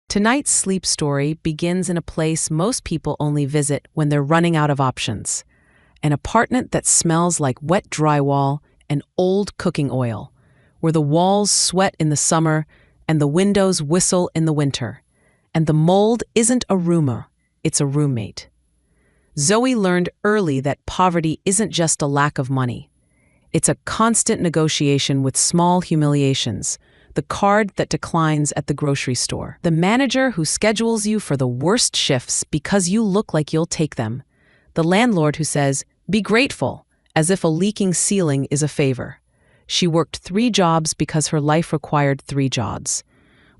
Tonight's sleep story begins in a place most people only visit when they're running out of options. An apartment that smells like wet drywall and old cooking oil, where the walls sweat in the summer and the windows whistle in the winter. And the mold isn't a rumor, it's a roommate. Zoe learned early that poverty isn't just a lack of money. It's a constant negotiation with small humiliations. The card that declines at the grocery store. The manager who schedules you for the worst shifts because you look like you'll take them. The landlord who says, "Be grateful," as if a leaking ceiling is a favor. She worked 3 jobs because her life required 3 jobs.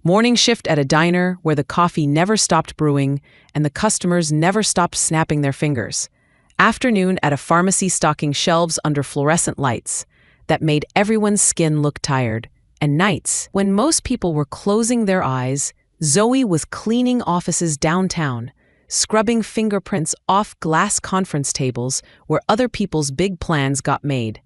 Morning shift at a diner where the coffee never stopped brewing and the customers never stopped snapping their fingers. Afternoon at a pharmacy stocking shelves under fluorescent lights that made everyone's skin look tired. And nights, when most people were closing their eyes, Zoe was cleaning offices downtown, scrubbing fingerprints off glass conference tables where other people's big plans got made.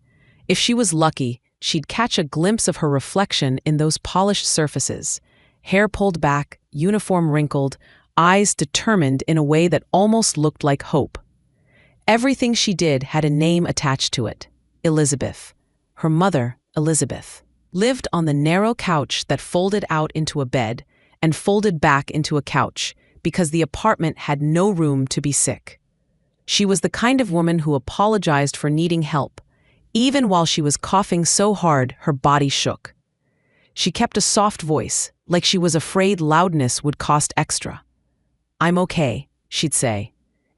If she was lucky, she'd catch a glimpse of her reflection in those polished surfaces, hair pulled back, uniform wrinkled, eyes determined in a way that almost looked like hope. Everything she did had a name attached to it. Elizabeth. Her mother, Elizabeth, lived on the narrow couch that folded out into a bed and folded back into a couch because the apartment had no room to be sick. She was the kind of woman who apologized for needing help, even while she was coughing so hard her body shook. She kept a soft voice, like she was afraid loudness would cost extra. "I'm okay," she'd say,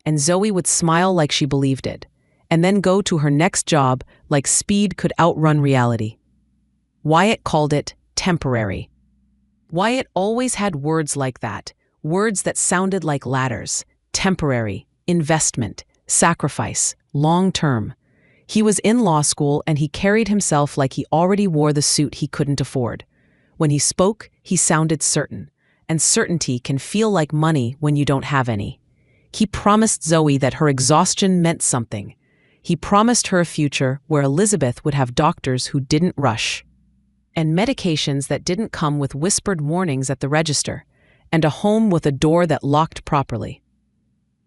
and Zoe would smile like she believed it, and then go to her next job like speed could outrun reality. Wyatt called it temporary. Wyatt always had words like that, words that sounded like ladders: temporary, investment, sacrifice, long-term. He was in law school and he carried himself like he already wore the suit he couldn't afford. When he spoke, he sounded certain, and certainty can feel like money when you don't have any. He promised Zoe that her exhaustion meant something. He promised her a future where Elizabeth would have doctors who didn't rush, and medications that didn't come with whispered warnings at the register, and a home with a door that locked properly.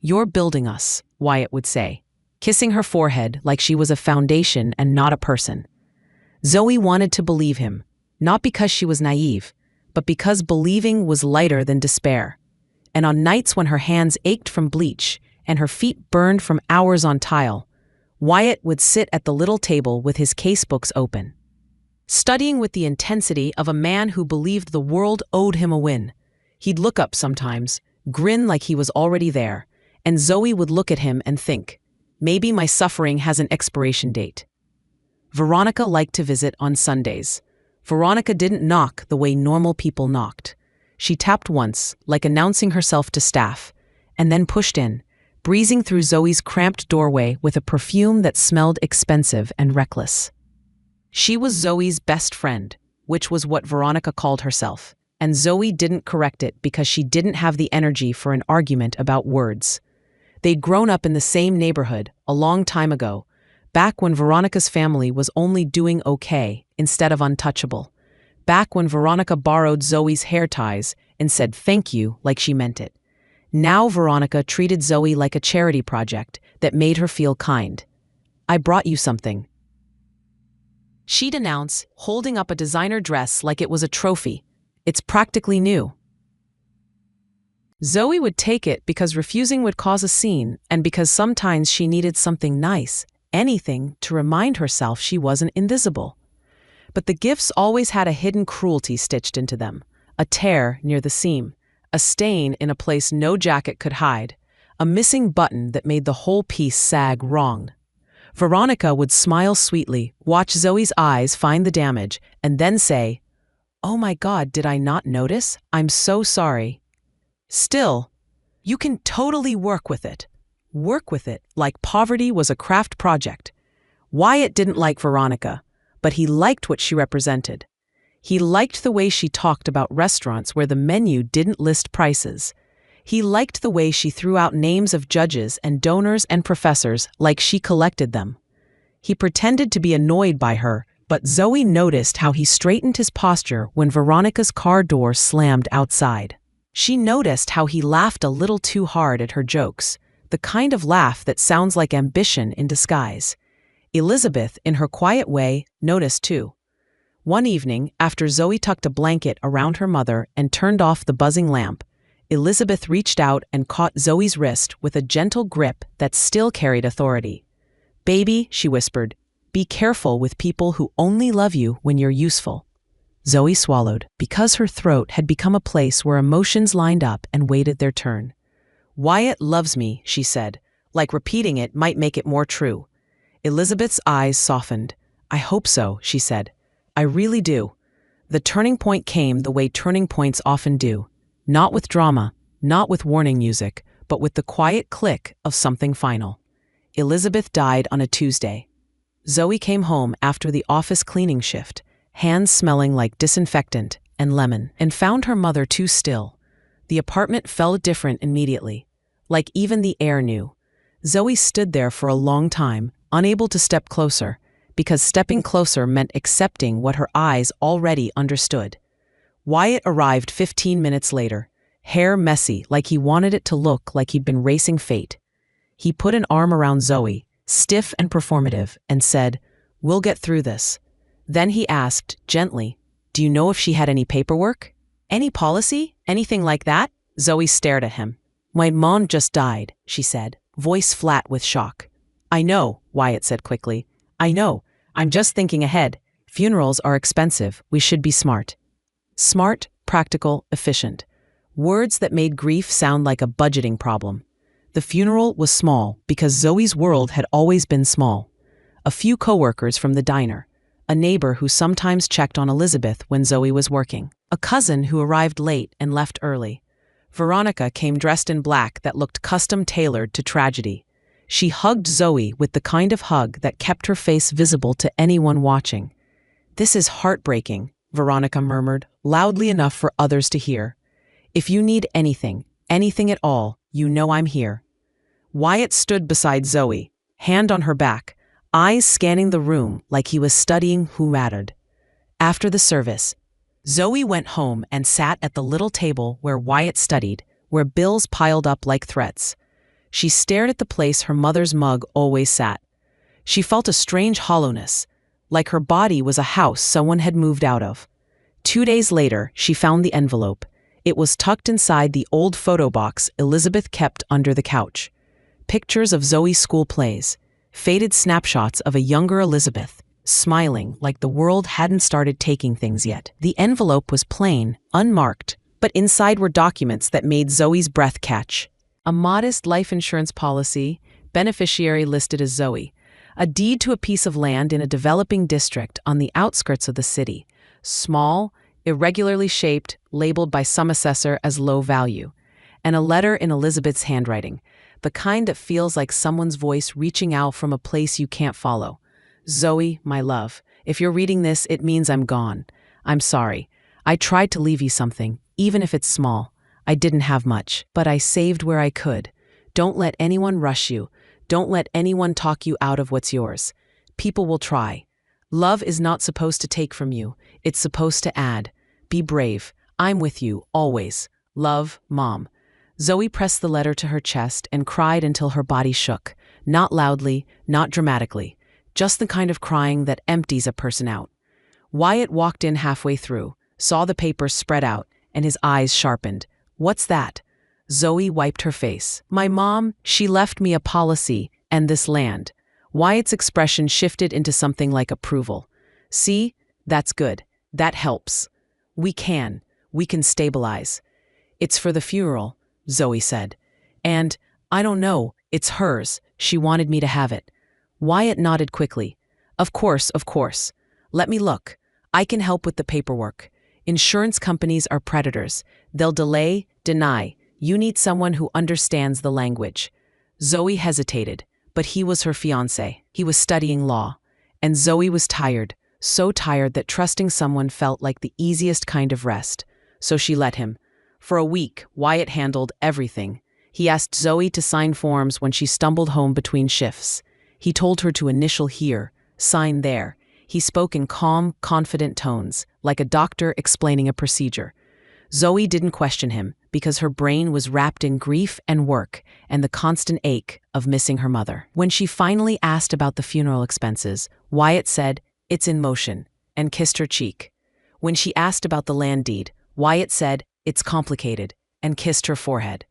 "You're building us," Wyatt would say, kissing her forehead like she was a foundation and not a person. Zoe wanted to believe him, not because she was naive, but because believing was lighter than despair. And on nights when her hands ached from bleach and her feet burned from hours on tile, Wyatt would sit at the little table with his casebooks open, studying with the intensity of a man who believed the world owed him a win. He'd look up sometimes, grin like he was already there, and Zoe would look at him and think, maybe my suffering has an expiration date. Veronica liked to visit on Sundays. Veronica didn't knock the way normal people knocked. She tapped once, like announcing herself to staff, and then pushed in, breezing through Zoe's cramped doorway with a perfume that smelled expensive and reckless. She was Zoe's best friend, which was what Veronica called herself, and Zoe didn't correct it because she didn't have the energy for an argument about words. They'd grown up in the same neighborhood a long time ago, back when Veronica's family was only doing okay instead of untouchable, back when Veronica borrowed Zoe's hair ties and said thank you like she meant it. Now Veronica treated Zoe like a charity project that made her feel kind. "I brought you something," she'd announce, holding up a designer dress like it was a trophy. "It's practically new." Zoe would take it because refusing would cause a scene, and because sometimes she needed something nice, anything, to remind herself she wasn't invisible. But the gifts always had a hidden cruelty stitched into them, a tear near the seam, a stain in a place no jacket could hide, a missing button that made the whole piece sag wrong. Veronica would smile sweetly, watch Zoe's eyes find the damage, and then say, "Oh my God, did I not notice? I'm so sorry." Still, you can totally work with it. Work with it like poverty was a craft project. Wyatt didn't like Veronica, but he liked what she represented. He liked the way she talked about restaurants where the menu didn't list prices. He liked the way she threw out names of judges and donors and professors like she collected them. He pretended to be annoyed by her, but Zoe noticed how he straightened his posture when Veronica's car door slammed outside. She noticed how he laughed a little too hard at her jokes, the kind of laugh that sounds like ambition in disguise. Elizabeth, in her quiet way, noticed too. One evening, after Zoe tucked a blanket around her mother and turned off the buzzing lamp, Elizabeth reached out and caught Zoe's wrist with a gentle grip that still carried authority. "Baby," she whispered, "be careful with people who only love you when you're useful." Zoe swallowed, because her throat had become a place where emotions lined up and waited their turn. "Wyatt loves me," she said, like repeating it might make it more true. Elizabeth's eyes softened. "I hope so," she said. "I really do." The turning point came the way turning points often do. Not with drama, not with warning music, but with the quiet click of something final. Elizabeth died on a Tuesday. Zoe came home after the office cleaning shift, hands smelling like disinfectant and lemon, and found her mother too still. The apartment felt different immediately, like even the air knew. Zoe stood there for a long time, unable to step closer, because stepping closer meant accepting what her eyes already understood. Wyatt arrived 15 minutes later, hair messy like he wanted it to look like he'd been racing fate. He put an arm around Zoe, stiff and performative, and said, "We'll get through this." Then he asked, gently, "Do you know if she had any paperwork? Any policy? Anything like that?" Zoe stared at him. "My mom just died," she said, voice flat with shock. "I know," Wyatt said quickly. "I know. I'm just thinking ahead. Funerals are expensive. We should be smart." Smart, practical, efficient. Words that made grief sound like a budgeting problem. The funeral was small because Zoe's world had always been small. A few coworkers from the diner. A neighbor who sometimes checked on Elizabeth when Zoe was working. A cousin who arrived late and left early. Veronica came dressed in black that looked custom-tailored to tragedy. She hugged Zoe with the kind of hug that kept her face visible to anyone watching. "This is heartbreaking," Veronica murmured, loudly enough for others to hear. "If you need anything, anything at all, you know I'm here." Wyatt stood beside Zoe, hand on her back, eyes scanning the room like he was studying who mattered. After the service, Zoe went home and sat at the little table where Wyatt studied, where bills piled up like threats. She stared at the place her mother's mug always sat. She felt a strange hollowness, like her body was a house someone had moved out of. 2 days later, she found the envelope. It was tucked inside the old photo box Elizabeth kept under the couch. Pictures of Zoe's school plays, faded snapshots of a younger Elizabeth, smiling like the world hadn't started taking things yet. The envelope was plain, unmarked, but inside were documents that made Zoe's breath catch. A modest life insurance policy, beneficiary listed as Zoe. A deed to a piece of land in a developing district on the outskirts of the city. Small, irregularly shaped, labeled by some assessor as low value. And a letter in Elizabeth's handwriting, the kind that feels like someone's voice reaching out from a place you can't follow. "Zoe, my love, if you're reading this, it means I'm gone. I'm sorry. I tried to leave you something, even if it's small. I didn't have much, but I saved where I could. Don't let anyone rush you. Don't let anyone talk you out of what's yours. People will try. Love is not supposed to take from you. It's supposed to add. Be brave. I'm with you, always. Love, Mom." Zoe pressed the letter to her chest and cried until her body shook. Not loudly, not dramatically. Just the kind of crying that empties a person out. Wyatt walked in halfway through, saw the papers spread out, and his eyes sharpened. "What's that?" Zoe wiped her face. "My mom, she left me a policy and this land." Wyatt's expression shifted into something like approval. "See? That's good. That helps. We can stabilize." "It's for the funeral," Zoe said. "And, I don't know, it's hers. She wanted me to have it." Wyatt nodded quickly. Of course. Let me look. I can help with the paperwork. Insurance companies are predators. They'll delay, deny. You need someone who understands the language." Zoe hesitated, but he was her fiancé. He was studying law. And Zoe was tired, so tired that trusting someone felt like the easiest kind of rest. So she let him. For a week, Wyatt handled everything. He asked Zoe to sign forms when she stumbled home between shifts. He told her to initial here, sign there. He spoke in calm, confident tones, like a doctor explaining a procedure. Zoe didn't question him, because her brain was wrapped in grief and work and the constant ache of missing her mother. When she finally asked about the funeral expenses, Wyatt said, "It's in motion," and kissed her cheek. When she asked about the land deed, Wyatt said, "It's complicated," and kissed her forehead.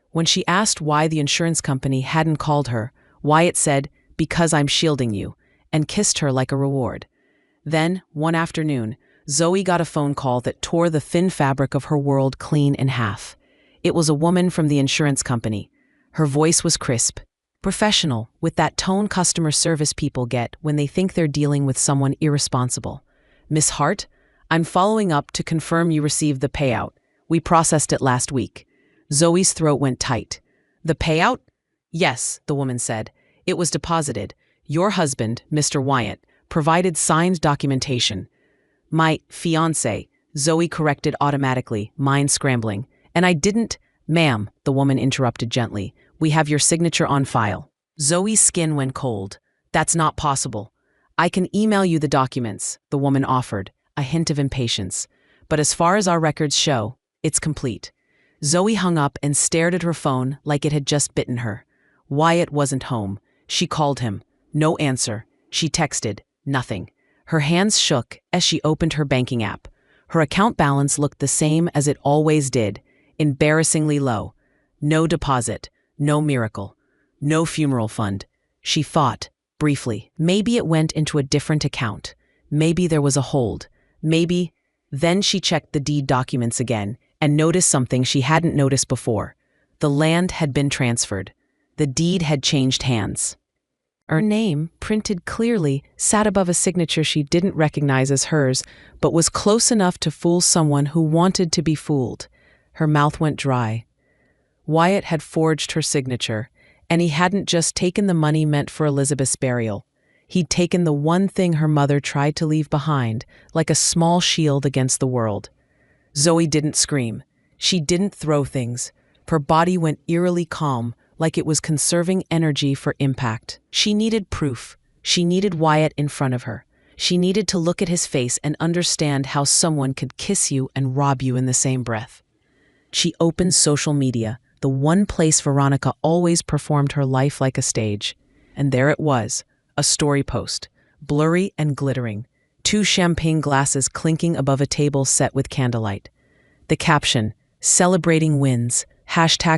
When she asked why the insurance company hadn't called her, Wyatt said, "Because I'm shielding you," and kissed her like a reward. Then, one afternoon, Zoe got a phone call that tore the thin fabric of her world clean in half. It was a woman from the insurance company. Her voice was crisp, professional, with that tone customer service people get when they think they're dealing with someone irresponsible. "Miss Hart, I'm following up to confirm you received the payout. We processed it last week." Zoe's throat went tight. "The payout?" "Yes," the woman said. "It was deposited. Your husband, Mr. Wyatt, provided signed documentation." "My fiancé," Zoe corrected automatically, mind scrambling. "And I didn't—" "Ma'am," the woman interrupted gently. "We have your signature on file." Zoe's skin went cold. "That's not possible." "I can email you the documents," the woman offered, a hint of impatience. "But as far as our records show, it's complete." Zoe hung up and stared at her phone like it had just bitten her. Wyatt wasn't home. She called him. No answer. She texted. Nothing. Her hands shook as she opened her banking app. Her account balance looked the same as it always did, embarrassingly low. No deposit. No miracle. No funeral fund. She thought, briefly, maybe it went into a different account. Maybe there was a hold. Maybe. Then she checked the deed documents again and noticed something she hadn't noticed before. The land had been transferred. The deed had changed hands. Her name, printed clearly, sat above a signature she didn't recognize as hers, but was close enough to fool someone who wanted to be fooled. Her mouth went dry. Wyatt had forged her signature, and he hadn't just taken the money meant for Elizabeth's burial. He'd taken the one thing her mother tried to leave behind, like a small shield against the world. Zoe didn't scream. She didn't throw things. Her body went eerily calm, like it was conserving energy for impact. She needed proof. She needed Wyatt in front of her. She needed to look at his face and understand how someone could kiss you and rob you in the same breath. She opened social media, the one place Veronica always performed her life like a stage. And there it was, a story post, blurry and glittering, 2 champagne glasses clinking above a table set with candlelight. The caption, "Celebrating wins,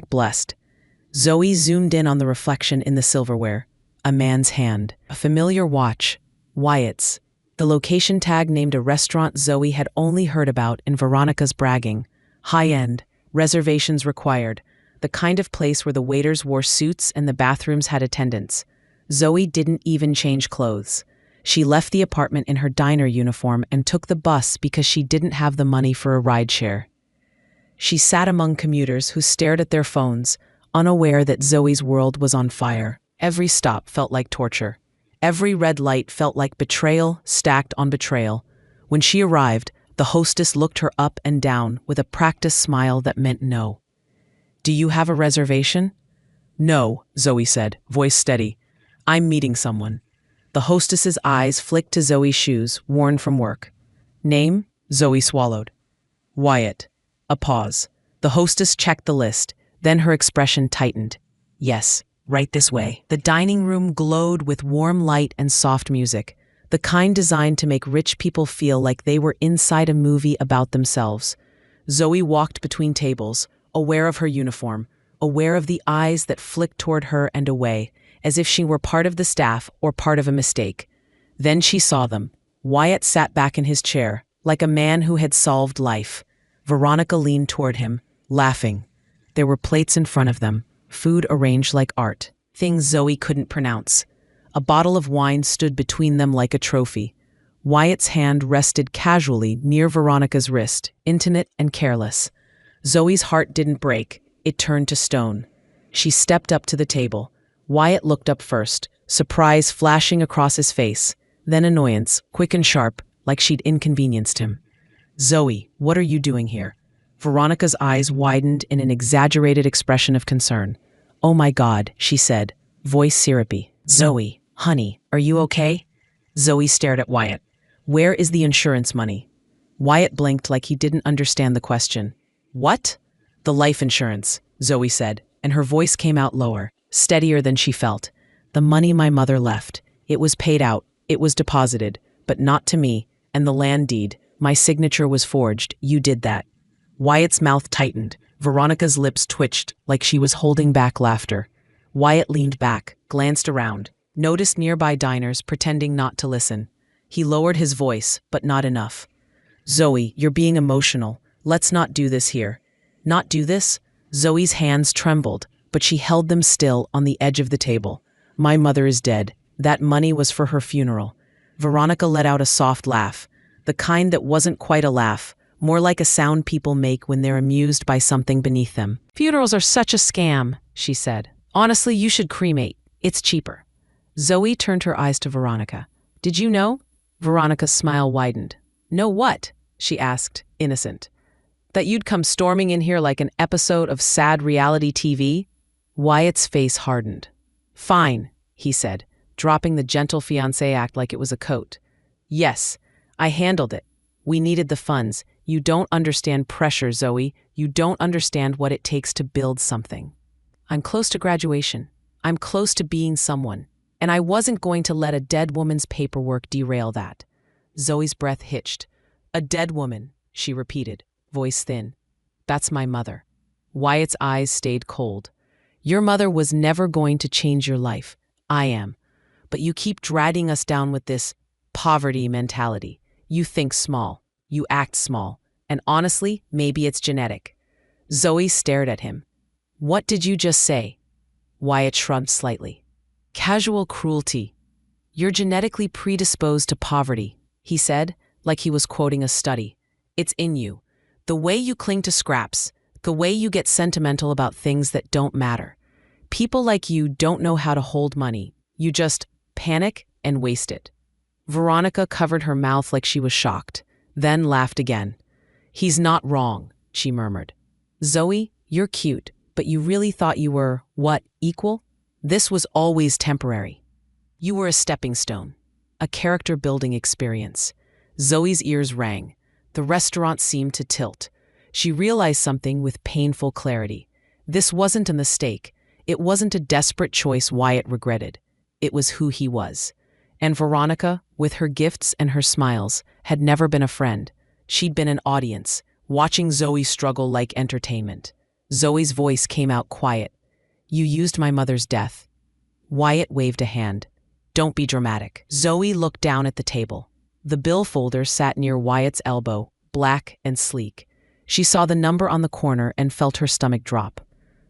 #blessed." Zoe zoomed in on the reflection in the silverware. A man's hand. A familiar watch. Wyatt's. The location tag named a restaurant Zoe had only heard about in Veronica's bragging. High-end. Reservations required. The kind of place where the waiters wore suits and the bathrooms had attendants. Zoe didn't even change clothes. She left the apartment in her diner uniform and took the bus because she didn't have the money for a rideshare. She sat among commuters who stared at their phones, unaware that Zoe's world was on fire. Every stop felt like torture. Every red light felt like betrayal stacked on betrayal. When she arrived, the hostess looked her up and down with a practiced smile that meant no. "Do you have a reservation?" "No," Zoe said, voice steady. "I'm meeting someone." The hostess's eyes flicked to Zoe's shoes, worn from work. "Name?" Zoe swallowed. "Wyatt." A pause. The hostess checked the list. Then her expression tightened. "Yes, right this way." The dining room glowed with warm light and soft music, the kind designed to make rich people feel like they were inside a movie about themselves. Zoe walked between tables, aware of her uniform, aware of the eyes that flicked toward her and away, as if she were part of the staff or part of a mistake. Then she saw them. Wyatt sat back in his chair, like a man who had solved life. Veronica leaned toward him, laughing. There were plates in front of them, food arranged like art, things Zoe couldn't pronounce. A bottle of wine stood between them like a trophy. Wyatt's hand rested casually near Veronica's wrist, intimate and careless. Zoe's heart didn't break, it turned to stone. She stepped up to the table. Wyatt looked up first, surprise flashing across his face, then annoyance, quick and sharp, like she'd inconvenienced him. "Zoe, what are you doing here?" Veronica's eyes widened in an exaggerated expression of concern. "Oh my God," she said, voice syrupy. "Zoe, honey, are you okay?" Zoe stared at Wyatt. "Where is the insurance money?" Wyatt blinked like he didn't understand the question. "What?" The life insurance, Zoe said, and her voice came out lower, steadier than she felt. The money my mother left. It was paid out, it was deposited, but not to me, and the land deed. My signature was forged, you did that. Wyatt's mouth tightened. Veronica's lips twitched like she was holding back laughter. Wyatt leaned back, glanced around, noticed nearby diners pretending not to listen. He lowered his voice, but not enough. Zoe, you're being emotional. Let's not do this here. Not do this? Zoe's hands trembled, but she held them still on the edge of the table. My mother is dead. That money was for her funeral. Veronica let out a soft laugh, the kind that wasn't quite a laugh, more like a sound people make when they're amused by something beneath them. Funerals are such a scam, she said. Honestly, you should cremate. It's cheaper. Zoe turned her eyes to Veronica. Did you know? Veronica's smile widened. Know what? She asked, innocent. That you'd come storming in here like an episode of sad reality TV? Wyatt's face hardened. Fine, he said, dropping the gentle fiancé act like it was a coat. Yes, I handled it. We needed the funds. You don't understand pressure, Zoe. You don't understand what it takes to build something. I'm close to graduation. I'm close to being someone. And I wasn't going to let a dead woman's paperwork derail that. Zoe's breath hitched. A dead woman, she repeated, voice thin. That's my mother. Wyatt's eyes stayed cold. Your mother was never going to change your life. I am. But you keep dragging us down with this poverty mentality. You think small. You act small. And honestly, maybe it's genetic. Zoe stared at him. What did you just say? Wyatt shrugged slightly. Casual cruelty. You're genetically predisposed to poverty, he said, like he was quoting a study. It's in you. The way you cling to scraps, the way you get sentimental about things that don't matter. People like you don't know how to hold money. You just panic and waste it. Veronica covered her mouth like she was shocked, then laughed again. He's not wrong, she murmured. Zoe, you're cute, but you really thought you were, what, equal? This was always temporary. You were a stepping stone, a character-building experience. Zoe's ears rang. The restaurant seemed to tilt. She realized something with painful clarity. This wasn't a mistake. It wasn't a desperate choice Wyatt regretted. It was who he was. And Veronica, with her gifts and her smiles, had never been a friend. She'd been an audience, watching Zoe struggle like entertainment. Zoe's voice came out quiet. You used my mother's death. Wyatt waved a hand. Don't be dramatic. Zoe looked down at the table. The bill folder sat near Wyatt's elbow, black and sleek. She saw the number on the corner and felt her stomach drop.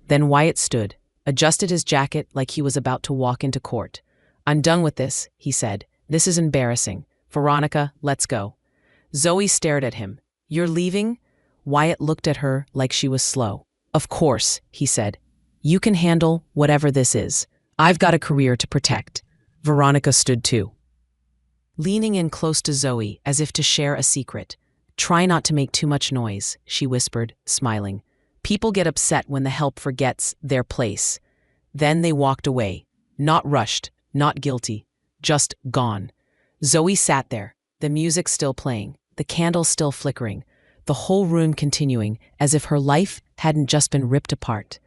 Then Wyatt stood, adjusted his jacket like he was about to walk into court. I'm done with this, he said. This is embarrassing. Veronica, let's go. Zoe stared at him. You're leaving? Wyatt looked at her like she was slow. Of course, he said. You can handle whatever this is. I've got a career to protect. Veronica stood too, leaning in close to Zoe as if to share a secret. Try not to make too much noise, she whispered, smiling. People get upset when the help forgets their place. Then they walked away, not rushed, not guilty, just gone. Zoe sat there, the music still playing, the candles still flickering, the whole room continuing as if her life hadn't just been ripped apart.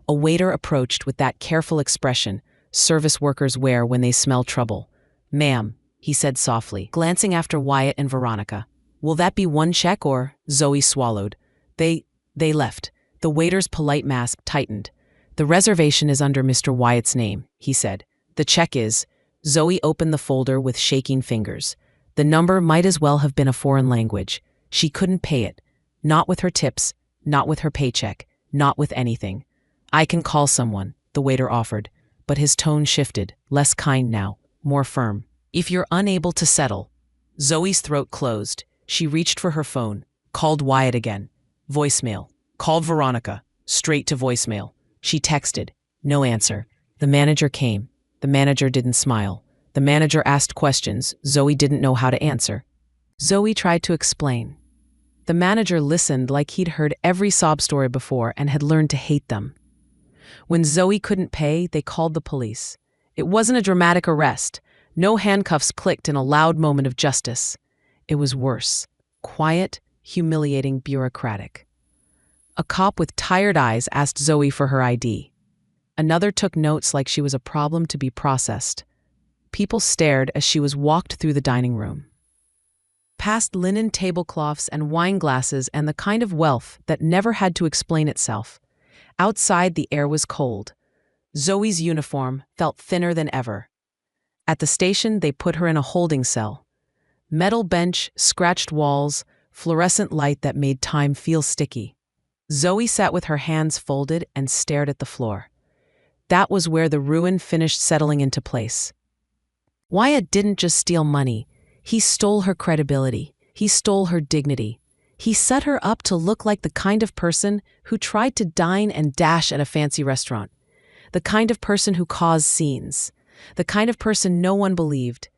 A waiter approached with that careful expression service workers wear when they smell trouble. Ma'am, he said softly, glancing after Wyatt and Veronica. Will that be one check or? Zoe swallowed. They left. The waiter's polite mask tightened. The reservation is under Mr. Wyatt's name, he said. The check is. Zoe opened the folder with shaking fingers. The number might as well have been a foreign language. She couldn't pay it. Not with her tips, not with her paycheck, not with anything. I can call someone, the waiter offered, but his tone shifted, less kind now, more firm. If you're unable to settle. Zoe's throat closed. She reached for her phone, called Wyatt again. Voicemail. Called Veronica. Straight to voicemail. She texted. No answer. The manager came. The manager didn't smile. The manager asked questions Zoe didn't know how to answer. Zoe tried to explain. The manager listened like he'd heard every sob story before and had learned to hate them. When Zoe couldn't pay, they called the police. It wasn't a dramatic arrest. No handcuffs clicked in a loud moment of justice. It was worse. Quiet, humiliating, bureaucratic. A cop with tired eyes asked Zoe for her ID. Another took notes like she was a problem to be processed. People stared as she was walked through the dining room. Past linen tablecloths and wine glasses and the kind of wealth that never had to explain itself. Outside, the air was cold. Zoe's uniform felt thinner than ever. At the station, they put her in a holding cell. Metal bench, scratched walls, fluorescent light that made time feel sticky. Zoe sat with her hands folded and stared at the floor. That was where the ruin finished settling into place. Wyatt didn't just steal money. He stole her credibility. He stole her dignity. He set her up to look like the kind of person who tried to dine and dash at a fancy restaurant. The kind of person who caused scenes. The kind of person no one believed.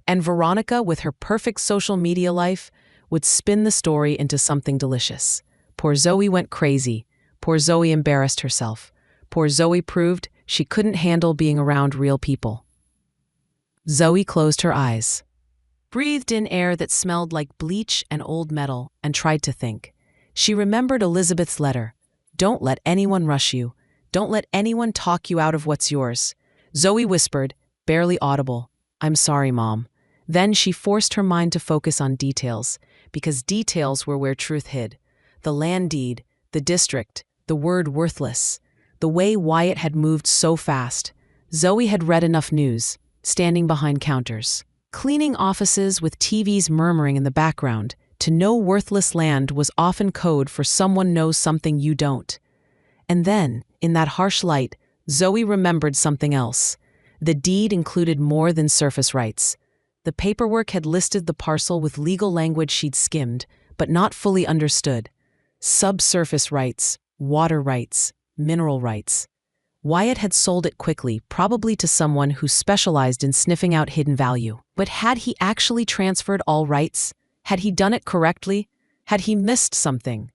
And Veronica, with her perfect social media life, would spin the story into something delicious. Poor Zoe went crazy. Poor Zoe embarrassed herself. Poor Zoe proved she couldn't handle being around real people. Zoe closed her eyes, breathed in air that smelled like bleach and old metal, and tried to think. She remembered Elizabeth's letter. Don't let anyone rush you. Don't let anyone talk you out of what's yours. Zoe whispered, barely audible, I'm sorry, Mom. Then she forced her mind to focus on details, because details were where truth hid. The land deed, the district, the word worthless. The way Wyatt had moved so fast. Zoe had read enough news, standing behind counters, cleaning offices with TVs murmuring in the background, to know worthless land was often code for someone knows something you don't. And then, in that harsh light, Zoe remembered something else. The deed included more than surface rights. The paperwork had listed the parcel with legal language she'd skimmed, but not fully understood. Subsurface rights, water rights, mineral rights. Wyatt had sold it quickly, probably to someone who specialized in sniffing out hidden value. But had he actually transferred all rights? Had he done it correctly? Had he missed something?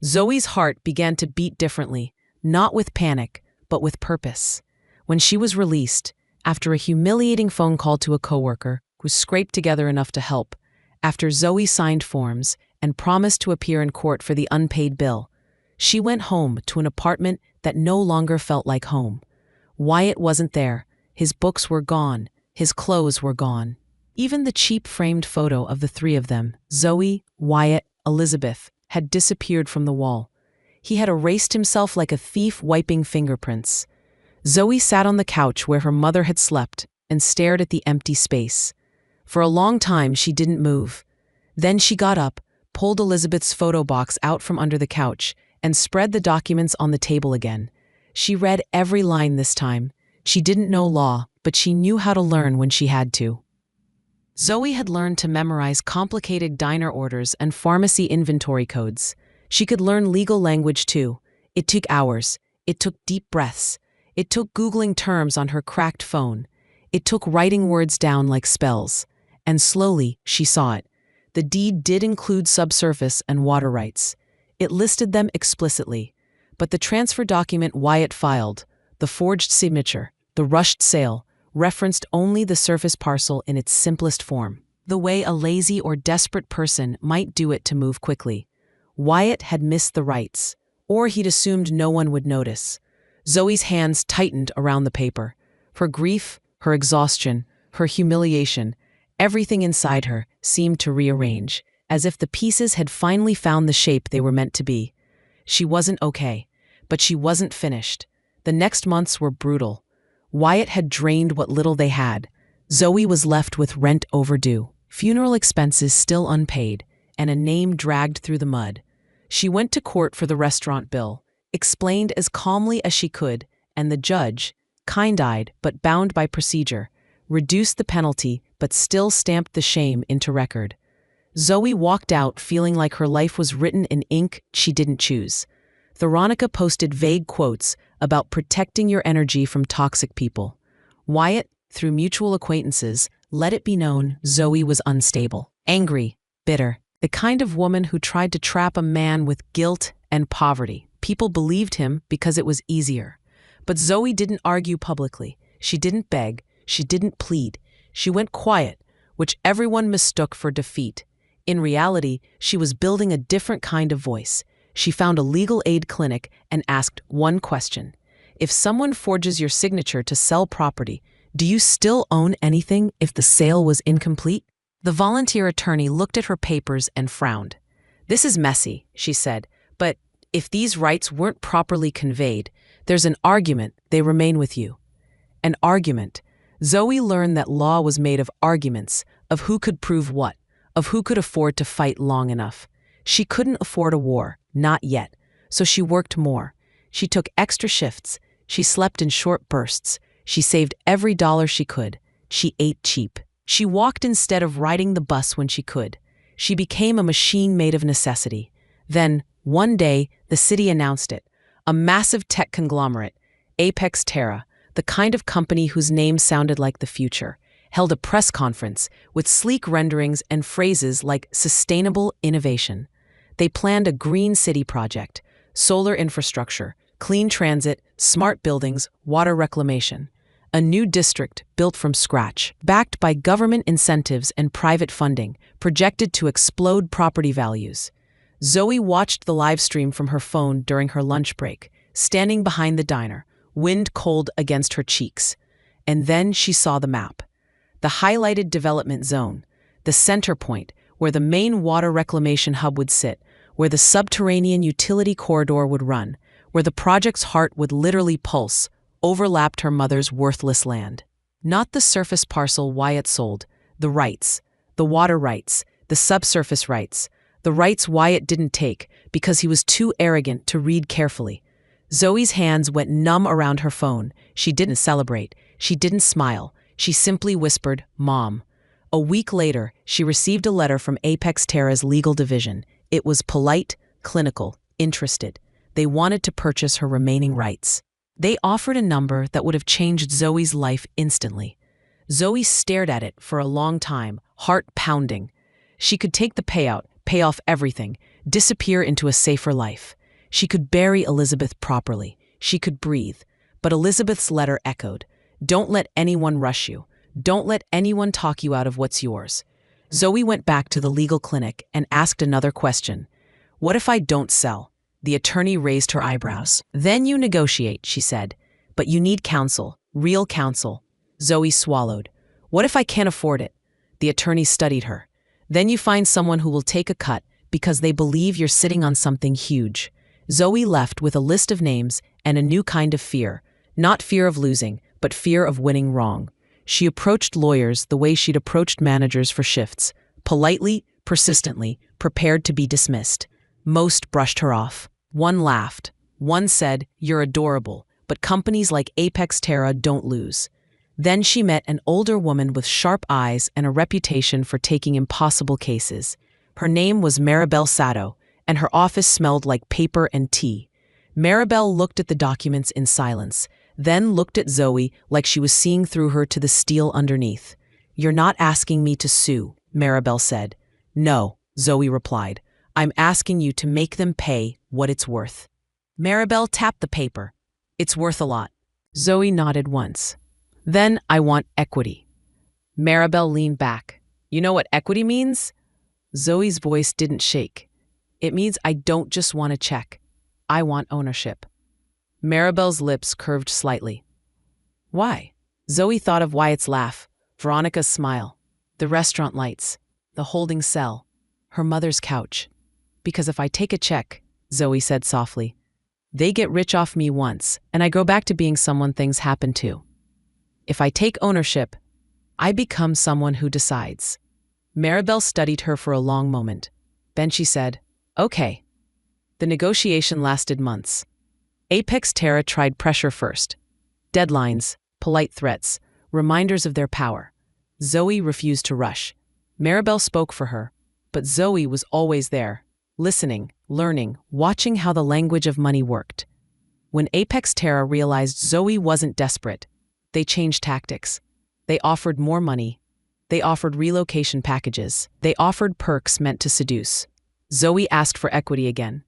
Zoe's heart began to beat differently, not with panic, but with purpose. When she was released, after a humiliating phone call to a coworker who scraped together enough to help, after Zoe signed forms and promised to appear in court for the unpaid bill, she went home to an apartment that no longer felt like home. Wyatt wasn't there. His books were gone. His clothes were gone. Even the cheap framed photo of the three of them, Zoe, Wyatt, Elizabeth, had disappeared from the wall. He had erased himself like a thief wiping fingerprints. Zoe sat on the couch where her mother had slept and stared at the empty space. For a long time, she didn't move. Then she got up, pulled Elizabeth's photo box out from under the couch, and spread the documents on the table again. She read every line this time. She didn't know law, but she knew how to learn when she had to. Zoe had learned to memorize complicated diner orders and pharmacy inventory codes. She could learn legal language too. It took hours. It took deep breaths. It took Googling terms on her cracked phone. It took writing words down like spells. And slowly, she saw it. The deed did include subsurface and water rights. It listed them explicitly. But the transfer document Wyatt filed, the forged signature, the rushed sale, referenced only the surface parcel in its simplest form, the way a lazy or desperate person might do it to move quickly. Wyatt had missed the rights, or he'd assumed no one would notice. Zoe's hands tightened around the paper. Her grief, her exhaustion, her humiliation, everything inside her seemed to rearrange, as if the pieces had finally found the shape they were meant to be. She wasn't okay, but she wasn't finished. The next months were brutal. Wyatt had drained what little they had. Zoe was left with rent overdue, funeral expenses still unpaid, and a name dragged through the mud. She went to court for the restaurant bill, explained as calmly as she could, and the judge, kind-eyed but bound by procedure, reduced the penalty but still stamped the shame into record. Zoe walked out feeling like her life was written in ink she didn't choose. Veronica posted vague quotes about protecting your energy from toxic people. Wyatt, through mutual acquaintances, let it be known Zoe was unstable, angry, bitter, the kind of woman who tried to trap a man with guilt and poverty. People believed him because it was easier. But Zoe didn't argue publicly. She didn't beg. She didn't plead. She went quiet, which everyone mistook for defeat. In reality, she was building a different kind of voice. She found a legal aid clinic and asked one question. If someone forges your signature to sell property, do you still own anything if the sale was incomplete? The volunteer attorney looked at her papers and frowned. This is messy, she said, but if these rights weren't properly conveyed, there's an argument they remain with you. An argument. Zoe learned that law was made of arguments, of who could prove what, of who could afford to fight long enough. She couldn't afford a war, not yet, so she worked more. She took extra shifts. She slept in short bursts. She saved every dollar she could. She ate cheap. She walked instead of riding the bus when she could. She became a machine made of necessity. Then, one day, the city announced it. A massive tech conglomerate, Apex Terra, the kind of company whose name sounded like the future, held a press conference with sleek renderings and phrases like sustainable innovation. They planned a green city project, solar infrastructure, clean transit, smart buildings, water reclamation. A new district built from scratch, backed by government incentives and private funding, projected to explode property values. Zoe watched the live stream from her phone during her lunch break, standing behind the diner, wind cold against her cheeks. And then she saw the map. The highlighted development zone, the center point where the main water reclamation hub would sit, where the subterranean utility corridor would run, where the project's heart would literally pulse, overlapped her mother's worthless land. Not the surface parcel Wyatt sold, the rights, the water rights, the subsurface rights, the rights Wyatt didn't take because he was too arrogant to read carefully. Zoe's hands went numb around her phone. She didn't celebrate. She didn't smile. She simply whispered, "Mom." A week later, she received a letter from Apex Terra's legal division. It was polite, clinical, interested. They wanted to purchase her remaining rights. They offered a number that would have changed Zoe's life instantly. Zoe stared at it for a long time, heart pounding. She could take the payout, pay off everything, disappear into a safer life. She could bury Elizabeth properly. She could breathe. But Elizabeth's letter echoed, "Don't let anyone rush you. Don't let anyone talk you out of what's yours." Zoe went back to the legal clinic and asked another question. "What if I don't sell?" The attorney raised her eyebrows. "Then you negotiate," she said. "But you need counsel, real counsel." Zoe swallowed. "What if I can't afford it?" The attorney studied her. "Then you find someone who will take a cut because they believe you're sitting on something huge." Zoe left with a list of names and a new kind of fear. Not fear of losing, but fear of winning wrong. She approached lawyers the way she'd approached managers for shifts. Politely, persistently, prepared to be dismissed. Most brushed her off. One laughed. One said, "You're adorable, but companies like Apex Terra don't lose." Then she met an older woman with sharp eyes and a reputation for taking impossible cases. Her name was Maribel Sato, and her office smelled like paper and tea. Maribel looked at the documents in silence, then looked at Zoe like she was seeing through her to the steel underneath. "You're not asking me to sue," Maribel said. "No," Zoe replied. "I'm asking you to make them pay what it's worth." Maribel tapped the paper. "It's worth a lot." Zoe nodded once. "Then I want equity." Maribel leaned back. "You know what equity means?" Zoe's voice didn't shake. "It means I don't just want a check. I want ownership." Maribel's lips curved slightly. "Why?" Zoe thought of Wyatt's laugh, Veronica's smile, the restaurant lights, the holding cell, her mother's couch. "Because if I take a check," Zoe said softly, "they get rich off me once, and I go back to being someone things happen to. If I take ownership, I become someone who decides." Maribel studied her for a long moment. Then she said, "Okay." The negotiation lasted months. Apex Terra tried pressure first. Deadlines, polite threats, reminders of their power. Zoe refused to rush. Maribel spoke for her, but Zoe was always there, listening, learning, watching how the language of money worked. When Apex Terra realized Zoe wasn't desperate, they changed tactics. They offered more money. They offered relocation packages. They offered perks meant to seduce. Zoe asked for equity again.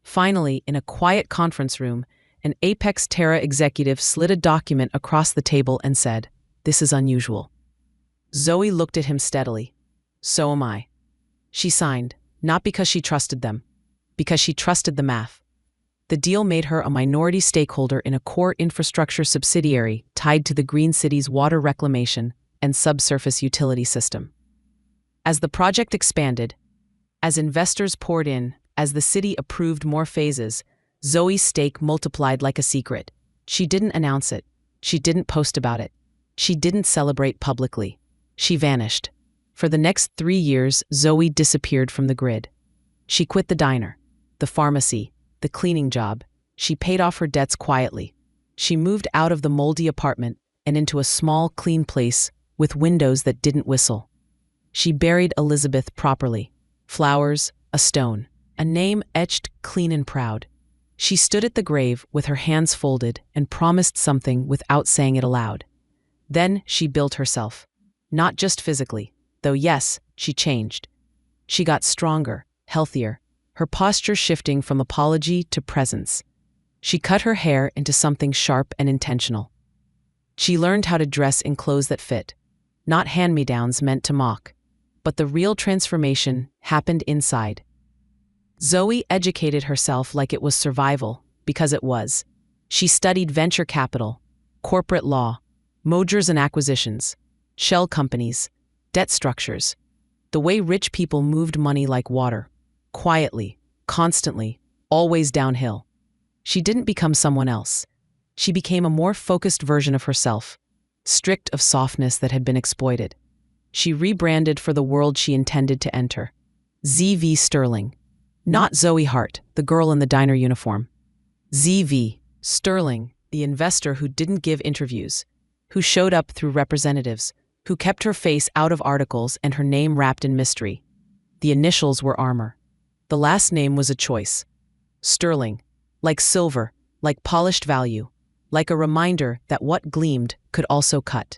Finally, in a quiet conference room, an Apex Terra executive slid a document across the table and said, "This is unusual." Zoe looked at him steadily. "So am I." She signed, not because she trusted them, because she trusted the math. The deal made her a minority stakeholder in a core infrastructure subsidiary tied to the Green City's water reclamation and subsurface utility system. As the project expanded, as investors poured in, as the city approved more phases, Zoe's stake multiplied like a secret. She didn't announce it. She didn't post about it. She didn't celebrate publicly. She vanished. For the next 3 years, Zoe disappeared from the grid. She quit the diner, the pharmacy, the cleaning job. She paid off her debts quietly. She moved out of the moldy apartment and into a small, clean place with windows that didn't whistle. She buried Elizabeth properly. Flowers, a stone, a name etched clean and proud. She stood at the grave with her hands folded and promised something without saying it aloud. Then she built herself. Not just physically, though yes, she changed. She got stronger, healthier, her posture shifting from apology to presence. She cut her hair into something sharp and intentional. She learned how to dress in clothes that fit, not hand-me-downs meant to mock. But the real transformation happened inside. Zoe educated herself like it was survival, because it was. She studied venture capital, corporate law, mergers and acquisitions, shell companies, debt structures, the way rich people moved money like water, quietly, constantly, always downhill. She didn't become someone else. She became a more focused version of herself, stripped of softness that had been exploited. She rebranded for the world she intended to enter. ZV Sterling. Not Zoe Hart, the girl in the diner uniform. ZV Sterling, the investor who didn't give interviews, who showed up through representatives, who kept her face out of articles and her name wrapped in mystery. The initials were armor. The last name was a choice. Sterling, like silver, like polished value, like a reminder that what gleamed could also cut.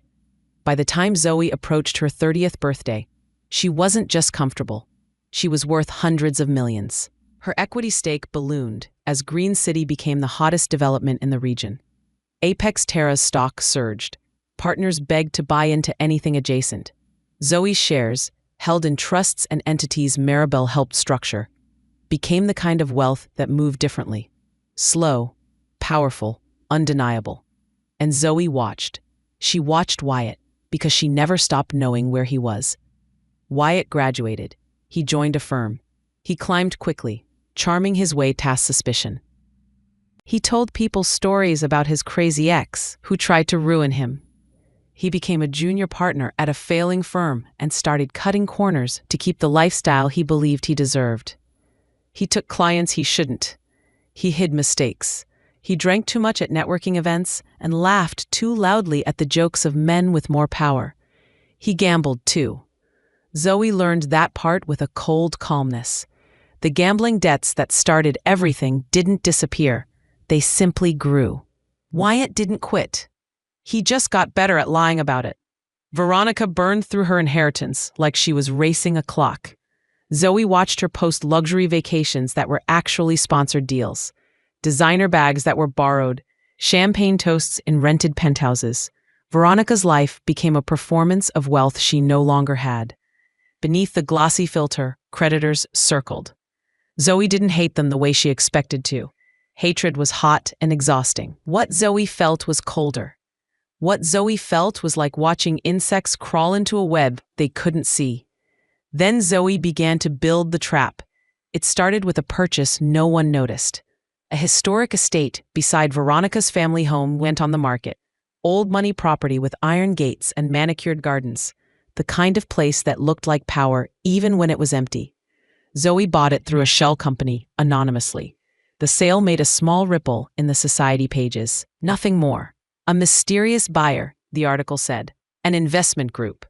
By the time Zoe approached her 30th birthday, she wasn't just comfortable. She was worth hundreds of millions. Her equity stake ballooned as Green City became the hottest development in the region. Apex Terra's stock surged. Partners begged to buy into anything adjacent. Zoe's shares, held in trusts and entities Maribel helped structure, became the kind of wealth that moved differently. Slow, powerful, undeniable. And Zoe watched. She watched Wyatt, because she never stopped knowing where he was. Wyatt graduated. He joined a firm. He climbed quickly, charming his way past suspicion. He told people stories about his crazy ex, who tried to ruin him. He became a junior partner at a failing firm and started cutting corners to keep the lifestyle he believed he deserved. He took clients he shouldn't. He hid mistakes. He drank too much at networking events and laughed too loudly at the jokes of men with more power. He gambled too. Zoe learned that part with a cold calmness. The gambling debts that started everything didn't disappear. They simply grew. Wyatt didn't quit. He just got better at lying about it. Veronica burned through her inheritance like she was racing a clock. Zoe watched her post luxury vacations that were actually sponsored deals. Designer bags that were borrowed, champagne toasts in rented penthouses. Veronica's life became a performance of wealth she no longer had. Beneath the glossy filter, creditors circled. Zoe didn't hate them the way she expected to. Hatred was hot and exhausting. What Zoe felt was colder. What Zoe felt was like watching insects crawl into a web they couldn't see. Then Zoe began to build the trap. It started with a purchase no one noticed. A historic estate beside Veronica's family home went on the market. Old money property with iron gates and manicured gardens. The kind of place that looked like power even when it was empty. Zoe bought it through a shell company, anonymously. The sale made a small ripple in the society pages. Nothing more. A mysterious buyer, the article said. An investment group.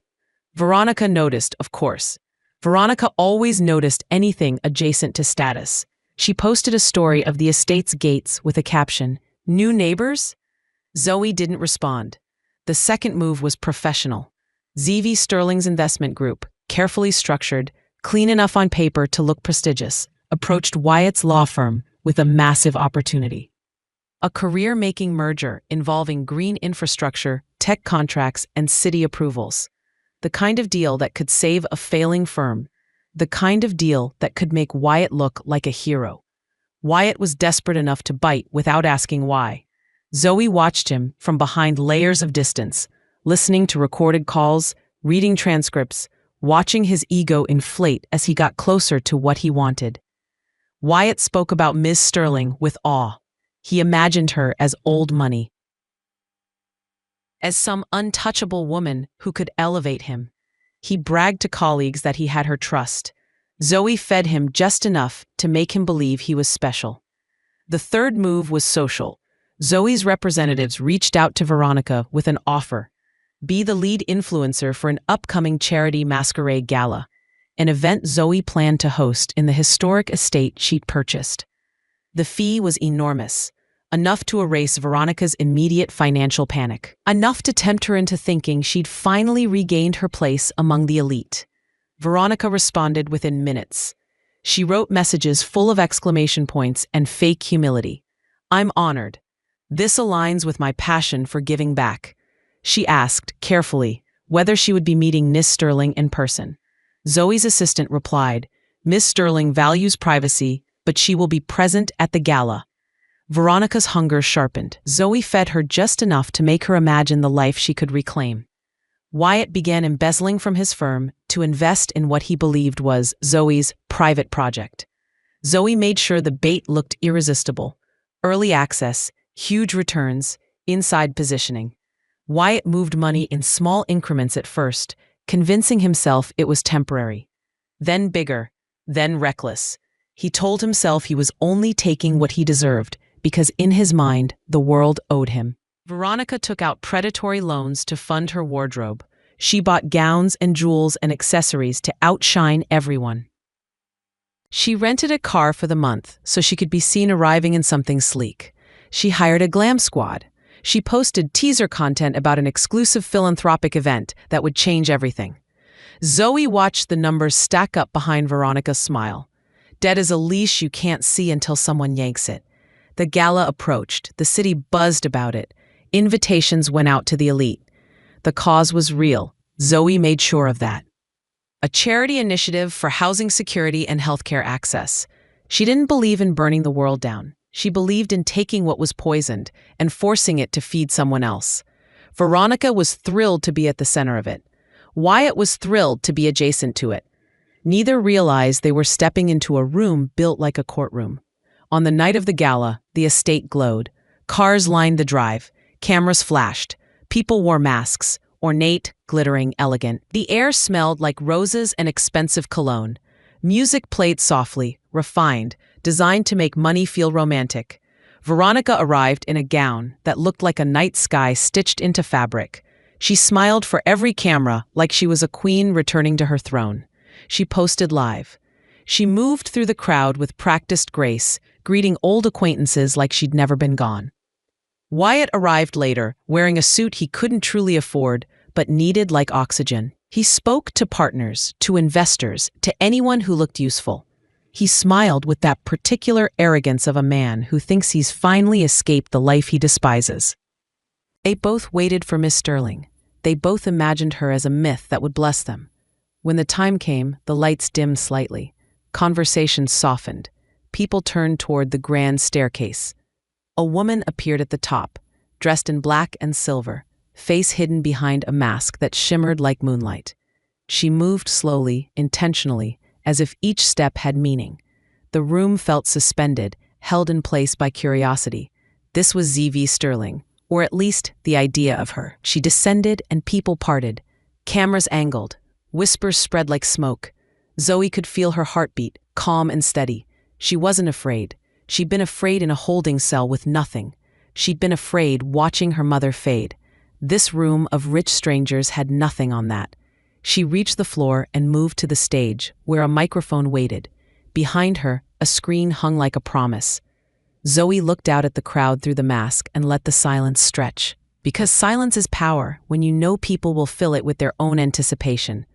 Veronica noticed, of course. Veronica always noticed anything adjacent to status. She posted a story of the estate's gates with a caption, "New neighbors?" Zoe didn't respond. The second move was professional. ZV Sterling's investment group, carefully structured, clean enough on paper to look prestigious, approached Wyatt's law firm with a massive opportunity. A career-making merger involving green infrastructure, tech contracts, and city approvals. The kind of deal that could save a failing firm, The kind of deal that could make Wyatt look like a hero. Wyatt was desperate enough to bite without asking why. Zoe watched him from behind layers of distance, listening to recorded calls, reading transcripts, watching his ego inflate as he got closer to what he wanted. Wyatt spoke about Ms. Sterling with awe. He imagined her as old money, as some untouchable woman who could elevate him. He bragged to colleagues that he had her trust. Zoe fed him just enough to make him believe he was special. The third move was social. Zoe's representatives reached out to Veronica with an offer. Be the lead influencer for an upcoming charity masquerade gala, an event Zoe planned to host in the historic estate she'd purchased. The fee was enormous, enough to erase Veronica's immediate financial panic, enough to tempt her into thinking she'd finally regained her place among the elite. Veronica responded within minutes. She wrote messages full of exclamation points and fake humility. "I'm honored. This aligns with my passion for giving back." She asked, carefully, whether she would be meeting Miss Sterling in person. Zoe's assistant replied, "Miss Sterling values privacy, but she will be present at the gala." Veronica's hunger sharpened. Zoe fed her just enough to make her imagine the life she could reclaim. Wyatt began embezzling from his firm to invest in what he believed was Zoe's private project. Zoe made sure the bait looked irresistible. Early access, huge returns, inside positioning. Wyatt moved money in small increments at first, convincing himself it was temporary. Then bigger, then reckless. He told himself he was only taking what he deserved because in his mind, the world owed him. Veronica took out predatory loans to fund her wardrobe. She bought gowns and jewels and accessories to outshine everyone. She rented a car for the month so she could be seen arriving in something sleek. She hired a glam squad. She posted teaser content about an exclusive philanthropic event that would change everything. Zoe watched the numbers stack up behind Veronica's smile. Dead as a leash you can't see until someone yanks it. The gala approached. The city buzzed about it. Invitations went out to the elite. The cause was real. Zoe made sure of that. A charity initiative for housing security and healthcare access. She didn't believe in burning the world down. She believed in taking what was poisoned and forcing it to feed someone else. Veronica was thrilled to be at the center of it. Wyatt was thrilled to be adjacent to it. Neither realized they were stepping into a room built like a courtroom. On the night of the gala, the estate glowed. Cars lined the drive. Cameras flashed. People wore masks, ornate, glittering, elegant. The air smelled like roses and expensive cologne. Music played softly, refined, designed to make money feel romantic. Veronica arrived in a gown that looked like a night sky stitched into fabric. She smiled for every camera like she was a queen returning to her throne. She posted live. She moved through the crowd with practiced grace, greeting old acquaintances like she'd never been gone. Wyatt arrived later, wearing a suit he couldn't truly afford, but needed like oxygen. He spoke to partners, to investors, to anyone who looked useful. He smiled with that particular arrogance of a man who thinks he's finally escaped the life he despises. They both waited for Miss Sterling. They both imagined her as a myth that would bless them. When the time came, the lights dimmed slightly. Conversations softened. People turned toward the grand staircase. A woman appeared at the top, dressed in black and silver, face hidden behind a mask that shimmered like moonlight. She moved slowly, intentionally, as if each step had meaning. The room felt suspended, held in place by curiosity. This was Z.V. Sterling, or at least the idea of her. She descended and people parted. Cameras angled. Whispers spread like smoke. Zoe could feel her heartbeat, calm and steady. She wasn't afraid. She'd been afraid in a holding cell with nothing. She'd been afraid watching her mother fade. This room of rich strangers had nothing on that. She reached the floor and moved to the stage, where a microphone waited. Behind her, a screen hung like a promise. Zoe looked out at the crowd through the mask and let the silence stretch. Because silence is power when you know people will fill it with their own anticipation.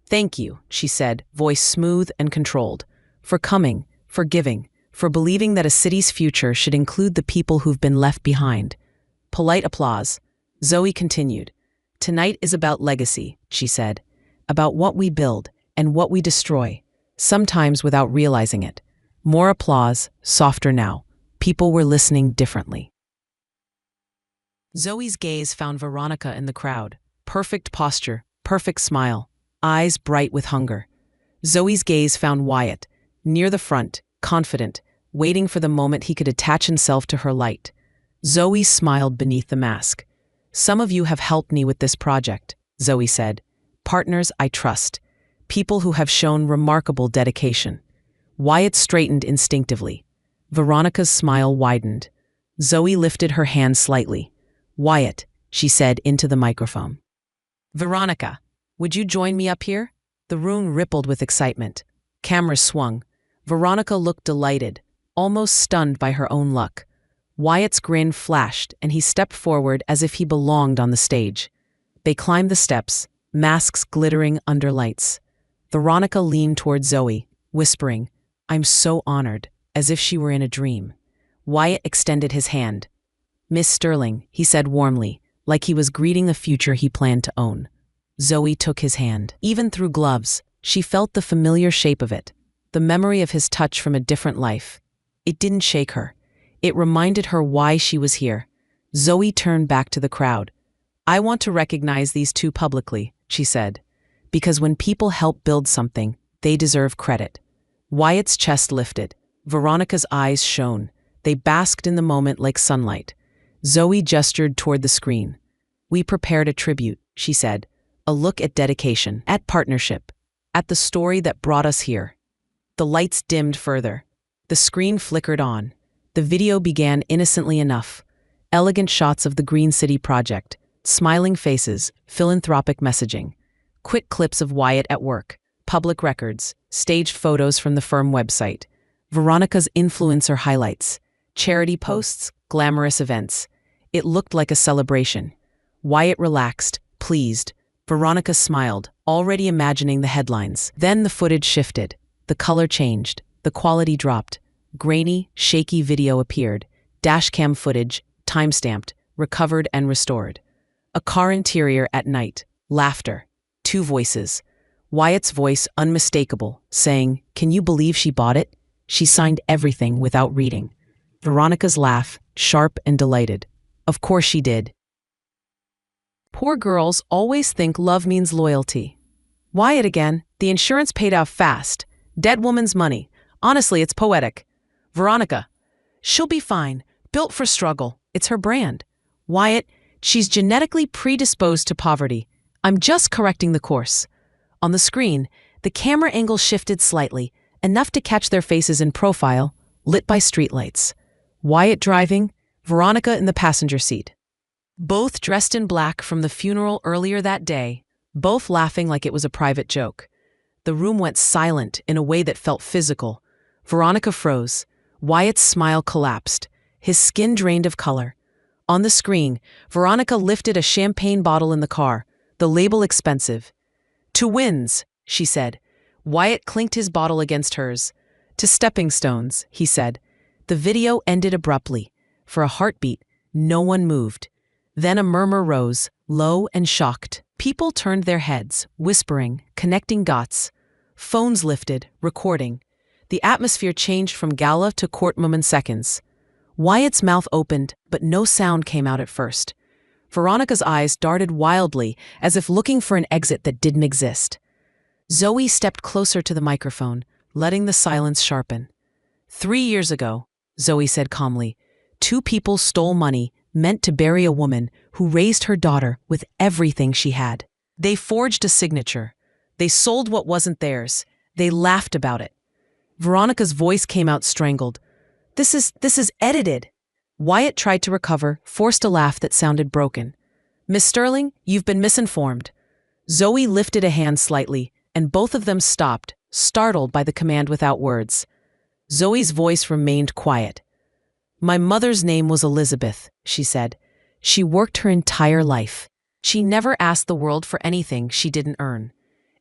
"Thank you," she said, voice smooth and controlled, "for coming, for giving, for believing that a city's future should include the people who've been left behind." Polite applause. Zoe continued. "Tonight is about legacy," she said, "about what we build and what we destroy, sometimes without realizing it. More applause, softer now. People were listening differently. Zoe's gaze found Veronica in the crowd. Perfect posture, perfect smile, eyes bright with hunger. Zoe's gaze found Wyatt, near the front, confident, waiting for the moment he could attach himself to her light. Zoe smiled beneath the mask. "Some of you have helped me with this project," Zoe said. "Partners I trust. People who have shown remarkable dedication." Wyatt straightened instinctively. Veronica's smile widened. Zoe lifted her hand slightly. "Wyatt," she said into the microphone. "Veronica, would you join me up here?" The room rippled with excitement. Cameras swung. Veronica looked delighted, almost stunned by her own luck. Wyatt's grin flashed, and he stepped forward as if he belonged on the stage. They climbed the steps, masks glittering under lights. Veronica leaned toward Zoe, whispering, "I'm so honored," as if she were in a dream. Wyatt extended his hand. "Miss Sterling," he said warmly, like he was greeting the future he planned to own. Zoe took his hand. Even through gloves, she felt the familiar shape of it, the memory of his touch from a different life. It didn't shake her. It reminded her why she was here. Zoe turned back to the crowd. "I want to recognize these two publicly," she said, "because when people help build something, they deserve credit." Wyatt's chest lifted. Veronica's eyes shone. They basked in the moment like sunlight. Zoe gestured toward the screen. "We prepared a tribute," she said. "A look at dedication, at partnership, at the story that brought us here." The lights dimmed further. The screen flickered on. The video began innocently enough. Elegant shots of the Green City project, smiling faces, philanthropic messaging. Quick clips of Wyatt at work, public records, staged photos from the firm website. Veronica's influencer highlights, charity posts, glamorous events. It looked like a celebration. Wyatt relaxed, pleased. Veronica smiled, already imagining the headlines. Then the footage shifted. The color changed. The quality dropped. Grainy, shaky video appeared. Dashcam footage, timestamped, recovered and restored. A car interior at night. Laughter. Two voices. Wyatt's voice unmistakable, saying, "Can you believe she bought it? She signed everything without reading." Veronica's laugh, sharp and delighted. "Of course she did. Poor girls always think love means loyalty." Wyatt again. "The insurance paid out fast. Dead woman's money. Honestly, it's poetic." Veronica. "She'll be fine. Built for struggle. It's her brand." Wyatt. "She's genetically predisposed to poverty. I'm just correcting the course." On the screen, the camera angle shifted slightly, enough to catch their faces in profile, lit by streetlights. Wyatt driving, Veronica in the passenger seat. Both dressed in black from the funeral earlier that day, both laughing like it was a private joke. The room went silent in a way that felt physical. Veronica froze. Wyatt's smile collapsed. His skin drained of color. On the screen, Veronica lifted a champagne bottle in the car, the label expensive. "To wins," she said. Wyatt clinked his bottle against hers. "To stepping stones," he said. The video ended abruptly. For a heartbeat, no one moved. Then a murmur rose, low and shocked. People turned their heads, whispering, connecting dots. Phones lifted, recording. The atmosphere changed from gala to courtroom in seconds. Wyatt's mouth opened, but no sound came out at first. Veronica's eyes darted wildly, as if looking for an exit that didn't exist. Zoe stepped closer to the microphone, letting the silence sharpen. 3 years ago, Zoe said calmly, 2 people stole money meant to bury a woman who raised her daughter with everything she had. They forged a signature. They sold what wasn't theirs. They laughed about it. Veronica's voice came out strangled. This is edited." Wyatt tried to recover, forced a laugh that sounded broken. "Miss Sterling, you've been misinformed." Zoe lifted a hand slightly, and both of them stopped, startled by the command without words. Zoe's voice remained quiet. "My mother's name was Elizabeth," she said. "She worked her entire life. She never asked the world for anything she didn't earn.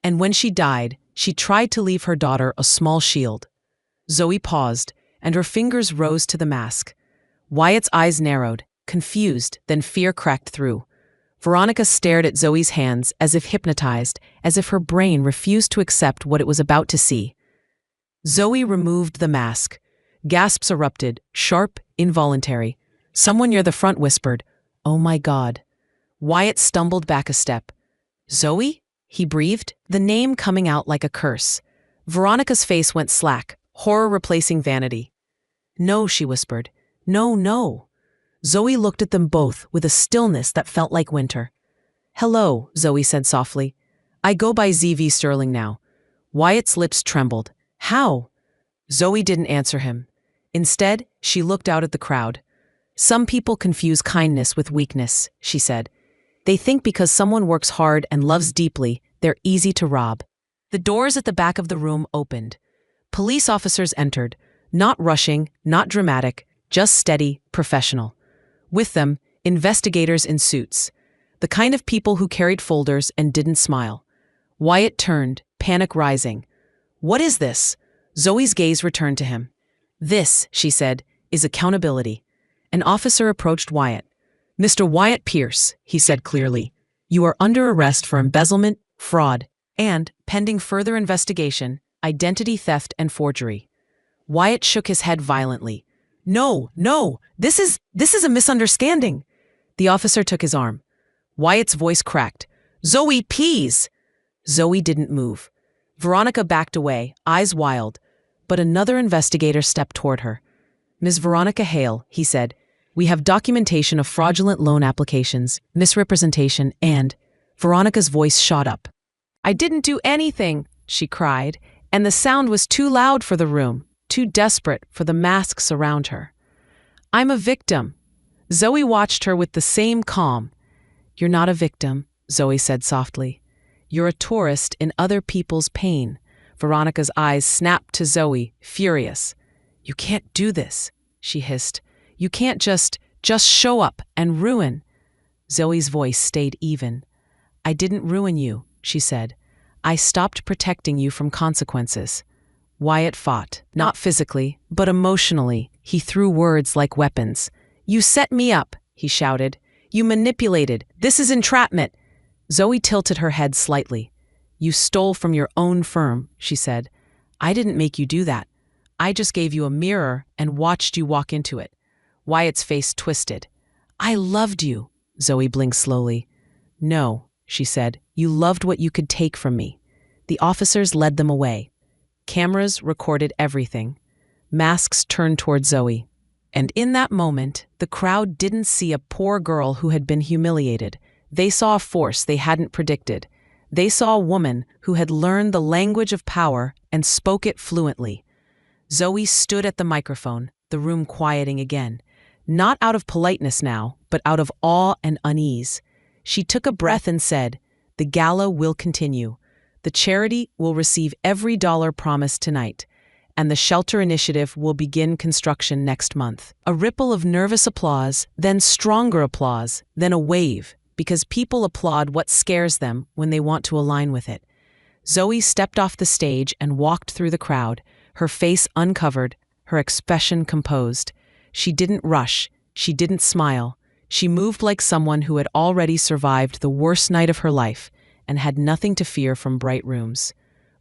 And when she died, she tried to leave her daughter a small shield." Zoe paused, and her fingers rose to the mask. Wyatt's eyes narrowed, confused, then fear cracked through. Veronica stared at Zoe's hands as if hypnotized, as if her brain refused to accept what it was about to see. Zoe removed the mask. Gasps erupted, sharp, involuntary. Someone near the front whispered, "Oh my God." Wyatt stumbled back a step. "Zoe?" he breathed, the name coming out like a curse. Veronica's face went slack, horror replacing vanity. "No," she whispered. "No, no." Zoe looked at them both with a stillness that felt like winter. "Hello," Zoe said softly. "I go by ZV Sterling now." Wyatt's lips trembled. "How?" Zoe didn't answer him. Instead, she looked out at the crowd. "Some people confuse kindness with weakness," she said. "They think because someone works hard and loves deeply, they're easy to rob." The doors at the back of the room opened. Police officers entered, not rushing, not dramatic, just steady, professional. With them, investigators in suits, the kind of people who carried folders and didn't smile. Wyatt turned, panic rising. "What is this?" Zoe's gaze returned to him. "This," she said, "is accountability." An officer approached Wyatt. "Mr. Wyatt Pierce," he said clearly, "you are under arrest for embezzlement, fraud, and, pending further investigation, identity theft and forgery." Wyatt shook his head violently. "No, no, this is a misunderstanding." The officer took his arm. Wyatt's voice cracked. "Zoe, please!" Zoe didn't move. Veronica backed away, eyes wild, but another investigator stepped toward her. "Ms. Veronica Hale," he said, "we have documentation of fraudulent loan applications, misrepresentation, and—" Veronica's voice shot up. "I didn't do anything," she cried, and the sound was too loud for the room, too desperate for the masks around her. "I'm a victim." Zoe watched her with the same calm. "You're not a victim," Zoe said softly. "You're a tourist in other people's pain." Veronica's eyes snapped to Zoe, furious. "You can't do this," she hissed. "You can't just show up and ruin." Zoe's voice stayed even. "I didn't ruin you," she said. "I stopped protecting you from consequences." Wyatt fought, not physically, but emotionally. He threw words like weapons. "You set me up," he shouted. "You manipulated. This is entrapment." Zoe tilted her head slightly. "You stole from your own firm," she said. "I didn't make you do that. I just gave you a mirror and watched you walk into it." Wyatt's face twisted. "I loved you," Zoe blinked slowly. "No," she said. "You loved what you could take from me." The officers led them away. Cameras recorded everything. Masks turned toward Zoe. And in that moment, the crowd didn't see a poor girl who had been humiliated. They saw a force they hadn't predicted. They saw a woman who had learned the language of power and spoke it fluently. Zoe stood at the microphone, the room quieting again. Not out of politeness now, but out of awe and unease. She took a breath and said, "The gala will continue. The charity will receive every dollar promised tonight, and the shelter initiative will begin construction next month." A ripple of nervous applause, then stronger applause, then a wave, because people applaud what scares them when they want to align with it. Zoe stepped off the stage and walked through the crowd, her face uncovered, her expression composed. She didn't rush, she didn't smile. She moved like someone who had already survived the worst night of her life and had nothing to fear from bright rooms.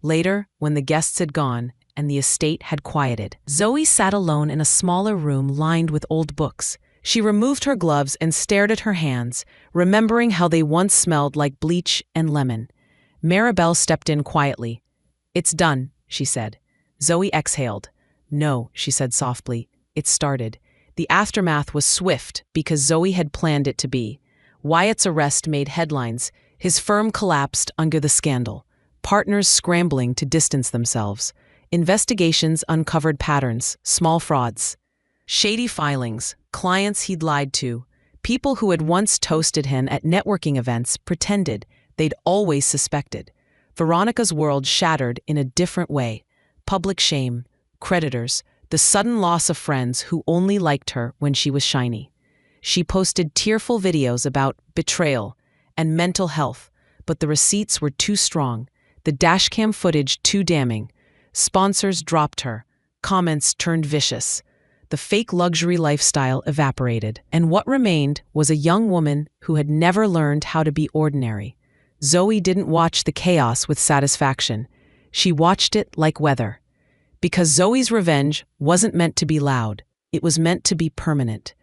Later, when the guests had gone and the estate had quieted, Zoe sat alone in a smaller room lined with old books. She removed her gloves and stared at her hands, remembering how they once smelled like bleach and lemon. Maribel stepped in quietly. "It's done," she said. Zoe exhaled. "No," she said softly. "It started." The aftermath was swift because Zoe had planned it to be. Wyatt's arrest made headlines. His firm collapsed under the scandal. Partners scrambling to distance themselves. Investigations uncovered patterns, small frauds. Shady filings, clients he'd lied to. People who had once toasted him at networking events pretended they'd always suspected. Veronica's world shattered in a different way. Public shame, creditors, the sudden loss of friends who only liked her when she was shiny. She posted tearful videos about betrayal and mental health, but the receipts were too strong, the dashcam footage too damning. Sponsors dropped her, comments turned vicious. The fake luxury lifestyle evaporated, and what remained was a young woman who had never learned how to be ordinary. Zoe didn't watch the chaos with satisfaction. She watched it like weather. Because Zoe's revenge wasn't meant to be loud, it was meant to be permanent.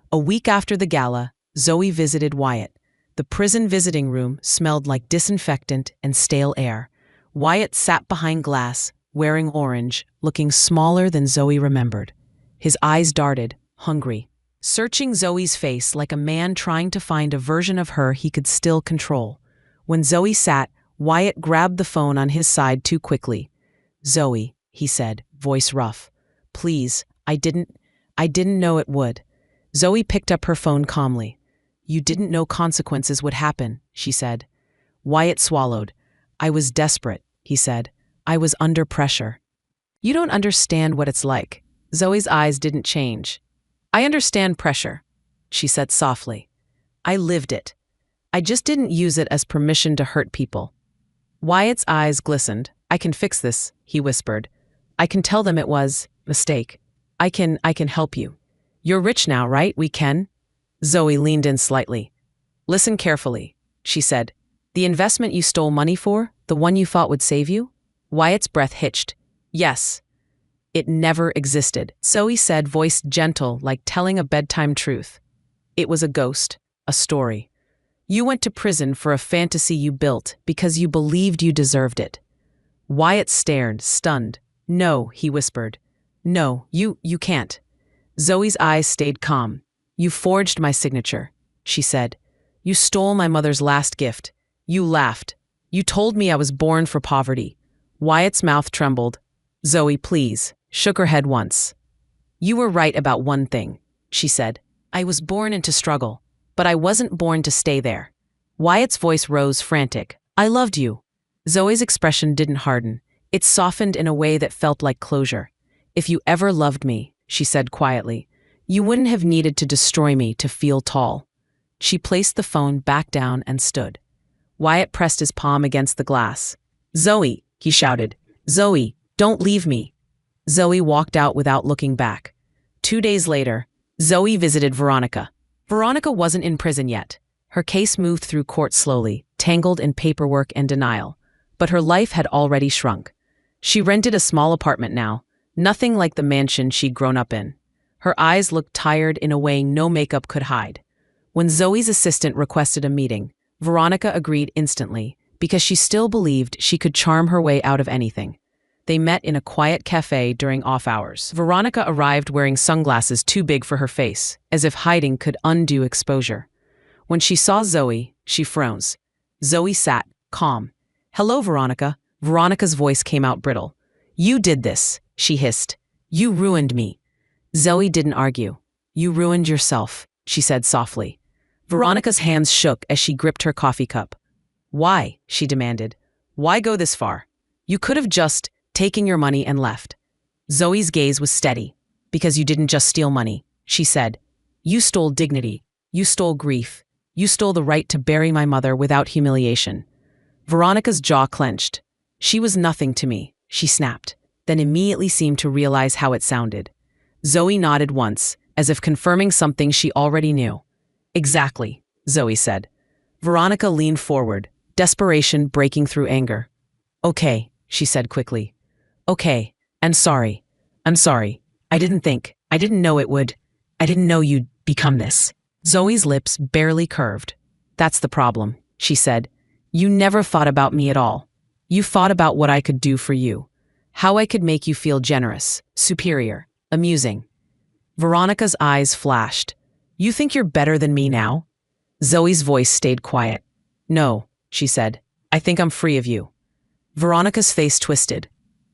A week after the gala, Zoe visited Wyatt. The prison visiting room smelled like disinfectant and stale air. Wyatt sat behind glass, wearing orange, looking smaller than Zoe remembered. His eyes darted, hungry, searching Zoe's face like a man trying to find a version of her he could still control. When Zoe sat, Wyatt grabbed the phone on his side too quickly. "Zoe," he said, voice rough. "Please, I didn't know it would." Zoe picked up her phone calmly. "You didn't know consequences would happen," she said. Wyatt swallowed. "I was desperate," he said. "I was under pressure." "You don't understand what it's like." Zoe's eyes didn't change. "I understand pressure," she said softly. "I lived it. I just didn't use it as permission to hurt people." Wyatt's eyes glistened. "I can fix this," he whispered. "I can tell them it was a mistake. I can help you. You're rich now, right? We can?" Zoe leaned in slightly. "Listen carefully," she said. "The investment you stole money for, the one you thought would save you?" Wyatt's breath hitched. "Yes. It never existed," Zoe said, voice gentle, like telling a bedtime truth. "It was a ghost, a story. You went to prison for a fantasy you built because you believed you deserved it." Wyatt stared, stunned. "No," he whispered. "No, you can't." Zoe's eyes stayed calm. "You forged my signature," she said. "You stole my mother's last gift. You laughed. You told me I was born for poverty." Wyatt's mouth trembled. "Zoe, please," shook her head once. "You were right about one thing," she said. "I was born into struggle, but I wasn't born to stay there." Wyatt's voice rose, frantic. "I loved you." Zoe's expression didn't harden. It softened in a way that felt like closure. "If you ever loved me," she said quietly, "you wouldn't have needed to destroy me to feel tall." She placed the phone back down and stood. Wyatt pressed his palm against the glass. "Zoe," he shouted. "Zoe, don't leave me." Zoe walked out without looking back. 2 days later, Zoe visited Veronica. Veronica wasn't in prison yet. Her case moved through court slowly, tangled in paperwork and denial. But her life had already shrunk. She rented a small apartment now, nothing like the mansion she'd grown up in. Her eyes looked tired in a way no makeup could hide. When Zoe's assistant requested a meeting, Veronica agreed instantly, because she still believed she could charm her way out of anything. They met in a quiet cafe during off hours. Veronica arrived wearing sunglasses too big for her face, as if hiding could undo exposure. When she saw Zoe, she froze. Zoe sat, calm. "Hello, Veronica." Veronica's voice came out brittle. "You did this," she hissed. "You ruined me." Zoe didn't argue. "You ruined yourself," she said softly. Veronica's hands shook as she gripped her coffee cup. "Why?" she demanded. "Why go this far? You could have just taken your money and left." Zoe's gaze was steady. "Because you didn't just steal money," she said. "You stole dignity. You stole grief. You stole the right to bury my mother without humiliation." Veronica's jaw clenched. "She was nothing to me," she snapped, then immediately seemed to realize how it sounded. Zoe nodded once, as if confirming something she already knew. "Exactly," Zoe said. Veronica leaned forward, desperation breaking through anger. "Okay," she said quickly. "Okay, and sorry. I'm sorry. I didn't know it would. I didn't know you'd become this." Zoe's lips barely curved. "That's the problem," she said. "You never thought about me at all. You thought about what I could do for you. How I could make you feel generous, superior, amusing." Veronica's eyes flashed. "You think you're better than me now?" Zoe's voice stayed quiet. "No," she said. "I think I'm free of you." Veronica's face twisted.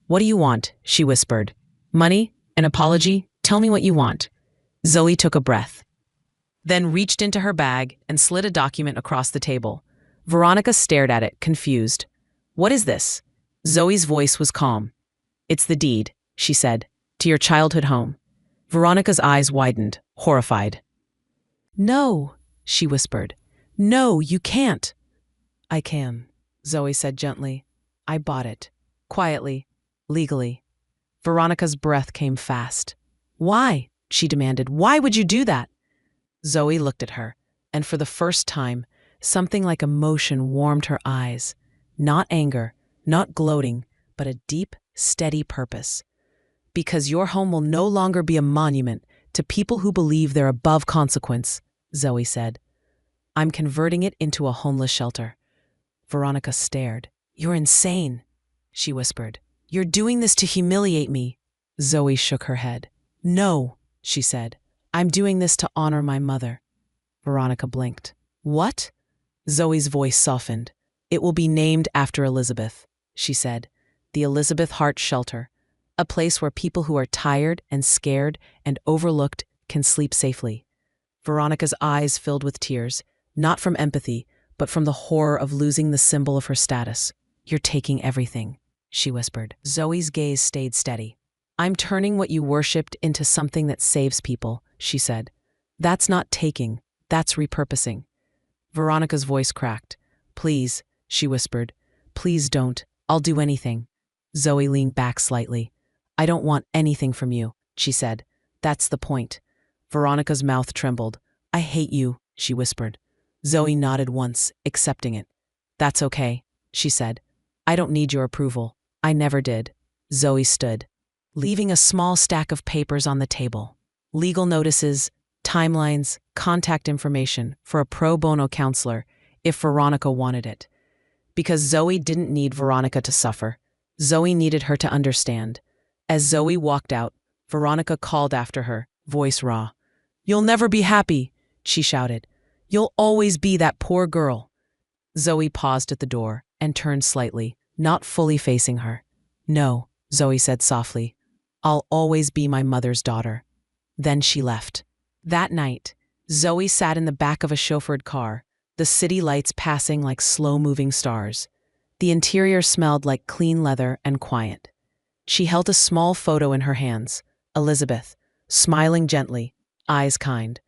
"What do you want?" she whispered. "Money? An apology? Tell me what you want." Zoe took a breath, then reached into her bag and slid a document across the table. Veronica stared at it, confused. "What is this?" Zoe's voice was calm. "It's the deed," she said, "to your childhood home." Veronica's eyes widened, horrified. "No," she whispered. "No, you can't." "I can," Zoe said gently. "I bought it. Quietly. Legally." Veronica's breath came fast. "Why?" she demanded. "Why would you do that?" Zoe looked at her, and for the first time, something like emotion warmed her eyes. Not anger, not gloating, but a deep, steady purpose. Because your home will no longer be a monument to people who believe they're above consequence, Zoe said. I'm converting it into a homeless shelter. Veronica stared. You're insane, she whispered. You're doing this to humiliate me. Zoe shook her head. No, she said. I'm doing this to honor my mother. Veronica blinked. What? Zoe's voice softened. It will be named after Elizabeth, she said. The Elizabeth Hart Shelter. A place where people who are tired and scared and overlooked can sleep safely. Veronica's eyes filled with tears, not from empathy, but from the horror of losing the symbol of her status. You're taking everything, she whispered. Zoe's gaze stayed steady. I'm turning what you worshipped into something that saves people, she said. That's not taking, that's repurposing. Veronica's voice cracked. Please, she whispered. Please don't. I'll do anything. Zoe leaned back slightly. I don't want anything from you, she said. That's the point. Veronica's mouth trembled. I hate you, she whispered. Zoe nodded once, accepting it. That's okay, she said. I don't need your approval. I never did. Zoe stood, leaving a small stack of papers on the table. Legal notices, timelines, contact information for a pro bono counselor if Veronica wanted it. Because Zoe didn't need Veronica to suffer. Zoe needed her to understand. As Zoe walked out, Veronica called after her, voice raw. You'll never be happy, she shouted. You'll always be that poor girl. Zoe paused at the door and turned slightly, not fully facing her. No, Zoe said softly. I'll always be my mother's daughter. Then she left. That night, Zoe sat in the back of a chauffeured car, the city lights passing like slow-moving stars. The interior smelled like clean leather and quiet. She held a small photo in her hands, Elizabeth, smiling gently, eyes kind.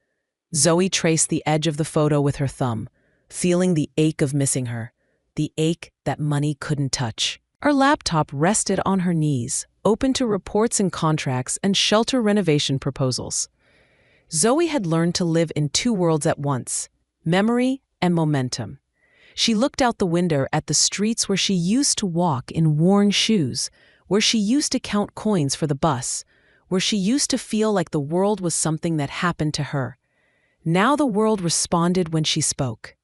Zoe traced the edge of the photo with her thumb, feeling the ache of missing her, the ache that money couldn't touch. Her laptop rested on her knees, open to reports and contracts and shelter renovation proposals. Zoe had learned to live in two worlds at once, memory and momentum. She looked out the window at the streets where she used to walk in worn shoes, where she used to count coins for the bus, where she used to feel like the world was something that happened to her. Now the world responded when she spoke.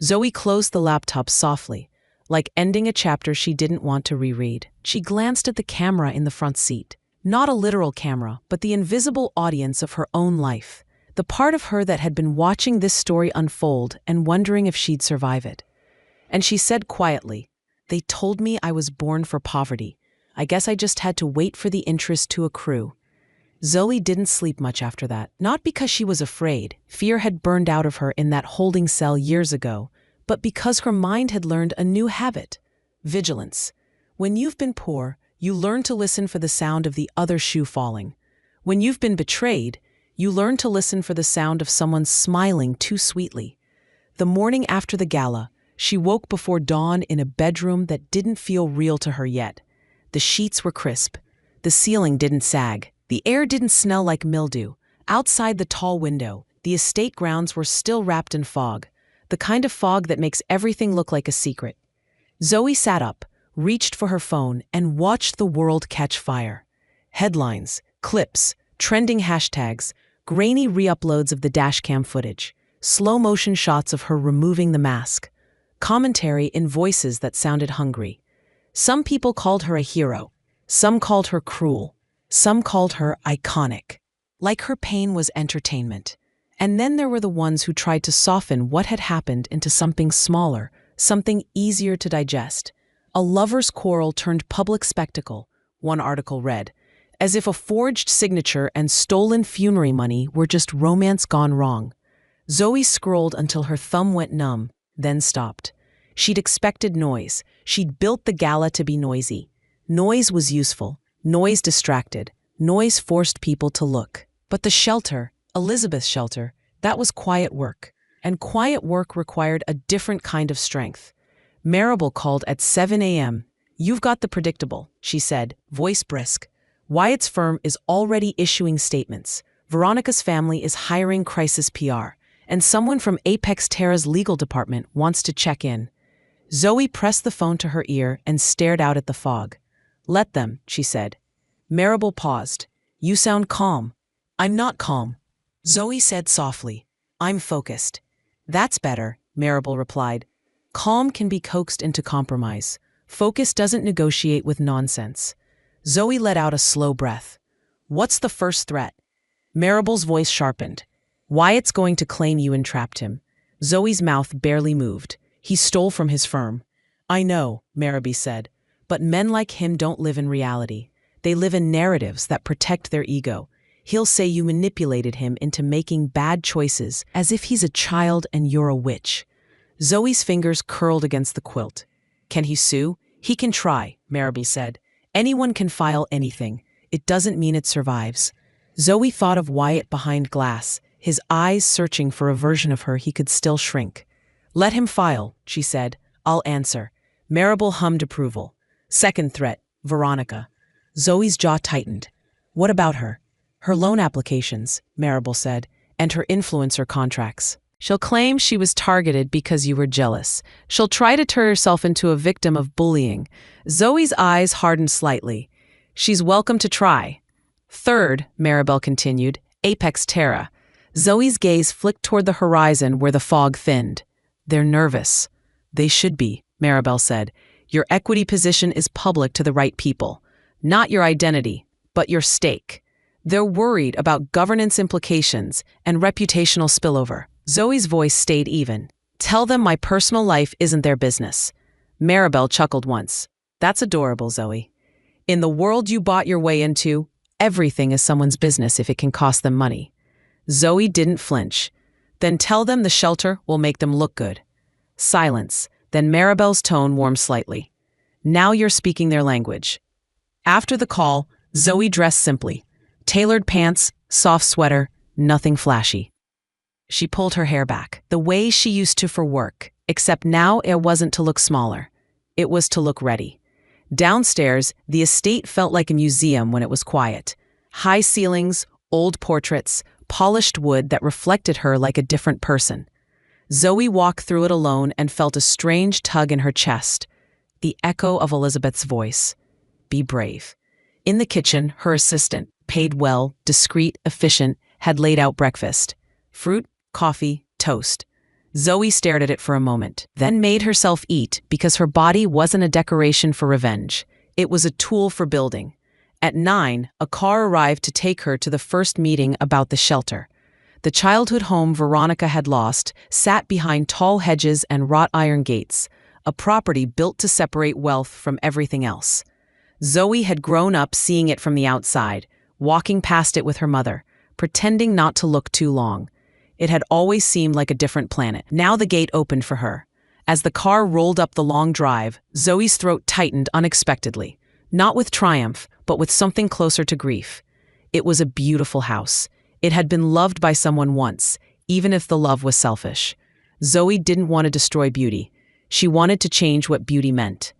Zoe closed the laptop softly, like ending a chapter she didn't want to reread. She glanced at the camera in the front seat. Not a literal camera, but the invisible audience of her own life. The part of her that had been watching this story unfold and wondering if she'd survive it. And she said quietly, They told me I was born for poverty. I guess I just had to wait for the interest to accrue. Zoe didn't sleep much after that, not because she was afraid. Fear had burned out of her in that holding cell years ago, but because her mind had learned a new habit, vigilance. When you've been poor, you learn to listen for the sound of the other shoe falling. When you've been betrayed, you learn to listen for the sound of someone smiling too sweetly. The morning after the gala, she woke before dawn in a bedroom that didn't feel real to her yet. The sheets were crisp. The ceiling didn't sag. The air didn't smell like mildew. Outside the tall window, the estate grounds were still wrapped in fog, the kind of fog that makes everything look like a secret. Zoe sat up, reached for her phone, and watched the world catch fire. Headlines, clips, trending hashtags, grainy re-uploads of the dashcam footage, slow-motion shots of her removing the mask, commentary in voices that sounded hungry. Some people called her a hero. Some called her cruel. Some called her iconic. Like her pain was entertainment. And then there were the ones who tried to soften what had happened into something smaller, something easier to digest. A lover's quarrel turned public spectacle, one article read, as if a forged signature and stolen funerary money were just romance gone wrong. Zoe scrolled until her thumb went numb, then stopped. She'd expected noise. She'd built the gala to be noisy. Noise was useful. Noise distracted. Noise forced people to look. But the shelter, Elizabeth's shelter, that was quiet work. And quiet work required a different kind of strength. Marable called at 7 a.m. You've got the predictable, she said, voice brisk. Wyatt's firm is already issuing statements. Veronica's family is hiring crisis PR. And someone from Apex Terra's legal department wants to check in. Zoe pressed the phone to her ear and stared out at the fog. Let them, she said. Maribel paused. You sound calm. I'm not calm. Zoe said softly. I'm focused. That's better, Maribel replied. Calm can be coaxed into compromise. Focus doesn't negotiate with nonsense. Zoe let out a slow breath. What's the first threat? Maribel's voice sharpened. Wyatt's going to claim you entrapped him. Zoe's mouth barely moved. He stole from his firm. I know, Maribel said, but men like him don't live in reality. They live in narratives that protect their ego. He'll say you manipulated him into making bad choices as if he's a child and you're a witch. Zoe's fingers curled against the quilt. Can he sue? He can try, Maribel said. Anyone can file anything. It doesn't mean it survives. Zoe thought of Wyatt behind glass, his eyes searching for a version of her he could still shrink. Let him file, she said. I'll answer. Maribel hummed approval. Second threat, Veronica. Zoe's jaw tightened. What about her? Her loan applications, Maribel said, and her influencer contracts. She'll claim she was targeted because you were jealous. She'll try to turn herself into a victim of bullying. Zoe's eyes hardened slightly. She's welcome to try. Third, Maribel continued, Apex Terra. Zoe's gaze flicked toward the horizon where the fog thinned. They're nervous. They should be, Maribel said. Your equity position is public to the right people. Not your identity, but your stake. They're worried about governance implications and reputational spillover. Zoe's voice stayed even. Tell them my personal life isn't their business. Maribel chuckled once. That's adorable, Zoe. In the world you bought your way into, everything is someone's business if it can cost them money. Zoe didn't flinch. Then tell them the shelter will make them look good. Silence. Then Maribel's tone warmed slightly. Now you're speaking their language. After the call, Zoe dressed simply. Tailored pants, soft sweater, nothing flashy. She pulled her hair back, the way she used to for work, except now it wasn't to look smaller. It was to look ready. Downstairs, the estate felt like a museum when it was quiet. High ceilings, old portraits, polished wood that reflected her like a different person. Zoe walked through it alone and felt a strange tug in her chest, the echo of Elizabeth's voice. Be brave. In the kitchen, her assistant, paid well, discreet, efficient, had laid out breakfast. Fruit, coffee, toast. Zoe stared at it for a moment, then made herself eat because her body wasn't a decoration for revenge. It was a tool for building. At 9, a car arrived to take her to the first meeting about the shelter. The childhood home Veronica had lost sat behind tall hedges and wrought iron gates, a property built to separate wealth from everything else. Zoe had grown up seeing it from the outside, walking past it with her mother, pretending not to look too long. It had always seemed like a different planet. Now the gate opened for her. As the car rolled up the long drive, Zoe's throat tightened unexpectedly, not with triumph, but with something closer to grief. It was a beautiful house. It had been loved by someone once, even if the love was selfish. Zoe didn't want to destroy beauty. She wanted to change what beauty meant.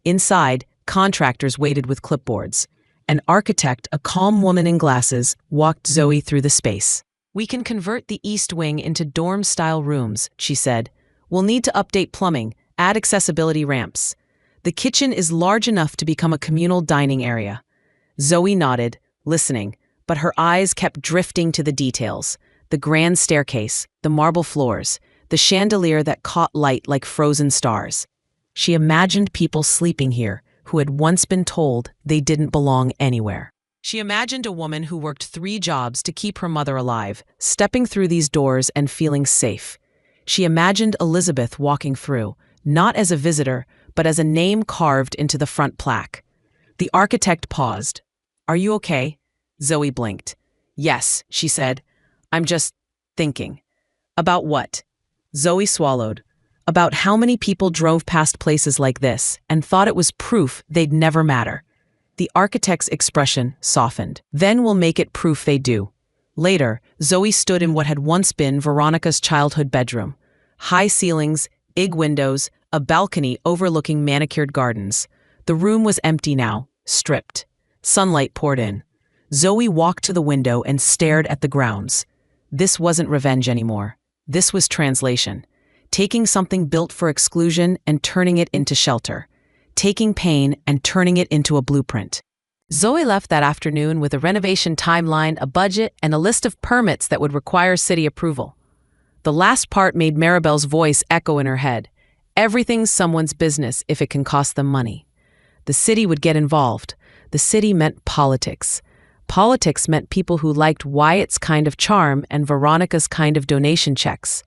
Inside, contractors waited with clipboards. An architect, a calm woman in glasses, walked Zoe through the space. We can convert the east wing into dorm-style rooms, she said. We'll need to update plumbing, add accessibility ramps. The kitchen is large enough to become a communal dining area. Zoe nodded, listening, but her eyes kept drifting to the details. The grand staircase, the marble floors, the chandelier that caught light like frozen stars. She imagined people sleeping here who had once been told they didn't belong anywhere. She imagined a woman who worked 3 jobs to keep her mother alive, stepping through these doors and feeling safe. She imagined Elizabeth walking through, not as a visitor, but as a name carved into the front plaque. The architect paused. Are you okay? Zoe blinked. Yes, she said. I'm just thinking. About what? Zoe swallowed. About how many people drove past places like this and thought it was proof they'd never matter. The architect's expression softened. Then we'll make it proof they do. Later, Zoe stood in what had once been Veronica's childhood bedroom. High ceilings, big windows, a balcony overlooking manicured gardens. The room was empty now, stripped. Sunlight poured in. Zoe walked to the window and stared at the grounds. This wasn't revenge anymore. This was translation. Taking something built for exclusion and turning it into shelter. Taking pain and turning it into a blueprint. Zoe left that afternoon with a renovation timeline, a budget, and a list of permits that would require city approval. The last part made Maribel's voice echo in her head. Everything's someone's business if it can cost them money. The city would get involved. The city meant politics. Politics meant people who liked Wyatt's kind of charm and Veronica's kind of donation checks.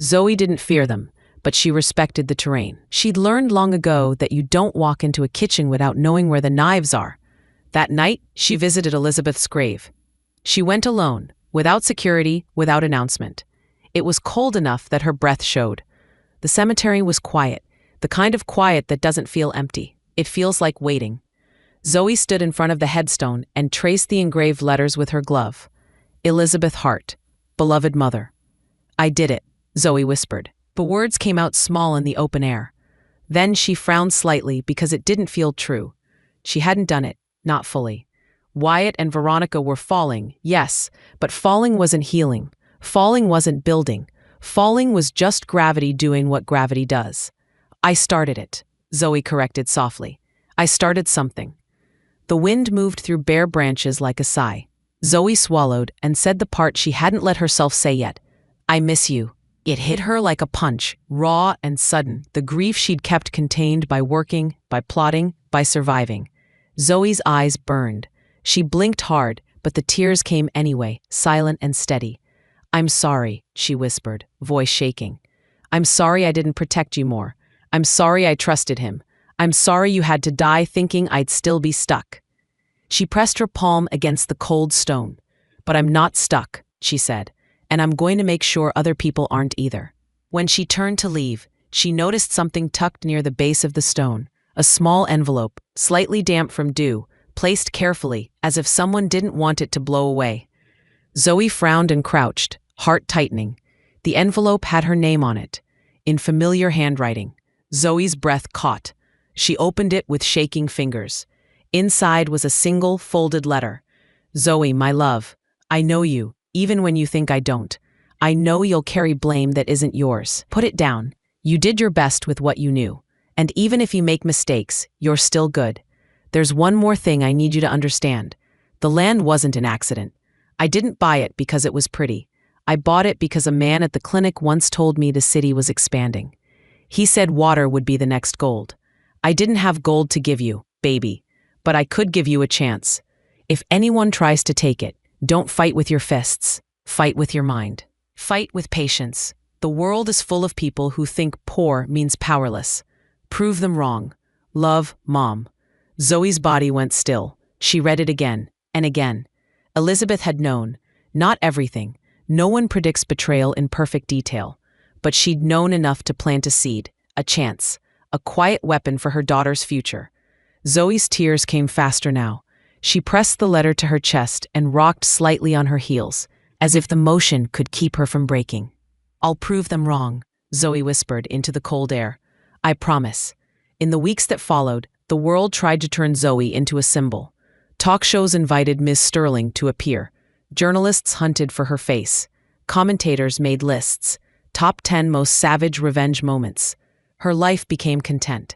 Zoe didn't fear them, but she respected the terrain. She'd learned long ago that you don't walk into a kitchen without knowing where the knives are. That night, she visited Elizabeth's grave. She went alone, without security, without announcement. It was cold enough that her breath showed. The cemetery was quiet, the kind of quiet that doesn't feel empty. It feels like waiting. Zoe stood in front of the headstone and traced the engraved letters with her glove. Elizabeth Hart, beloved mother. I did it, Zoe whispered. The words came out small in the open air. Then she frowned slightly because it didn't feel true. She hadn't done it. Not fully. Wyatt and Veronica were falling, yes, but falling wasn't healing. Falling wasn't building. Falling was just gravity doing what gravity does. I started it, Zoe corrected softly. I started something. The wind moved through bare branches like a sigh. Zoe swallowed and said the part she hadn't let herself say yet. I miss you. It hit her like a punch, raw and sudden, the grief she'd kept contained by working, by plotting, by surviving. Zoe's eyes burned. She blinked hard, but the tears came anyway, silent and steady. I'm sorry, she whispered, voice shaking. I'm sorry I didn't protect you more. I'm sorry I trusted him. I'm sorry you had to die thinking I'd still be stuck. She pressed her palm against the cold stone. But I'm not stuck, she said, and I'm going to make sure other people aren't either. When she turned to leave, she noticed something tucked near the base of the stone. A small envelope, slightly damp from dew, placed carefully, as if someone didn't want it to blow away. Zoe frowned and crouched, heart tightening. The envelope had her name on it, in familiar handwriting. Zoe's breath caught. She opened it with shaking fingers. Inside was a single, folded letter. Zoe, my love, I know you, even when you think I don't. I know you'll carry blame that isn't yours. Put it down. You did your best with what you knew. And even if you make mistakes, you're still good. There's one more thing I need you to understand. The land wasn't an accident. I didn't buy it because it was pretty. I bought it because a man at the clinic once told me the city was expanding. He said water would be the next gold. I didn't have gold to give you, baby, but I could give you a chance. If anyone tries to take it, don't fight with your fists. Fight with your mind. Fight with patience. The world is full of people who think poor means powerless. Prove them wrong. Love, Mom. Zoe's body went still. She read it again and again. Elizabeth had known. Not everything. No one predicts betrayal in perfect detail. But she'd known enough to plant a seed, a chance, a quiet weapon for her daughter's future. Zoe's tears came faster now. She pressed the letter to her chest and rocked slightly on her heels, as if the motion could keep her from breaking. I'll prove them wrong, Zoe whispered into the cold air. I promise. In the weeks that followed, the world tried to turn Zoe into a symbol. Talk shows invited Ms. Sterling to appear. Journalists hunted for her face. Commentators made lists. Top 10 most savage revenge moments. Her life became content.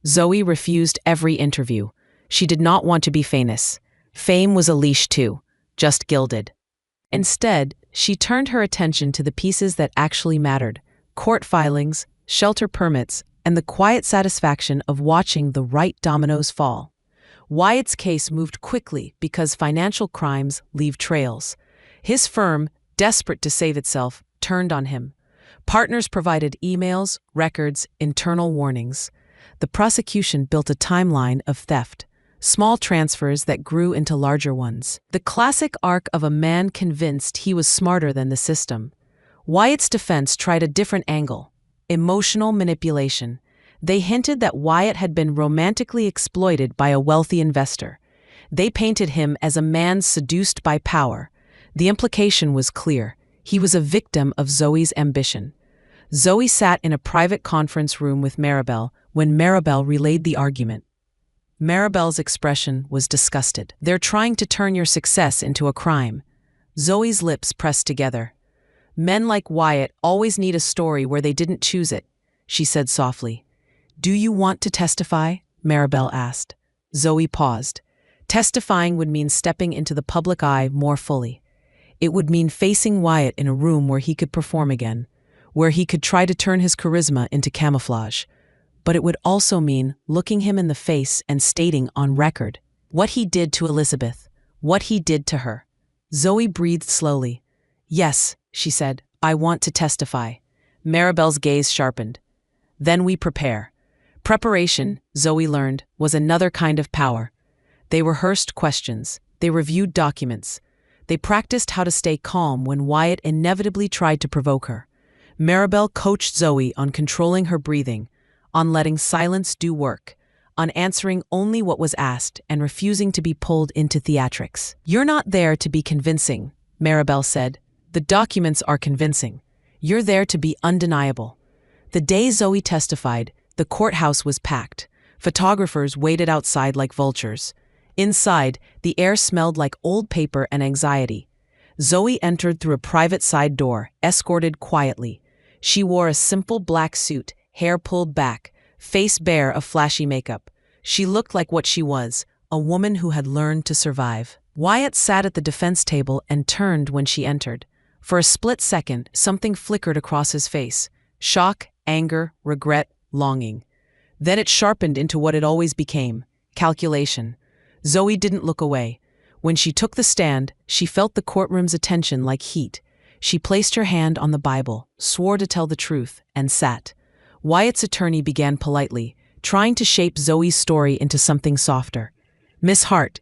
Zoe refused every interview. She did not want to be famous. Fame was a leash too, just gilded. Instead, she turned her attention to the pieces that actually mattered: court filings, shelter permits, and the quiet satisfaction of watching the right dominoes fall. Wyatt's case moved quickly because financial crimes leave trails. His firm, desperate to save itself, turned on him. Partners provided emails, records, internal warnings. The prosecution built a timeline of theft, small transfers that grew into larger ones. The classic arc of a man convinced he was smarter than the system. Wyatt's defense tried a different angle: emotional manipulation. They hinted that Wyatt had been romantically exploited by a wealthy investor. They painted him as a man seduced by power. The implication was clear. He was a victim of Zoe's ambition. Zoe sat in a private conference room with Maribel when Maribel relayed the argument. Maribel's expression was disgusted. They're trying to turn your success into a crime. Zoe's lips pressed together. Men like Wyatt always need a story where they didn't choose it, she said softly. Do you want to testify? Maribel asked. Zoe paused. Testifying would mean stepping into the public eye more fully. It would mean facing Wyatt in a room where he could perform again, where he could try to turn his charisma into camouflage. But it would also mean looking him in the face and stating on record what he did to Elizabeth, what he did to her. Zoe breathed slowly. "Yes," she said, "I want to testify." Maribel's gaze sharpened. "Then we prepare." Preparation, Zoe learned, was another kind of power. They rehearsed questions. They reviewed documents. They practiced how to stay calm when Wyatt inevitably tried to provoke her. Maribel coached Zoe on controlling her breathing, on letting silence do work, on answering only what was asked and refusing to be pulled into theatrics. "You're not there to be convincing," Maribel said. "The documents are convincing. You're there to be undeniable." The day Zoe testified, the courthouse was packed. Photographers waited outside like vultures. Inside, the air smelled like old paper and anxiety. Zoe entered through a private side door, escorted quietly. She wore a simple black suit, hair pulled back, face bare of flashy makeup. She looked like what she was, a woman who had learned to survive. Wyatt sat at the defense table and turned when she entered. For a split second, something flickered across his face. Shock, anger, regret, longing. Then it sharpened into what it always became: calculation. Zoe didn't look away. When she took the stand, she felt the courtroom's attention like heat. She placed her hand on the Bible, swore to tell the truth, and sat. Wyatt's attorney began politely, trying to shape Zoe's story into something softer. "Miss Hart."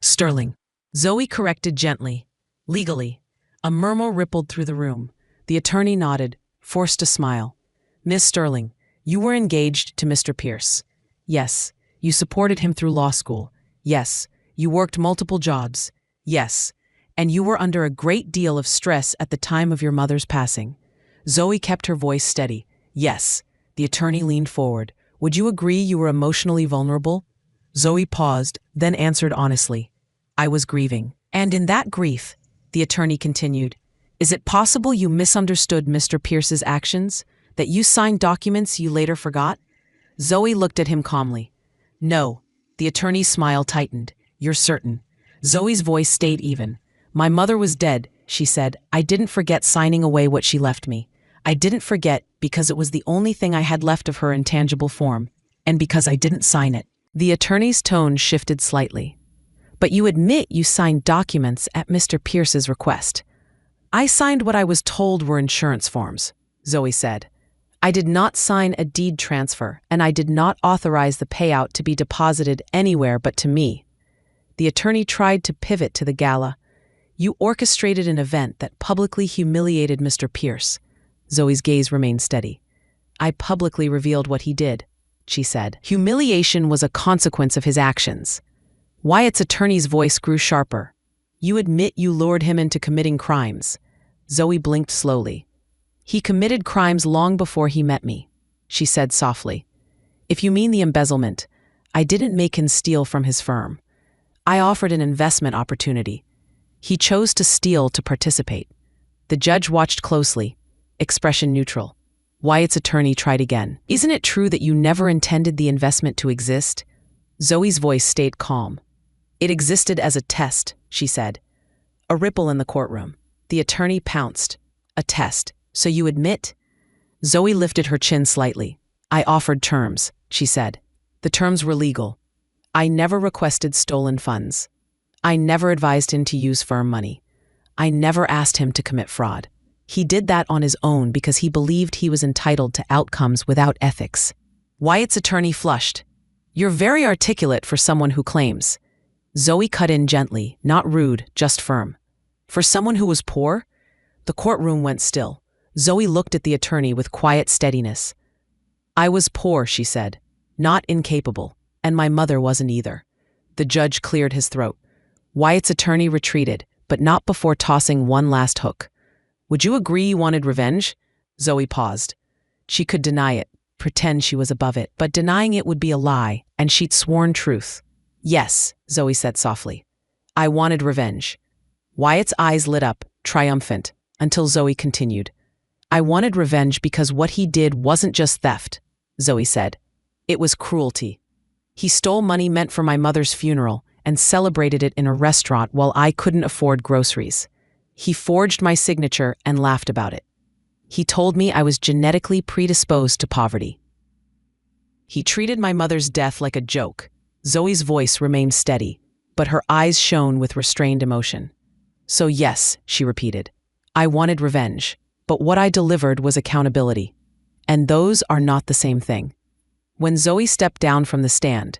"Sterling." Zoe corrected gently. "Legally." A murmur rippled through the room. The attorney nodded, forced a smile. "Miss Sterling, you were engaged to Mr. Pierce." "Yes." "You supported him through law school." "Yes." "You worked multiple jobs." "Yes." "And you were under a great deal of stress at the time of your mother's passing." Zoe kept her voice steady. "Yes." The attorney leaned forward. "Would you agree you were emotionally vulnerable?" Zoe paused, then answered honestly. "I was grieving." "And in that grief," the attorney continued, "is it possible you misunderstood Mr. Pierce's actions? That you signed documents you later forgot?" Zoe looked at him calmly. "No." The attorney's smile tightened. "You're certain?" Zoe's voice stayed even. "My mother was dead," she said. "I didn't forget signing away what she left me. I didn't forget because it was the only thing I had left of her in tangible form, and because I didn't sign it." The attorney's tone shifted slightly. "But you admit you signed documents at Mr. Pierce's request." "I signed what I was told were insurance forms," Zoe said. "I did not sign a deed transfer, and I did not authorize the payout to be deposited anywhere but to me." The attorney tried to pivot to the gala. "You orchestrated an event that publicly humiliated Mr. Pierce." Zoe's gaze remained steady. "I publicly revealed what he did," she said. "Humiliation was a consequence of his actions." Wyatt's attorney's voice grew sharper. "You admit you lured him into committing crimes." Zoe blinked slowly. "He committed crimes long before he met me," she said softly. "If you mean the embezzlement, I didn't make him steal from his firm. I offered an investment opportunity. He chose to steal to participate." The judge watched closely, expression neutral. Wyatt's attorney tried again. "Isn't it true that you never intended the investment to exist?" Zoe's voice stayed calm. "It existed as a test," she said. A ripple in the courtroom. The attorney pounced. "A test. So you admit?" Zoe lifted her chin slightly. "I offered terms," she said. "The terms were legal. I never requested stolen funds. I never advised him to use firm money. I never asked him to commit fraud. He did that on his own because he believed he was entitled to outcomes without ethics." Wyatt's attorney flushed. "You're very articulate for someone who claims." Zoe cut in gently, not rude, just firm. "For someone who was poor?" The courtroom went still. Zoe looked at the attorney with quiet steadiness. "I was poor," she said, "not incapable, and my mother wasn't either." The judge cleared his throat. Wyatt's attorney retreated, but not before tossing one last hook. "Would you agree you wanted revenge?" Zoe paused. She could deny it, pretend she was above it, but denying it would be a lie, and she'd sworn truth. "Yes," Zoe said softly. "I wanted revenge." Wyatt's eyes lit up, triumphant, until Zoe continued. "I wanted revenge because what he did wasn't just theft," Zoe said. "It was cruelty. He stole money meant for my mother's funeral, and celebrated it in a restaurant while I couldn't afford groceries. He forged my signature and laughed about it. He told me I was genetically predisposed to poverty. He treated my mother's death like a joke. Zoe's voice remained steady, but her eyes shone with restrained emotion. So yes, she repeated, I wanted revenge, but what I delivered was accountability. And those are not the same thing. When Zoe stepped down from the stand,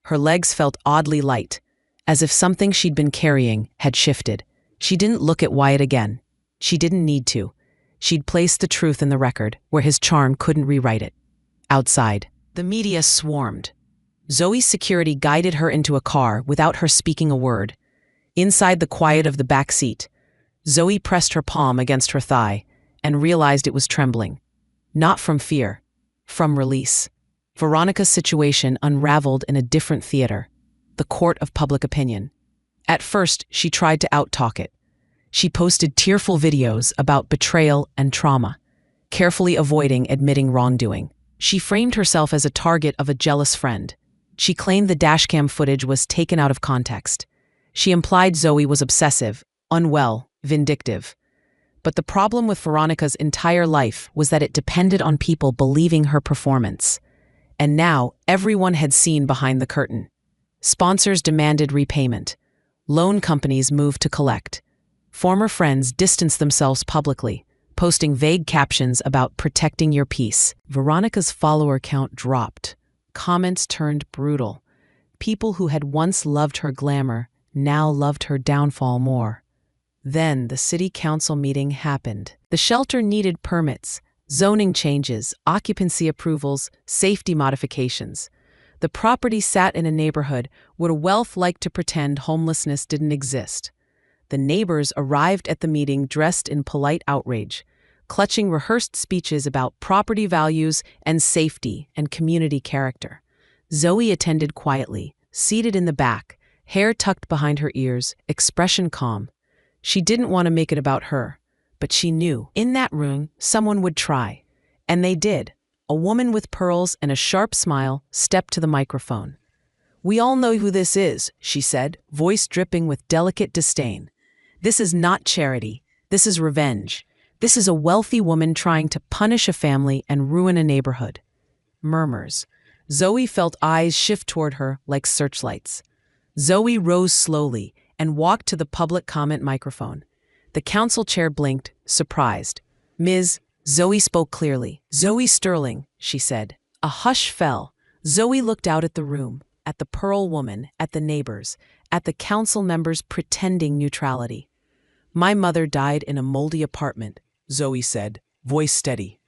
her legs felt oddly light, as if something she'd been carrying had shifted. She didn't look at Wyatt again. She didn't need to. She'd placed the truth in the record, where his charm couldn't rewrite it. Outside, the media swarmed. Zoe's security guided her into a car without her speaking a word. Inside the quiet of the back seat, Zoe pressed her palm against her thigh and realized it was trembling. Not from fear, from release. Veronica's situation unraveled in a different theater, the court of public opinion. At first, she tried to out-talk it. She posted tearful videos about betrayal and trauma, carefully avoiding admitting wrongdoing. She framed herself as a target of a jealous friend. She claimed the dashcam footage was taken out of context. She implied Zoe was obsessive, unwell, vindictive. But the problem with Veronica's entire life was that it depended on people believing her performance. And now, everyone had seen behind the curtain. Sponsors demanded repayment. Loan companies moved to collect. Former friends distanced themselves publicly, posting vague captions about protecting your peace. Veronica's follower count dropped. Comments turned brutal. People who had once loved her glamour now loved her downfall more. Then the city council meeting happened. The shelter needed permits, zoning changes, occupancy approvals, safety modifications. The property sat in a neighborhood where wealth liked to pretend homelessness didn't exist. The neighbors arrived at the meeting dressed in polite outrage, clutching rehearsed speeches about property values and safety and community character. Zoe attended quietly, seated in the back, hair tucked behind her ears, expression calm. She didn't want to make it about her, but she knew in that room someone would try. And they did. A woman with pearls and a sharp smile stepped to the microphone. "We all know who this is," she said, voice dripping with delicate disdain. "This is not charity. This is revenge. This is a wealthy woman trying to punish a family and ruin a neighborhood." Murmurs. Zoe felt eyes shift toward her like searchlights. Zoe rose slowly and walked to the public comment microphone. The council chair blinked, surprised. "Ms. Zoe spoke clearly. Zoe Sterling," she said. A hush fell. Zoe looked out at the room, at the pearl woman, at the neighbors, at the council members pretending neutrality. "My mother died in a moldy apartment," Zoe said, voice steady.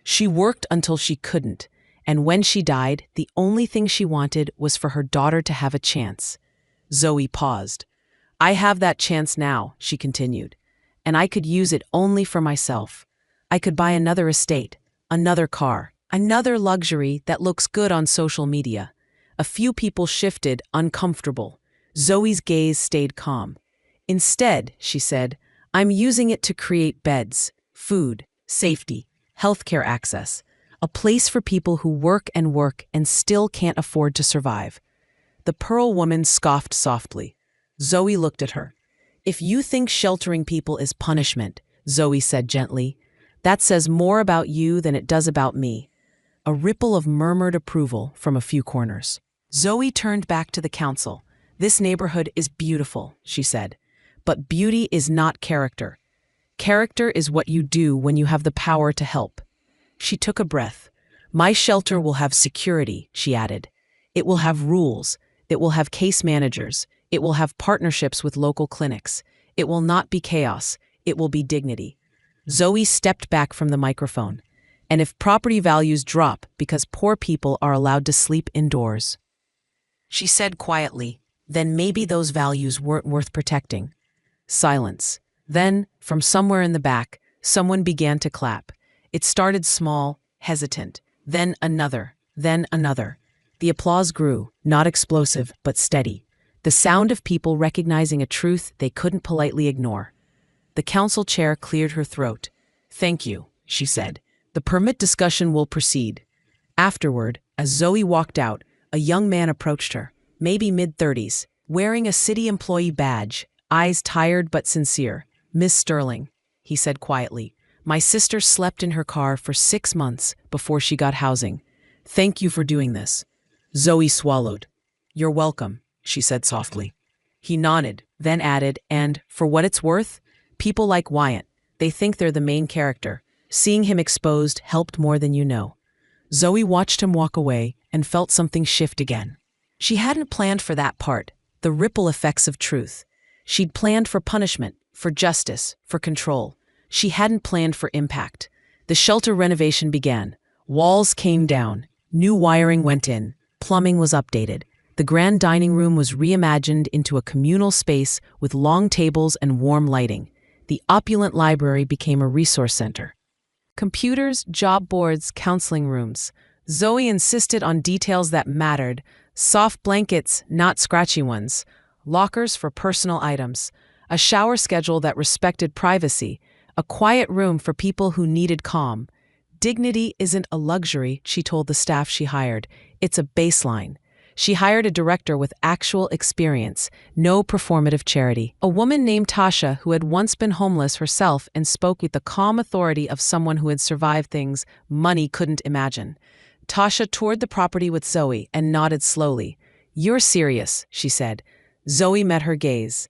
"She worked until she couldn't, and when she died, the only thing she wanted was for her daughter to have a chance." Zoe paused. "I have that chance now," she continued, "and I could use it only for myself. I could buy another estate, another car, another luxury that looks good on social media." A few people shifted, uncomfortable. Zoe's gaze stayed calm. "Instead," she said, "I'm using it to create beds, food, safety, healthcare access, a place for people who work and still can't afford to survive." The pearl woman scoffed softly. Zoe looked at her. "If you think sheltering people is punishment," Zoe said gently, "that says more about you than it does about me." A ripple of murmured approval from a few corners. Zoe turned back to the council. "This neighborhood is beautiful," she said, "but beauty is not character. Character is what you do when you have the power to help." She took a breath. "My shelter will have security," she added. "It will have rules. It will have case managers. It will have partnerships with local clinics. It will not be chaos. It will be dignity." Zoe stepped back from the microphone. "And if property values drop because poor people are allowed to sleep indoors," she said quietly, "then maybe those values weren't worth protecting." Silence. Then, from somewhere in the back, someone began to clap. It started small, hesitant, then another, then another. The applause grew, not explosive, but steady. The sound of people recognizing a truth they couldn't politely ignore. The council chair cleared her throat. "Thank you," she said. "The permit discussion will proceed." Afterward, as Zoe walked out, a young man approached her, maybe mid-30s. wearing a city employee badge, eyes tired but sincere. "Miss Sterling," he said quietly, "my sister slept in her car for 6 months before she got housing. Thank you for doing this." Zoe swallowed. "You're welcome," she said softly. He nodded, then added, "And, for what it's worth, people like Wyatt, they think they're the main character. Seeing him exposed helped more than you know." Zoe watched him walk away and felt something shift again. She hadn't planned for that part, the ripple effects of truth. She'd planned for punishment, for justice, for control. She hadn't planned for impact. The shelter renovation began. Walls came down. New wiring went in. Plumbing was updated. The grand dining room was reimagined into a communal space with long tables and warm lighting. The opulent library became a resource center. Computers, job boards, counseling rooms. Zoe insisted on details that mattered. Soft blankets, not scratchy ones. Lockers for personal items. A shower schedule that respected privacy. A quiet room for people who needed calm. Dignity isn't a luxury, she told the staff she hired. It's a baseline. She hired a director with actual experience, no performative charity. A woman named Tasha who had once been homeless herself and spoke with the calm authority of someone who had survived things money couldn't imagine. Tasha toured the property with Zoe and nodded slowly. "You're serious," she said. Zoe met her gaze.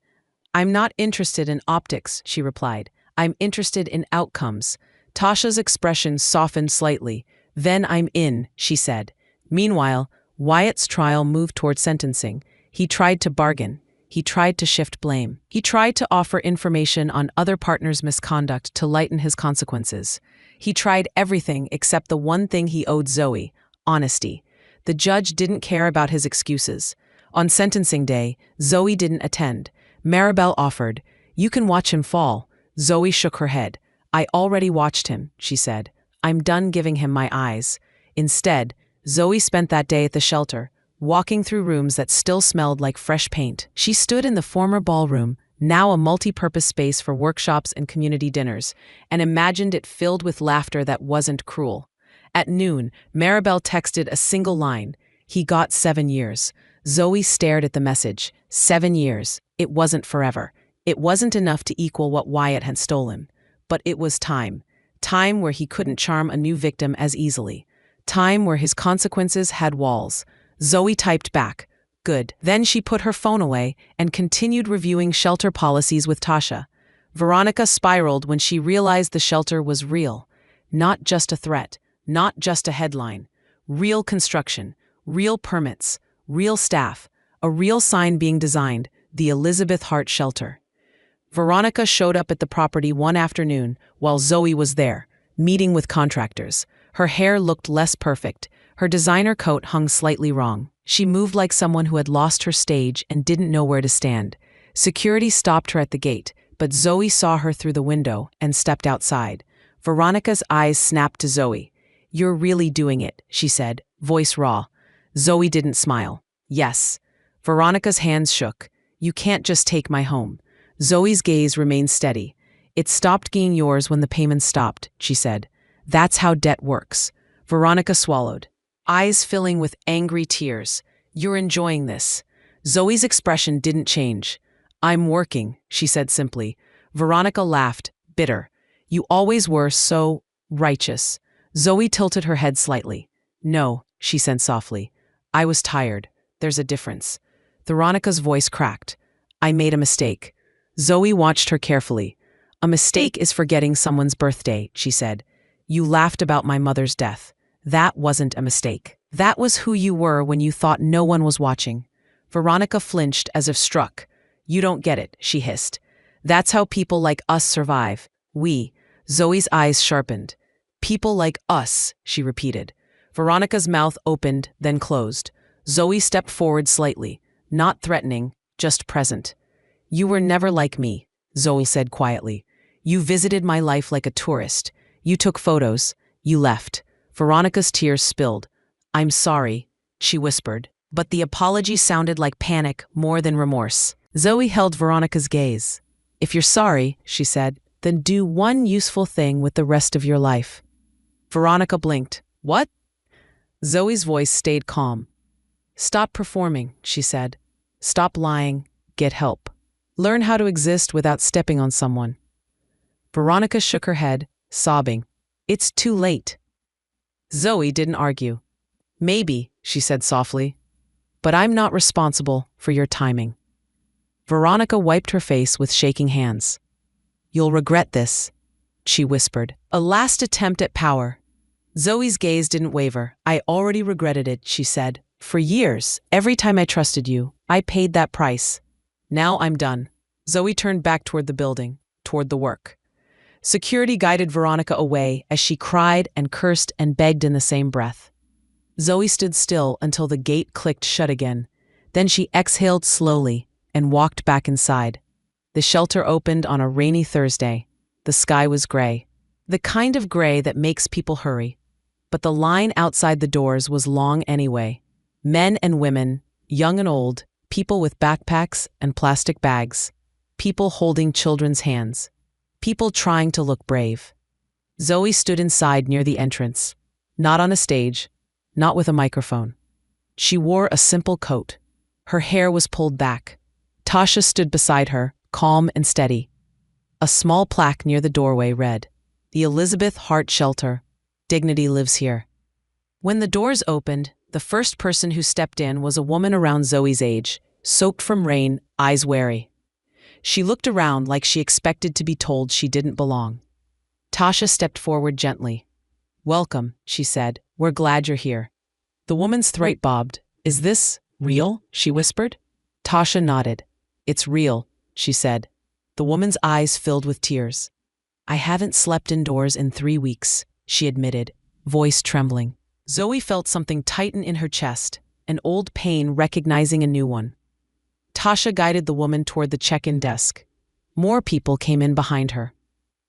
"I'm not interested in optics," she replied. "I'm interested in outcomes." Tasha's expression softened slightly. "Then I'm in," she said. Meanwhile, Wyatt's trial moved toward sentencing. He tried to bargain. He tried to shift blame. He tried to offer information on other partners' misconduct to lighten his consequences. He tried everything except the one thing he owed Zoe: honesty. The judge didn't care about his excuses. On sentencing day, Zoe didn't attend. Maribel offered, "You can watch him fall." Zoe shook her head. "I already watched him," she said. "I'm done giving him my eyes." Instead, Zoe spent that day at the shelter, walking through rooms that still smelled like fresh paint. She stood in the former ballroom, now a multi-purpose space for workshops and community dinners, and imagined it filled with laughter that wasn't cruel. At noon, Maribel texted a single line: "He got 7 years." Zoe stared at the message. 7 years. It wasn't forever. It wasn't enough to equal what Wyatt had stolen. But it was time. Time where he couldn't charm a new victim as easily. Time where his consequences had walls. Zoe typed back, "Good." Then she put her phone away and continued reviewing shelter policies with Tasha. Veronica spiraled when she realized the shelter was real. Not just a threat, not just a headline. Real construction, real permits, real staff, a real sign being designed, the Elizabeth Hart Shelter. Veronica showed up at the property one afternoon while Zoe was there, meeting with contractors. Her hair looked less perfect. Her designer coat hung slightly wrong. She moved like someone who had lost her stage and didn't know where to stand. Security stopped her at the gate, but Zoe saw her through the window and stepped outside. Veronica's eyes snapped to Zoe. "You're really doing it," she said, voice raw. Zoe didn't smile. "Yes." Veronica's hands shook. "You can't just take my home." Zoe's gaze remained steady. "It stopped being yours when the payments stopped," she said. "That's how debt works." Veronica swallowed, eyes filling with angry tears. "You're enjoying this." Zoe's expression didn't change. "I'm working," she said simply. Veronica laughed, bitter. "You always were so righteous." Zoe tilted her head slightly. "No," she said softly. "I was tired. There's a difference." Veronica's voice cracked. "I made a mistake." Zoe watched her carefully. "A mistake is forgetting someone's birthday," she said. "You laughed about my mother's death. That wasn't a mistake. That was who you were when you thought no one was watching." Veronica flinched as if struck. "You don't get it," she hissed. "That's how people like us survive. We." Zoe's eyes sharpened. "People like us," she repeated. Veronica's mouth opened, then closed. Zoe stepped forward slightly, not threatening, just present. "You were never like me," Zoe said quietly. "You visited my life like a tourist. You took photos. You left." Veronica's tears spilled. "I'm sorry," she whispered, but the apology sounded like panic more than remorse. Zoe held Veronica's gaze. "If you're sorry," she said, "then do one useful thing with the rest of your life." Veronica blinked. "What?" Zoe's voice stayed calm. "Stop performing," she said. Stop lying. Get help. Learn how to exist without stepping on someone. Veronica shook her head, sobbing. It's too late. Zoe didn't argue. Maybe, she said softly, but I'm not responsible for your timing. Veronica wiped her face with shaking hands. You'll regret this, she whispered. A last attempt at power. Zoe's gaze didn't waver. I already regretted it, she said. For years, every time I trusted you, I paid that price. Now I'm done. Zoe turned back toward the building, toward the work. Security guided Veronica away as she cried and cursed and begged in the same breath. Zoe stood still until the gate clicked shut again. Then she exhaled slowly and walked back inside. The shelter opened on a rainy Thursday. The sky was gray. The kind of gray that makes people hurry. But the line outside the doors was long anyway. Men and women, young and old, people with backpacks and plastic bags, people holding children's hands, people trying to look brave. Zoe stood inside near the entrance, not on a stage, not with a microphone. She wore a simple coat. Her hair was pulled back. Tasha stood beside her, calm and steady. A small plaque near the doorway read, "The Elizabeth Hart Shelter. Dignity lives here." When the doors opened, the first person who stepped in was a woman around Zoe's age, soaked from rain, eyes wary. She looked around like she expected to be told she didn't belong. Tasha stepped forward gently. "Welcome," she said. "We're glad you're here." The woman's throat bobbed. "Is this real?" she whispered. Tasha nodded. "It's real," she said. The woman's eyes filled with tears. "I haven't slept indoors in 3 weeks," she admitted, voice trembling. Zoe felt something tighten in her chest, an old pain recognizing a new one. Tasha guided the woman toward the check-in desk. More people came in behind her.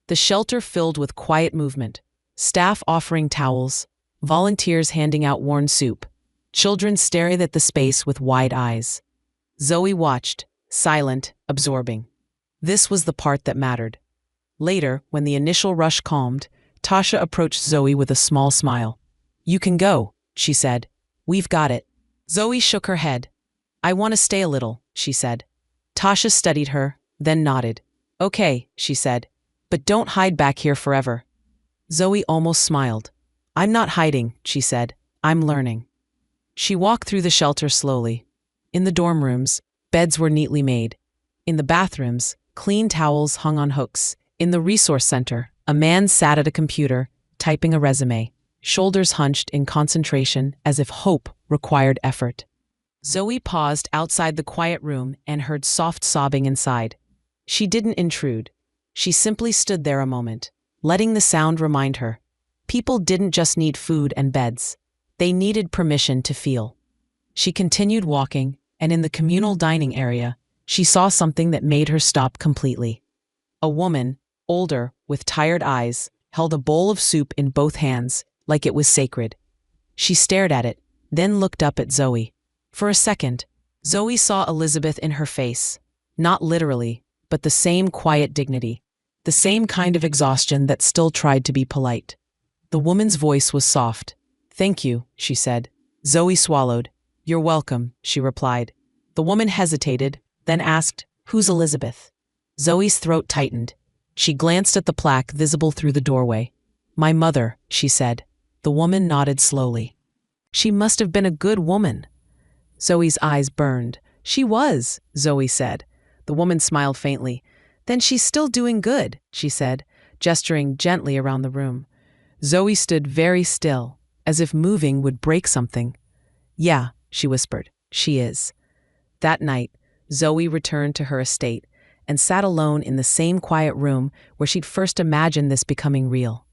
The shelter filled with quiet movement, staff offering towels, volunteers handing out warm soup, children staring at the space with wide eyes. Zoe watched, silent, absorbing. This was the part that mattered. Later, when the initial rush calmed, Tasha approached Zoe with a small smile. "You can go," she said. "We've got it." Zoe shook her head. "I want to stay a little," she said. Tasha studied her, then nodded. "Okay," she said, "but don't hide back here forever." Zoe almost smiled. "I'm not hiding," she said. "I'm learning." She walked through the shelter slowly. In the dorm rooms, beds were neatly made. In the bathrooms, clean towels hung on hooks. In the resource center, a man sat at a computer, typing a resume, shoulders hunched in concentration as if hope required effort. Zoe paused outside the quiet room and heard soft sobbing inside. She didn't intrude. She simply stood there a moment, letting the sound remind her. People didn't just need food and beds. They needed permission to feel. She continued walking, and in the communal dining area, she saw something that made her stop completely. A woman, older, with tired eyes, held a bowl of soup in both hands, like it was sacred. She stared at it, then looked up at Zoe. For a second, Zoe saw Elizabeth in her face, not literally, but the same quiet dignity, the same kind of exhaustion that still tried to be polite. The woman's voice was soft. "Thank you," she said. Zoe swallowed. "You're welcome," she replied. The woman hesitated, then asked, "Who's Elizabeth?" Zoe's throat tightened. She glanced at the plaque visible through the doorway. "My mother," she said. The woman nodded slowly. "She must have been a good woman." Zoe's eyes burned. "She was," Zoe said. The woman smiled faintly. "Then she's still doing good," she said, gesturing gently around the room. Zoe stood very still, as if moving would break something. "Yeah," she whispered, "she is." That night, Zoe returned to her estate and sat alone in the same quiet room where she'd first imagined this becoming real.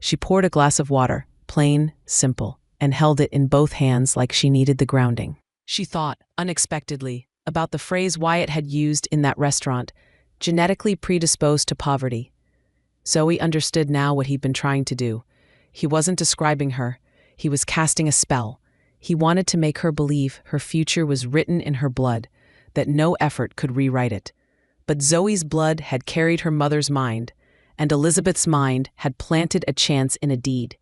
She poured a glass of water, plain, simple, and held it in both hands like she needed the grounding. She thought, unexpectedly, about the phrase Wyatt had used in that restaurant, genetically predisposed to poverty. Zoe understood now what he'd been trying to do. He wasn't describing her. He was casting a spell. He wanted to make her believe her future was written in her blood, that no effort could rewrite it. But Zoe's blood had carried her mother's mind, and Elizabeth's mind had planted a chance in a deed.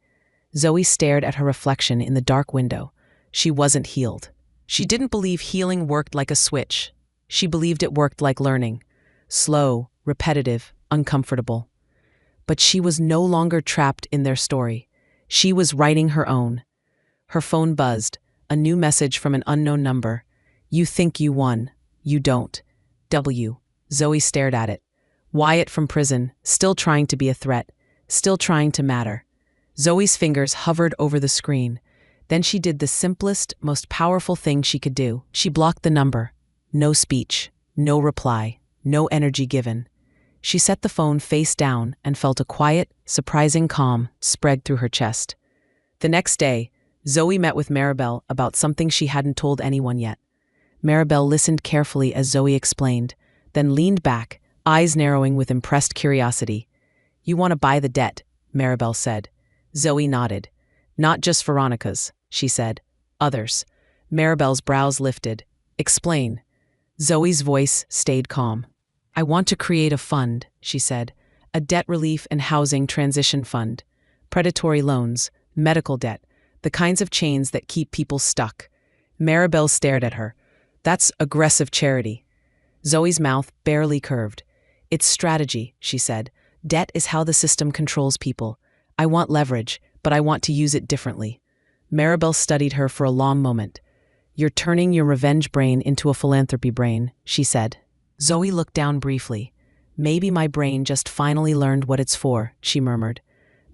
Zoe stared at her reflection in the dark window. She wasn't healed. She didn't believe healing worked like a switch. She believed it worked like learning. Slow, repetitive, uncomfortable. But she was no longer trapped in their story. She was writing her own. Her phone buzzed, a new message from an unknown number. You think you won. You don't. W. Zoe stared at it. Wyatt from prison, still trying to be a threat, still trying to matter. Zoe's fingers hovered over the screen. Then she did the simplest, most powerful thing she could do. She blocked the number. No speech, no reply, no energy given. She set the phone face down and felt a quiet, surprising calm spread through her chest. The next day, Zoe met with Maribel about something she hadn't told anyone yet. Maribel listened carefully as Zoe explained, then leaned back, eyes narrowing with impressed curiosity. You want to buy the debt, Maribel said. Zoe nodded. Not just Veronica's, she said. Others. Maribel's brows lifted. Explain. Zoe's voice stayed calm. I want to create a fund, she said. A debt relief and housing transition fund. Predatory loans, medical debt, the kinds of chains that keep people stuck. Maribel stared at her. That's aggressive charity. Zoe's mouth barely curved. It's strategy, she said. Debt is how the system controls people. I want leverage, but I want to use it differently. Maribel studied her for a long moment. You're turning your revenge brain into a philanthropy brain, she said. Zoe looked down briefly. Maybe my brain just finally learned what it's for, she murmured.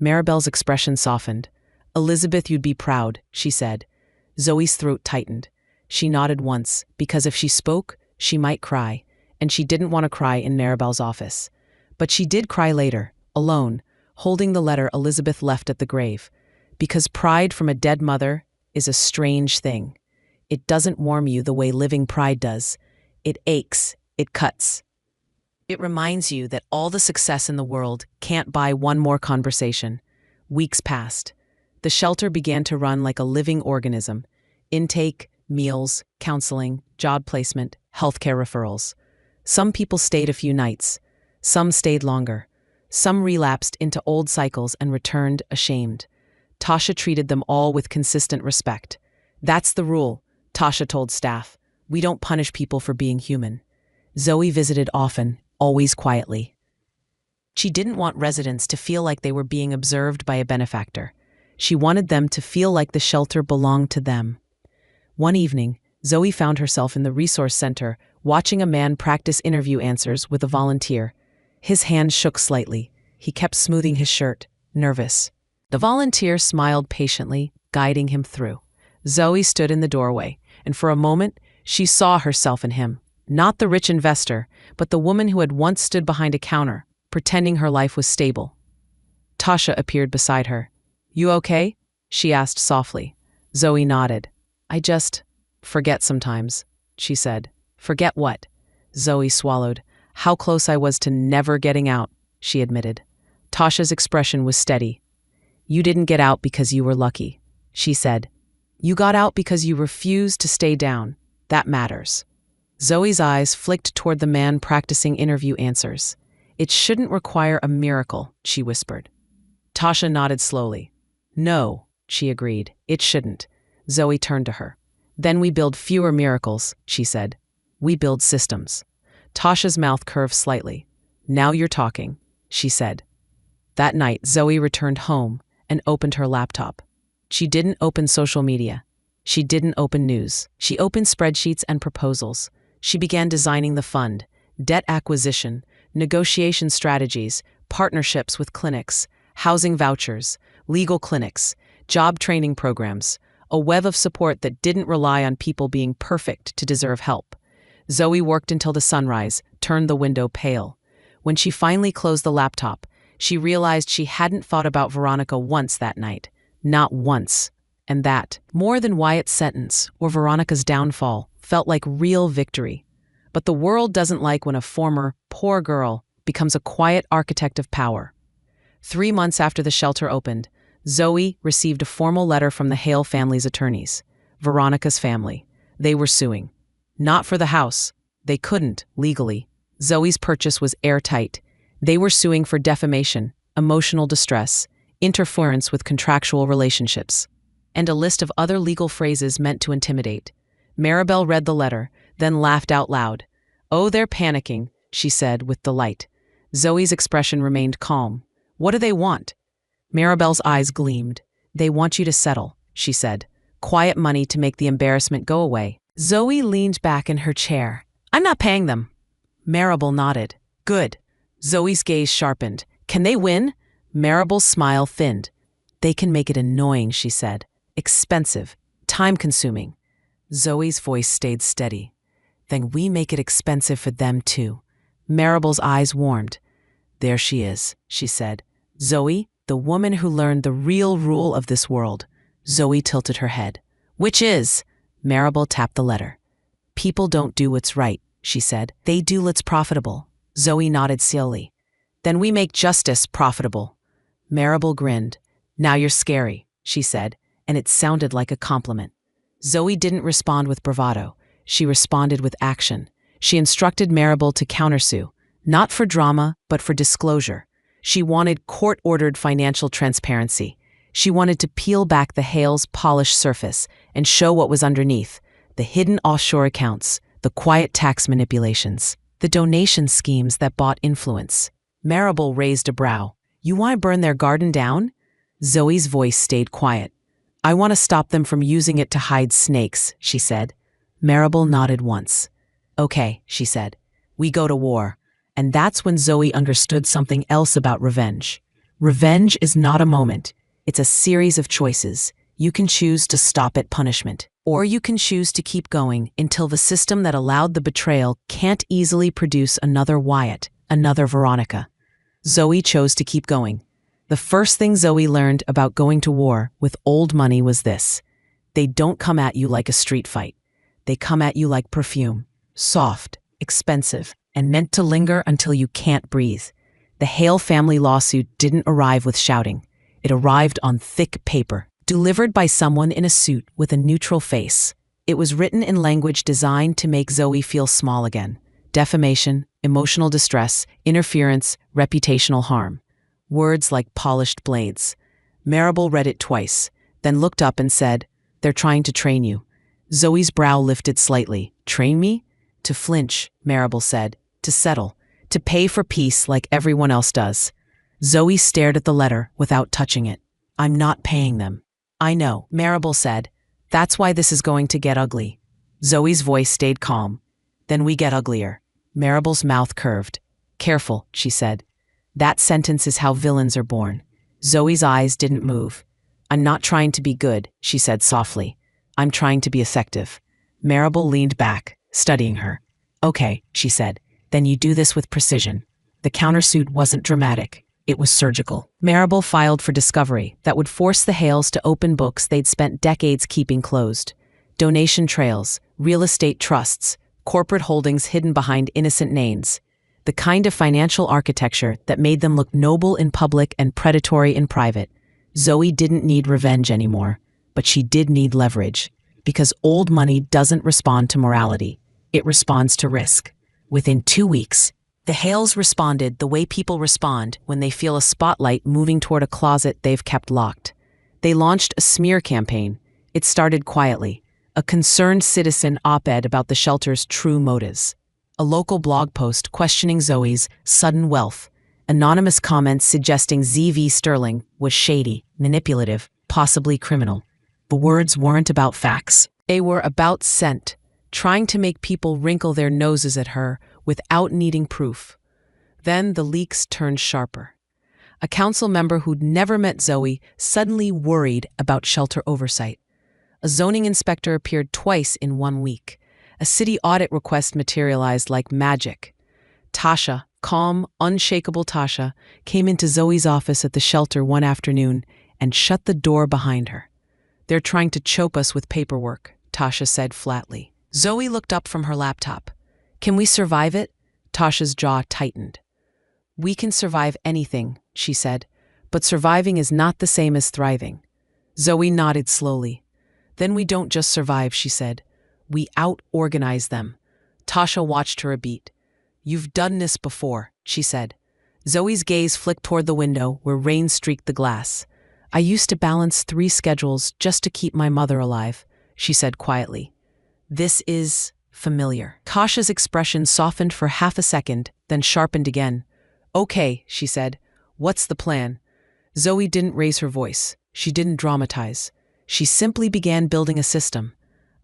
Maribel's expression softened. Elizabeth, you'd be proud, she said. Zoe's throat tightened. She nodded once, because if she spoke, she might cry, and she didn't want to cry in Maribel's office. But she did cry later, alone, holding the letter Elizabeth left at the grave. Because pride from a dead mother is a strange thing. It doesn't warm you the way living pride does. It aches, it cuts. It reminds you that all the success in the world can't buy one more conversation. Weeks passed. The shelter began to run like a living organism. Intake, meals, counseling, job placement, healthcare referrals. Some people stayed a few nights. Some stayed longer. Some relapsed into old cycles and returned ashamed. Tasha treated them all with consistent respect. That's the rule, Tasha told staff. We don't punish people for being human. Zoe visited often, always quietly. She didn't want residents to feel like they were being observed by a benefactor. She wanted them to feel like the shelter belonged to them. One evening, Zoe found herself in the resource center, watching a man practice interview answers with a volunteer. His hand shook slightly. He kept smoothing his shirt, nervous. The volunteer smiled patiently, guiding him through. Zoe stood in the doorway, and for a moment, she saw herself in him. Not the rich investor, but the woman who had once stood behind a counter, pretending her life was stable. Tasha appeared beside her. You okay? She asked softly. Zoe nodded. I just forget sometimes, she said. Forget what? Zoe swallowed. How close I was to never getting out, she admitted. Tasha's expression was steady. You didn't get out because you were lucky, she said. You got out because you refused to stay down. That matters. Zoe's eyes flicked toward the man practicing interview answers. It shouldn't require a miracle, she whispered. Tasha nodded slowly. No, she agreed. It shouldn't. Zoe turned to her. Then we build fewer miracles, she said. We build systems. Tasha's mouth curved slightly. Now you're talking, she said. That night, Zoe returned home and opened her laptop. She didn't open social media. She didn't open news. She opened spreadsheets and proposals. She began designing the fund, debt acquisition, negotiation strategies, partnerships with clinics, housing vouchers, legal clinics, job training programs, a web of support that didn't rely on people being perfect to deserve help. Zoe worked until the sunrise, turned the window pale. When she finally closed the laptop, she realized she hadn't thought about Veronica once that night. Not once. And that, more than Wyatt's sentence or Veronica's downfall, felt like real victory. But the world doesn't like when a former, poor girl becomes a quiet architect of power. 3 months after the shelter opened, Zoe received a formal letter from the Hale family's attorneys, Veronica's family. They were suing. Not for the house. They couldn't, legally. Zoe's purchase was airtight. They were suing for defamation, emotional distress, interference with contractual relationships, and a list of other legal phrases meant to intimidate. Maribel read the letter, then laughed out loud. "Oh, they're panicking," she said with delight. Zoe's expression remained calm. "What do they want?" Maribel's eyes gleamed. "They want you to settle," she said. "Quiet money to make the embarrassment go away." Zoe leaned back in her chair. "I'm not paying them." Maribel nodded. "Good." Zoe's gaze sharpened. "Can they win?" Maribel's smile thinned. "They can make it annoying," she said. "Expensive. Time-consuming." Zoe's voice stayed steady. "Then we make it expensive for them too." Maribel's eyes warmed. "There she is," she said. "Zoe, the woman who learned the real rule of this world." Zoe tilted her head. "Which is?" Maribel tapped the letter. "People don't do what's right," she said. "They do what's profitable." Zoe nodded slowly. "Then we make justice profitable." Maribel grinned. "Now you're scary," she said, and it sounded like a compliment. Zoe didn't respond with bravado. She responded with action. She instructed Maribel to countersue, not for drama, but for disclosure. She wanted court-ordered financial transparency. She wanted to peel back the Hale's polished surface and show what was underneath: the hidden offshore accounts, the quiet tax manipulations, the donation schemes that bought influence. Maribel raised a brow. "You want to burn their garden down?" Zoe's voice stayed quiet. "I want to stop them from using it to hide snakes," she said. Maribel nodded once. "Okay," she said. "We go to war." And that's when Zoe understood something else about revenge. Revenge is not a moment. It's a series of choices. You can choose to stop at punishment, or you can choose to keep going until the system that allowed the betrayal can't easily produce another Wyatt, another Veronica. Zoe chose to keep going. The first thing Zoe learned about going to war with old money was this: they don't come at you like a street fight. They come at you like perfume, soft, expensive, and meant to linger until you can't breathe. The Hale family lawsuit didn't arrive with shouting. It arrived on thick paper, delivered by someone in a suit with a neutral face. It was written in language designed to make Zoe feel small again. Defamation, emotional distress, interference, reputational harm. Words like polished blades. Maribel read it twice, then looked up and said, "They're trying to train you." Zoe's brow lifted slightly. "Train me?" "To flinch," Maribel said. "To settle. To pay for peace like everyone else does." Zoe stared at the letter without touching it. "I'm not paying them." "I know," Maribel said. "That's why this is going to get ugly." Zoe's voice stayed calm. "Then we get uglier." Maribel's mouth curved. "Careful," she said. "That sentence is how villains are born." Zoe's eyes didn't move. "I'm not trying to be good," she said softly. "I'm trying to be effective." Maribel leaned back, studying her. "Okay," she said. "Then you do this with precision." The countersuit wasn't dramatic. It was surgical. Maribel filed for discovery that would force the Hales to open books they'd spent decades keeping closed. Donation trails, real estate trusts, corporate holdings hidden behind innocent names. The kind of financial architecture that made them look noble in public and predatory in private. Zoe didn't need revenge anymore, but she did need leverage. Because old money doesn't respond to morality. It responds to risk. Within 2 weeks, the Hales responded the way people respond when they feel a spotlight moving toward a closet they've kept locked. They launched a smear campaign. It started quietly. A concerned citizen op-ed about the shelter's true motives. A local blog post questioning Zoe's sudden wealth. Anonymous comments suggesting ZV Sterling was shady, manipulative, possibly criminal. The words weren't about facts. They were about scent, trying to make people wrinkle their noses at her without needing proof. Then the leaks turned sharper. A council member who'd never met Zoe suddenly worried about shelter oversight. A zoning inspector appeared twice in 1 week. A city audit request materialized like magic. Tasha, calm, unshakable Tasha, came into Zoe's office at the shelter one afternoon and shut the door behind her. "They're trying to choke us with paperwork," Tasha said flatly. Zoe looked up from her laptop. "Can we survive it?" Tasha's jaw tightened. "We can survive anything," she said, "but surviving is not the same as thriving." Zoe nodded slowly. "Then we don't just survive," she said. "We out-organize them." Tasha watched her a beat. "You've done this before," she said. Zoe's gaze flicked toward the window where rain streaked the glass. "I used to balance 3 schedules just to keep my mother alive," she said quietly. This is familiar. Tasha's expression softened for half a second, then sharpened again. Okay, she said. What's the plan? Zoe didn't raise her voice. She didn't dramatize. She simply began building a system,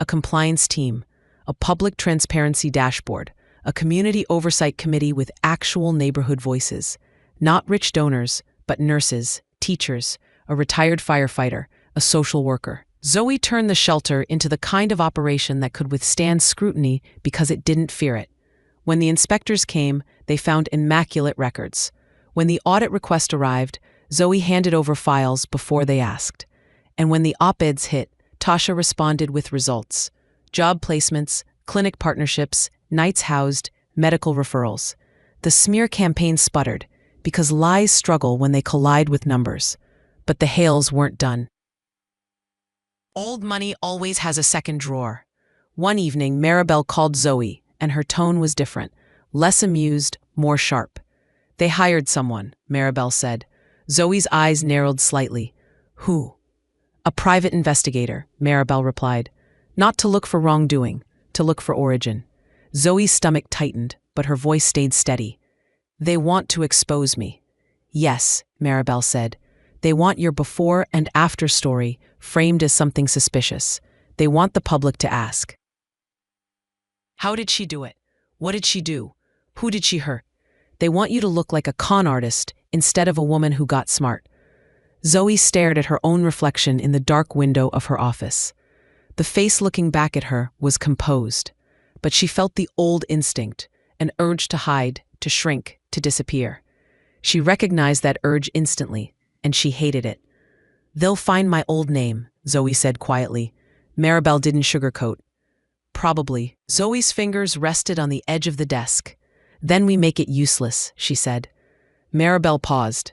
a compliance team, a public transparency dashboard, a community oversight committee with actual neighborhood voices. Not rich donors, but nurses, teachers, a retired firefighter, a social worker. Zoe turned the shelter into the kind of operation that could withstand scrutiny because it didn't fear it. When the inspectors came, they found immaculate records. When the audit request arrived, Zoe handed over files before they asked. And when the op-eds hit, Tasha responded with results. Job placements, clinic partnerships, nights housed, medical referrals. The smear campaign sputtered, because lies struggle when they collide with numbers. But the hails weren't done. Old money always has a second drawer. One evening, Maribel called Zoe, and her tone was different. Less amused, more sharp. They hired someone, Maribel said. Zoe's eyes narrowed slightly. Who? A private investigator, Maribel replied. Not to look for wrongdoing, to look for origin. Zoe's stomach tightened, but her voice stayed steady. They want to expose me. Yes, Maribel said. They want your before and after story framed as something suspicious. They want the public to ask. How did she do it? What did she do? Who did she hurt? They want you to look like a con artist instead of a woman who got smart. Zoe stared at her own reflection in the dark window of her office. The face looking back at her was composed, but she felt the old instinct, an urge to hide, to shrink, to disappear. She recognized that urge instantly, and she hated it. They'll find my old name, Zoe said quietly. Maribel didn't sugarcoat. Probably. Zoe's fingers rested on the edge of the desk. Then we make it useless, she said. Maribel paused.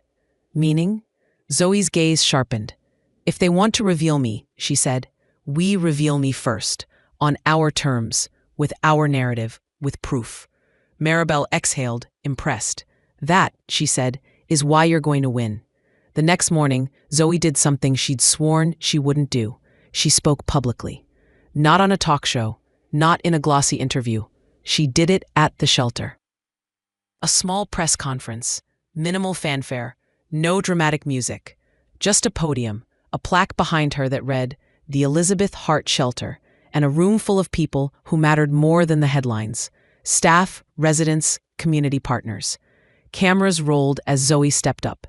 Meaning? Zoe's gaze sharpened. If they want to reveal me, she said, we reveal me first, on our terms, with our narrative, with proof. Maribel exhaled, impressed. That, she said, is why you're going to win. The next morning, Zoe did something she'd sworn she wouldn't do. She spoke publicly. Not on a talk show, not in a glossy interview. She did it at the shelter. A small press conference, minimal fanfare, no dramatic music, just a podium, a plaque behind her that read, The Elizabeth Hart Shelter, and a room full of people who mattered more than the headlines. Staff, residents, community partners. Cameras rolled as Zoe stepped up.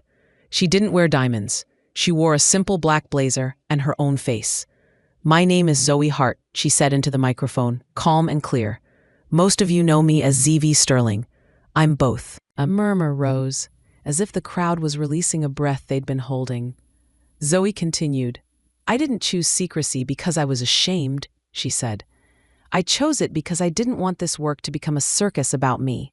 She didn't wear diamonds. She wore a simple black blazer and her own face. My name is Zoe Hart, she said into the microphone, calm and clear. Most of you know me as ZV Sterling. I'm both. A murmur rose, as if the crowd was releasing a breath they'd been holding. Zoe continued. I didn't choose secrecy because I was ashamed, she said. I chose it because I didn't want this work to become a circus about me.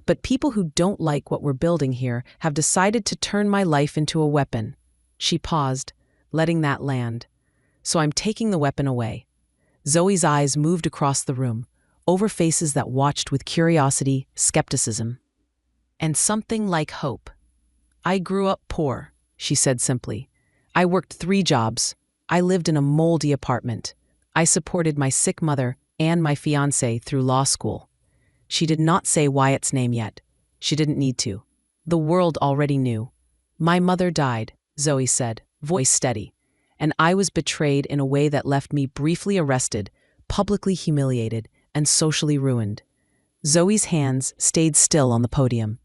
But people who don't like what we're building here have decided to turn my life into a weapon. She paused, letting that land. So I'm taking the weapon away. Zoe's eyes moved across the room, over faces that watched with curiosity, skepticism, and something like hope. I grew up poor, she said simply. I worked 3 jobs. I lived in a moldy apartment. I supported my sick mother and my fiancé through law school. She did not say Wyatt's name yet. She didn't need to. The world already knew. My mother died, Zoe said, voice steady, and I was betrayed in a way that left me briefly arrested, publicly humiliated, and socially ruined. Zoe's hands stayed still on the podium.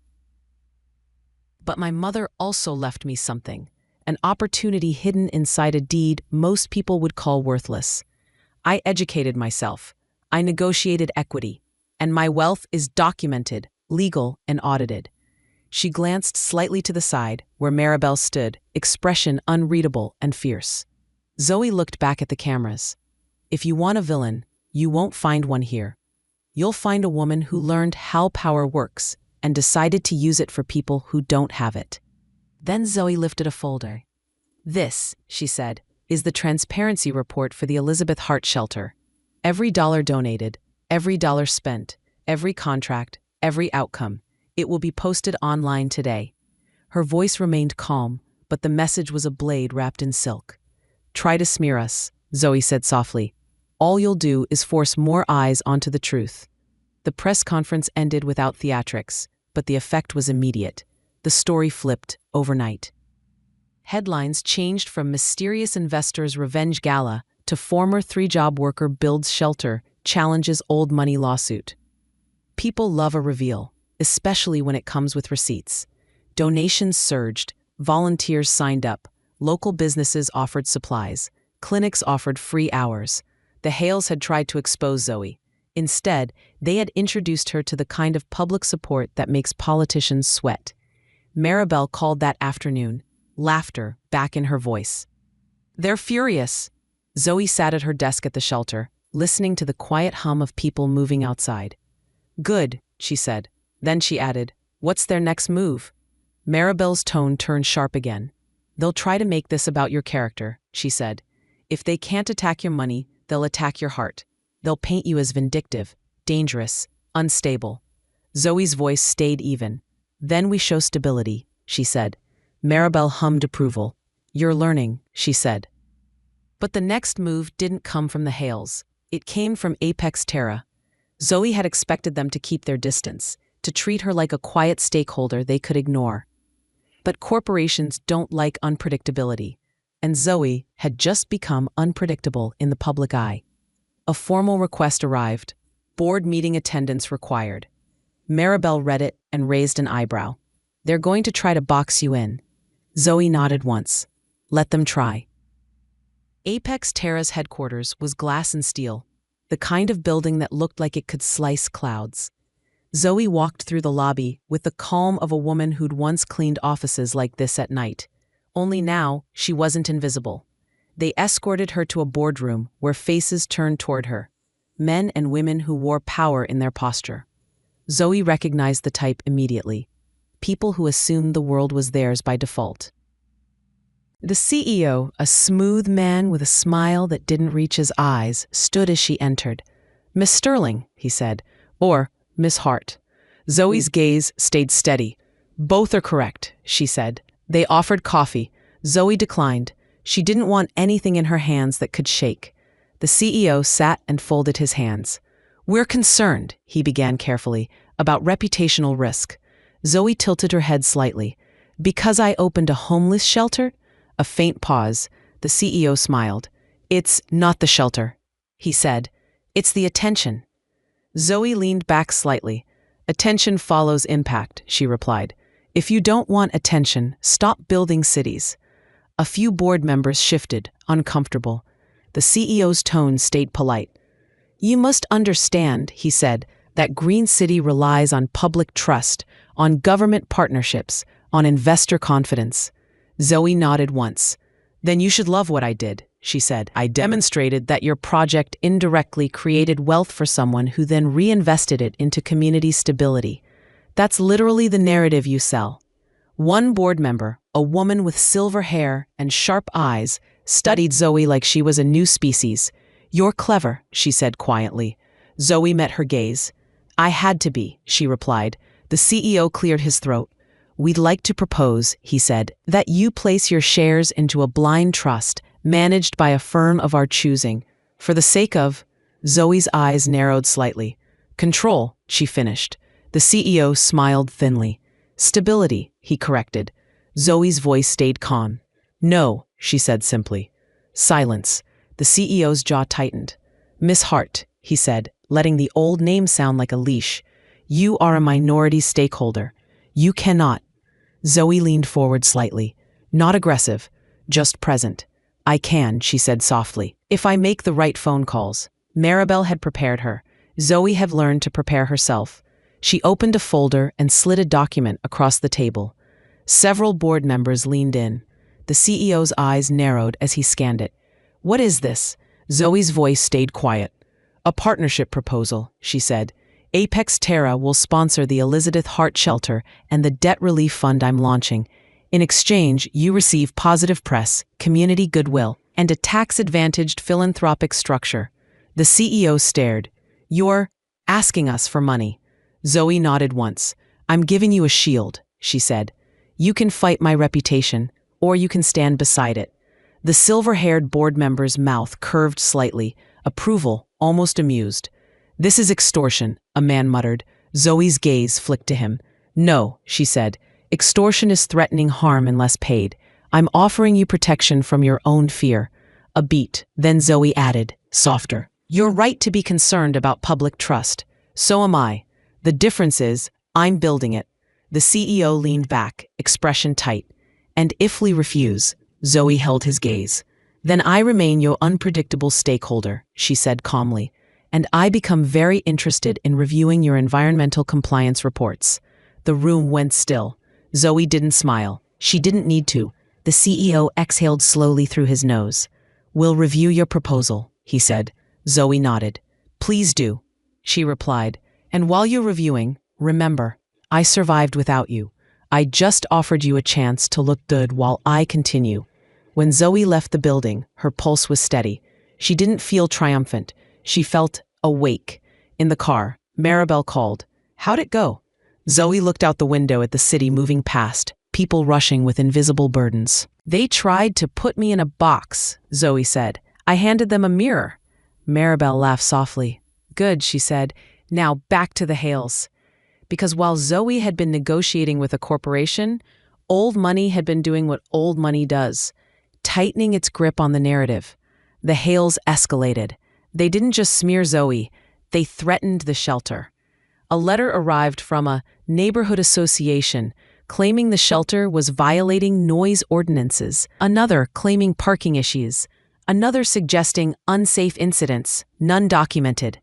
But my mother also left me something, an opportunity hidden inside a deed most people would call worthless. I educated myself. I negotiated equity, and my wealth is documented, legal, and audited. She glanced slightly to the side, where Maribel stood, expression unreadable and fierce. Zoe looked back at the cameras. If you want a villain, you won't find one here. You'll find a woman who learned how power works and decided to use it for people who don't have it. Then Zoe lifted a folder. This, she said, is the transparency report for the Elizabeth Hart Shelter. Every dollar donated, every dollar spent, every contract, every outcome. It will be posted online today. Her voice remained calm, but the message was a blade wrapped in silk. Try to smear us, Zoe said softly. All you'll do is force more eyes onto the truth. The press conference ended without theatrics, but the effect was immediate. The story flipped overnight. Headlines changed from mysterious investor's revenge gala to former three-job worker builds shelter, challenges old money lawsuit. People love a reveal, especially when it comes with receipts. Donations surged, volunteers signed up, local businesses offered supplies, clinics offered free hours. The Hales had tried to expose Zoe. Instead, they had introduced her to the kind of public support that makes politicians sweat. Maribel called that afternoon, laughter back in her voice. "They're furious." Zoe sat at her desk at the shelter, listening to the quiet hum of people moving outside. "Good," she said. Then she added, "What's their next move?" Maribel's tone turned sharp again. "They'll try to make this about your character," she said. "If they can't attack your money, they'll attack your heart. They'll paint you as vindictive, dangerous, unstable." Zoe's voice stayed even. "Then we show stability," she said. Maribel hummed approval. "You're learning," she said. But the next move didn't come from the Hales. It came from Apex Terra. Zoe had expected them to keep their distance, to treat her like a quiet stakeholder they could ignore. But corporations don't like unpredictability, and Zoe had just become unpredictable in the public eye. A formal request arrived. Board meeting attendance required. Maribel read it and raised an eyebrow. "They're going to try to box you in." Zoe nodded once. "Let them try." Apex Terra's headquarters was glass and steel, the kind of building that looked like it could slice clouds. Zoe walked through the lobby with the calm of a woman who'd once cleaned offices like this at night. Only now, she wasn't invisible. They escorted her to a boardroom where faces turned toward her, men and women who wore power in their posture. Zoe recognized the type immediately. People who assumed the world was theirs by default. The CEO, a smooth man with a smile that didn't reach his eyes, stood as she entered. "Miss Sterling," he said, or "Miss Hart." Zoe's gaze stayed steady. "Both are correct," she said. They offered coffee. Zoe declined. She didn't want anything in her hands that could shake. The CEO sat and folded his hands. "We're concerned," he began carefully, "about reputational risk." Zoe tilted her head slightly. "Because I opened a homeless shelter?" A faint pause. The CEO smiled. "It's not the shelter," he said. "It's the attention." Zoe leaned back slightly. "Attention follows impact," she replied. "If you don't want attention, stop building cities." A few board members shifted, uncomfortable. The CEO's tone stayed polite. "You must understand," he said, "that Green City relies on public trust, on government partnerships, on investor confidence." Zoe nodded once. "Then you should love what I did," she said. "I demonstrated that your project indirectly created wealth for someone who then reinvested it into community stability. That's literally the narrative you sell." One board member, a woman with silver hair and sharp eyes, studied Zoe like she was a new species. "You're clever," she said quietly. Zoe met her gaze. "I had to be," she replied. The CEO cleared his throat. "We'd like to propose," he said, "that you place your shares into a blind trust managed by a firm of our choosing. For the sake of—" Zoe's eyes narrowed slightly. "Control," she finished. The CEO smiled thinly. "Stability," he corrected. Zoe's voice stayed calm. "No," she said simply. Silence. The CEO's jaw tightened. "Miss Hart," he said, letting the old name sound like a leash. "You are a minority stakeholder. You cannot—" Zoe leaned forward slightly. Not aggressive, just present. "I can," she said softly, "if I make the right phone calls." Maribel had prepared her. Zoe had learned to prepare herself. She opened a folder and slid a document across the table. Several board members leaned in. The CEO's eyes narrowed as he scanned it. "What is this?" Zoe's voice stayed quiet. "A partnership proposal," she said. "Apex Terra will sponsor the Elizabeth Hart Shelter and the debt relief fund I'm launching. In exchange, you receive positive press, community goodwill, and a tax-advantaged philanthropic structure." The CEO stared. "You're asking us for money." Zoe nodded once. "I'm giving you a shield," she said. "You can fight my reputation, or you can stand beside it." The silver-haired board member's mouth curved slightly. approval, almost amused. "This is extortion," a man muttered. Zoe's gaze flicked to him. "No," she said. "Extortion is threatening harm unless paid. I'm offering you protection from your own fear." A beat. Then Zoe added, softer, "You're right to be concerned about public trust. So am I. The difference is, I'm building it." The CEO leaned back, expression tight. "And if we refuse," Zoe held his gaze, "then I remain your unpredictable stakeholder," she said calmly. "And I become very interested in reviewing your environmental compliance reports." The room went still. Zoe didn't smile. She didn't need to. The CEO exhaled slowly through his nose. "We'll review your proposal," he said. Zoe nodded. "Please do," she replied. "And while you're reviewing, remember, I survived without you. I just offered you a chance to look good while I continue." When Zoe left the building, her pulse was steady. She didn't feel triumphant. She felt awake. In the car, Maribel called. "How'd it go?" Zoe looked out the window at the city moving past, people rushing with invisible burdens. "They tried to put me in a box," Zoe said. "I handed them a mirror." Maribel laughed softly. "Good," she said. "Now back to the Hales." Because while Zoe had been negotiating with a corporation, old money had been doing what old money does, tightening its grip on the narrative. The Hales escalated. They didn't just smear Zoe, they threatened the shelter. A letter arrived from a neighborhood association claiming the shelter was violating noise ordinances, another claiming parking issues, another suggesting unsafe incidents, none documented.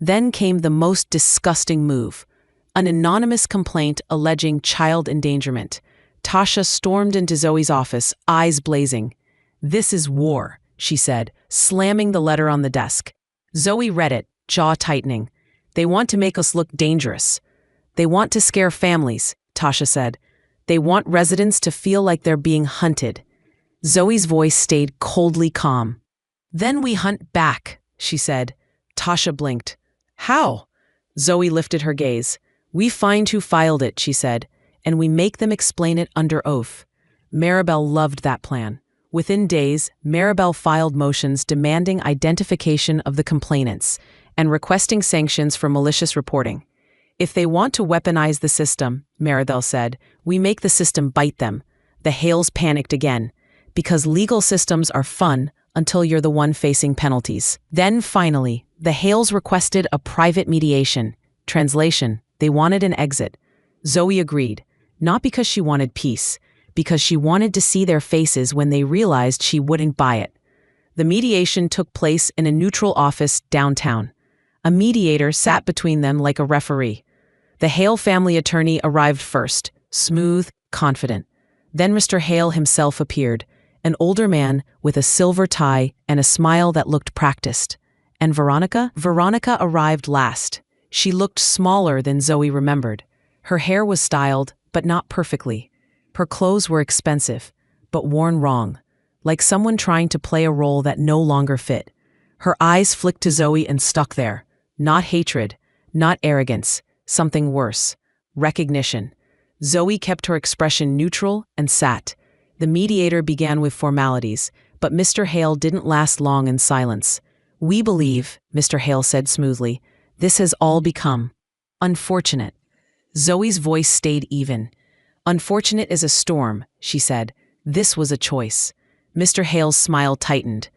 Then came the most disgusting move. An anonymous complaint alleging child endangerment. Tasha stormed into Zoe's office, eyes blazing. "This is war," she said, slamming the letter on the desk. Zoe read it, jaw tightening. "They want to make us look dangerous. They want to scare families," Tasha said. "They want residents to feel like they're being hunted." Zoe's voice stayed coldly calm. "Then we hunt back," she said. Tasha blinked. "How?" Zoe lifted her gaze. "We find who filed it," she said, "and we make them explain it under oath." Maribel loved that plan. Within days, Maribel filed motions demanding identification of the complainants and requesting sanctions for malicious reporting. "If they want to weaponize the system," Maribel said, "we make the system bite them." The Hales panicked again. Because legal systems are fun until you're the one facing penalties. Then finally, the Hales requested a private mediation. Translation, they wanted an exit. Zoe agreed, not because she wanted peace, because she wanted to see their faces when they realized she wouldn't buy it. The mediation took place in a neutral office downtown. A mediator sat between them like a referee. The Hale family attorney arrived first, smooth, confident. Then Mr. Hale himself appeared, an older man with a silver tie and a smile that looked practiced. And Veronica? Veronica arrived last. She looked smaller than Zoe remembered. Her hair was styled, but not perfectly. Her clothes were expensive, but worn wrong, like someone trying to play a role that no longer fit. Her eyes flicked to Zoe and stuck there. Not hatred, not arrogance, something worse. Recognition. Zoe kept her expression neutral and sat. The mediator began with formalities, but Mr. Hale didn't last long in silence. "We believe," Mr. Hale said smoothly, "this has all become unfortunate." Zoe's voice stayed even. "Unfortunate is a storm," she said. "This was a choice." Mr. Hale's smile tightened.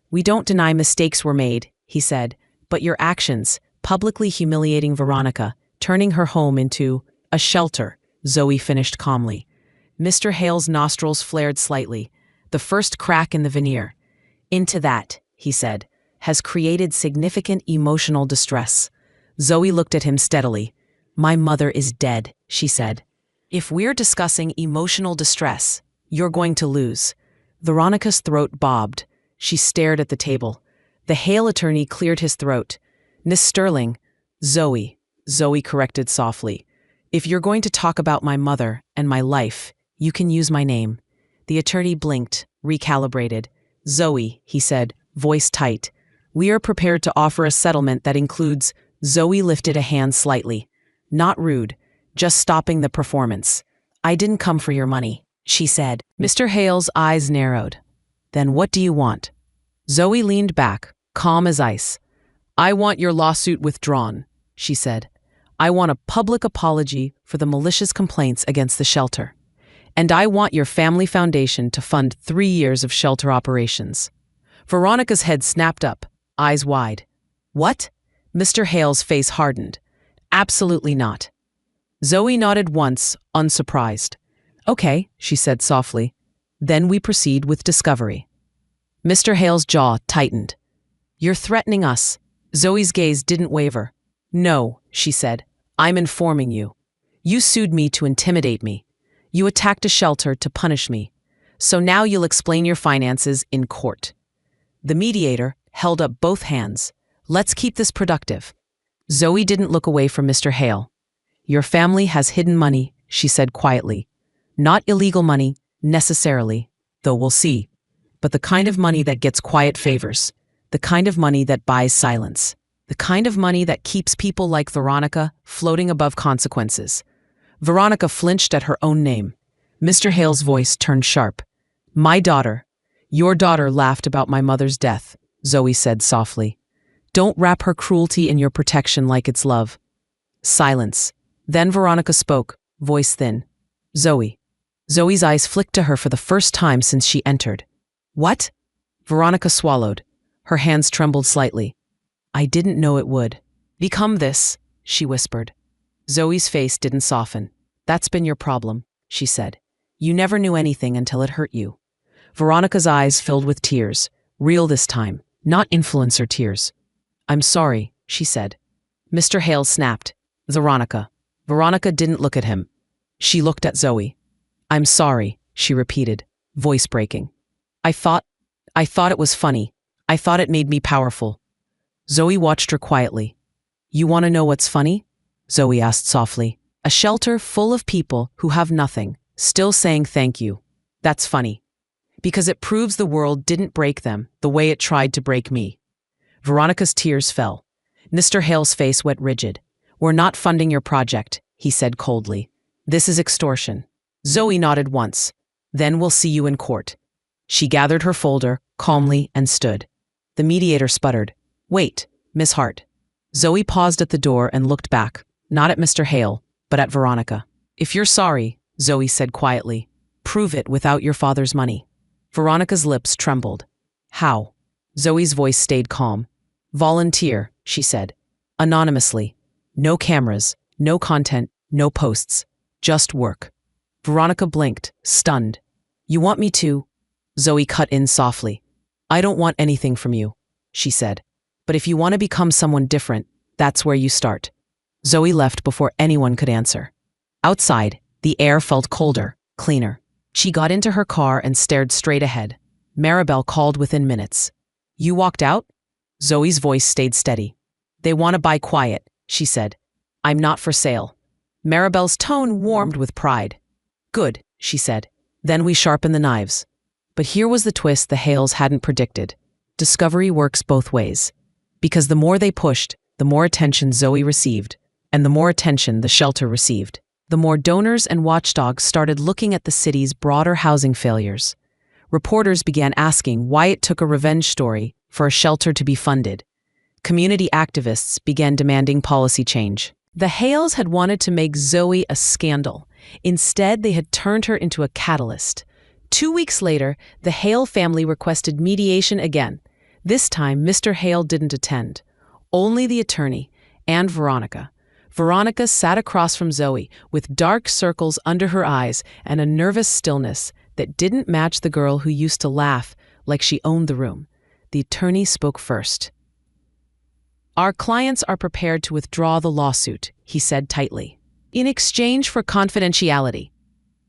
"We don't deny mistakes were made," he said, "but your actions, publicly humiliating Veronica, turning her home into a shelter," Zoe finished calmly. Mr. Hale's nostrils flared slightly, the first crack in the veneer. "Into that," he said, "has created significant emotional distress." Zoe looked at him steadily. "My mother is dead," she said. "If we're discussing emotional distress, you're going to lose." Veronica's throat bobbed. She stared at the table. The Hale attorney cleared his throat. "Miss Sterling." "Zoe," Zoe corrected softly. "If you're going to talk about my mother and my life, you can use my name." The attorney blinked, recalibrated. "Zoe," he said, voice tight. "We are prepared to offer a settlement that includes—" Zoe lifted a hand slightly. "Not rude, just stopping the performance." "I didn't come for your money," she said. Mr. Hale's eyes narrowed. "Then what do you want?" Zoe leaned back, calm as ice. "I want your lawsuit withdrawn," she said. "I want a public apology for the malicious complaints against the shelter. And I want your family foundation to fund 3 years of shelter operations." Veronica's head snapped up, eyes wide. "What?" Mr. Hale's face hardened. "Absolutely not." Zoe nodded once, unsurprised. "Okay," she said softly. "Then we proceed with discovery." Mr. Hale's jaw tightened. "You're threatening us." Zoe's gaze didn't waver. "No," she said. "I'm informing you. You sued me to intimidate me. You attacked a shelter to punish me. So now you'll explain your finances in court." The mediator held up both hands. "Let's keep this productive." Zoe didn't look away from Mr. Hale. "Your family has hidden money," she said quietly. "Not illegal money, necessarily, though we'll see. But the kind of money that gets quiet favors. The kind of money that buys silence. The kind of money that keeps people like Veronica floating above consequences." Veronica flinched at her own name. Mr. Hale's voice turned sharp. "My daughter. Your daughter laughed about my mother's death," Zoe said softly. "Don't wrap her cruelty in your protection like it's love." Silence. Then Veronica spoke, voice thin. "Zoe." Zoe's eyes flicked to her for the first time since she entered. "What?" Veronica swallowed. Her hands trembled slightly. "I didn't know it would become this," she whispered. Zoe's face didn't soften. "That's been your problem," she said. "You never knew anything until it hurt you." Veronica's eyes filled with tears, real this time, not influencer tears. "I'm sorry," she said. Mr. Hale snapped. "Veronica." Veronica didn't look at him. She looked at Zoe. "I'm sorry," she repeated, voice breaking. I thought it was funny. I thought it made me powerful." Zoe watched her quietly. "You want to know what's funny?" Zoe asked softly. "A shelter full of people who have nothing, still saying thank you. That's funny. Because it proves the world didn't break them the way it tried to break me." Veronica's tears fell. Mr. Hale's face went rigid. "We're not funding your project," he said coldly. "This is extortion." Zoe nodded once. "Then we'll see you in court." She gathered her folder, calmly, and stood. The mediator sputtered. "Wait, Miss Hart." Zoe paused at the door and looked back, not at Mr. Hale, but at Veronica. "If you're sorry," Zoe said quietly, "prove it without your father's money." Veronica's lips trembled. "How?" Zoe's voice stayed calm. "Volunteer," she said. "Anonymously. No cameras, no content, no posts. Just work." Veronica blinked, stunned. "You want me to?" Zoe cut in softly. "I don't want anything from you," she said. "But if you want to become someone different, that's where you start." Zoe left before anyone could answer. Outside, the air felt colder, cleaner. She got into her car and stared straight ahead. Maribel called within minutes. "You walked out?" Zoe's voice stayed steady. "They want to buy quiet," she said. "I'm not for sale." Maribel's tone warmed with pride. "Good," she said. "Then we sharpen the knives." But here was the twist the Hales hadn't predicted. Discovery works both ways. Because the more they pushed, the more attention Zoe received, and the more attention the shelter received. The more donors and watchdogs started looking at the city's broader housing failures. Reporters began asking why it took a revenge story for a shelter to be funded. Community activists began demanding policy change. The Hales had wanted to make Zoe a scandal. Instead, they had turned her into a catalyst. 2 weeks later, the Hale family requested mediation again. This time, Mr. Hale didn't attend. Only the attorney and Veronica. Veronica sat across from Zoe with dark circles under her eyes and a nervous stillness that didn't match the girl who used to laugh like she owned the room. The attorney spoke first. "Our clients are prepared to withdraw the lawsuit," he said tightly, "in exchange for confidentiality."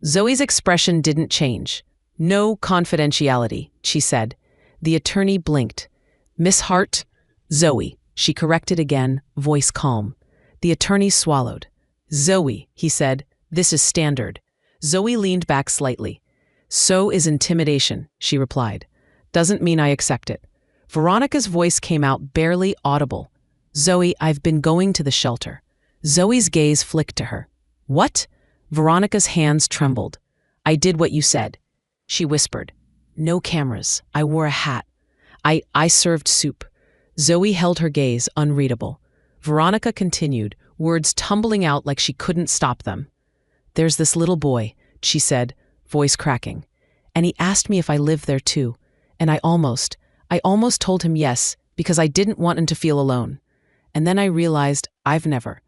Zoe's expression didn't change. "No confidentiality," she said. The attorney blinked. "Miss Hart?" "Zoe," she corrected again, voice calm. The attorney swallowed. "Zoe," he said, "this is standard." Zoe leaned back slightly. "So is intimidation," she replied. "Doesn't mean I accept it." Veronica's voice came out barely audible. "Zoe, I've been going to the shelter." Zoe's gaze flicked to her. "What?" Veronica's hands trembled. "I did what you said," she whispered. "No cameras. I wore a hat. I served soup." Zoe held her gaze, unreadable. Veronica continued, words tumbling out like she couldn't stop them. "There's this little boy," she said, voice cracking. "And he asked me if I lived there too. And I almost told him yes, because I didn't want him to feel alone. And then I realized I've never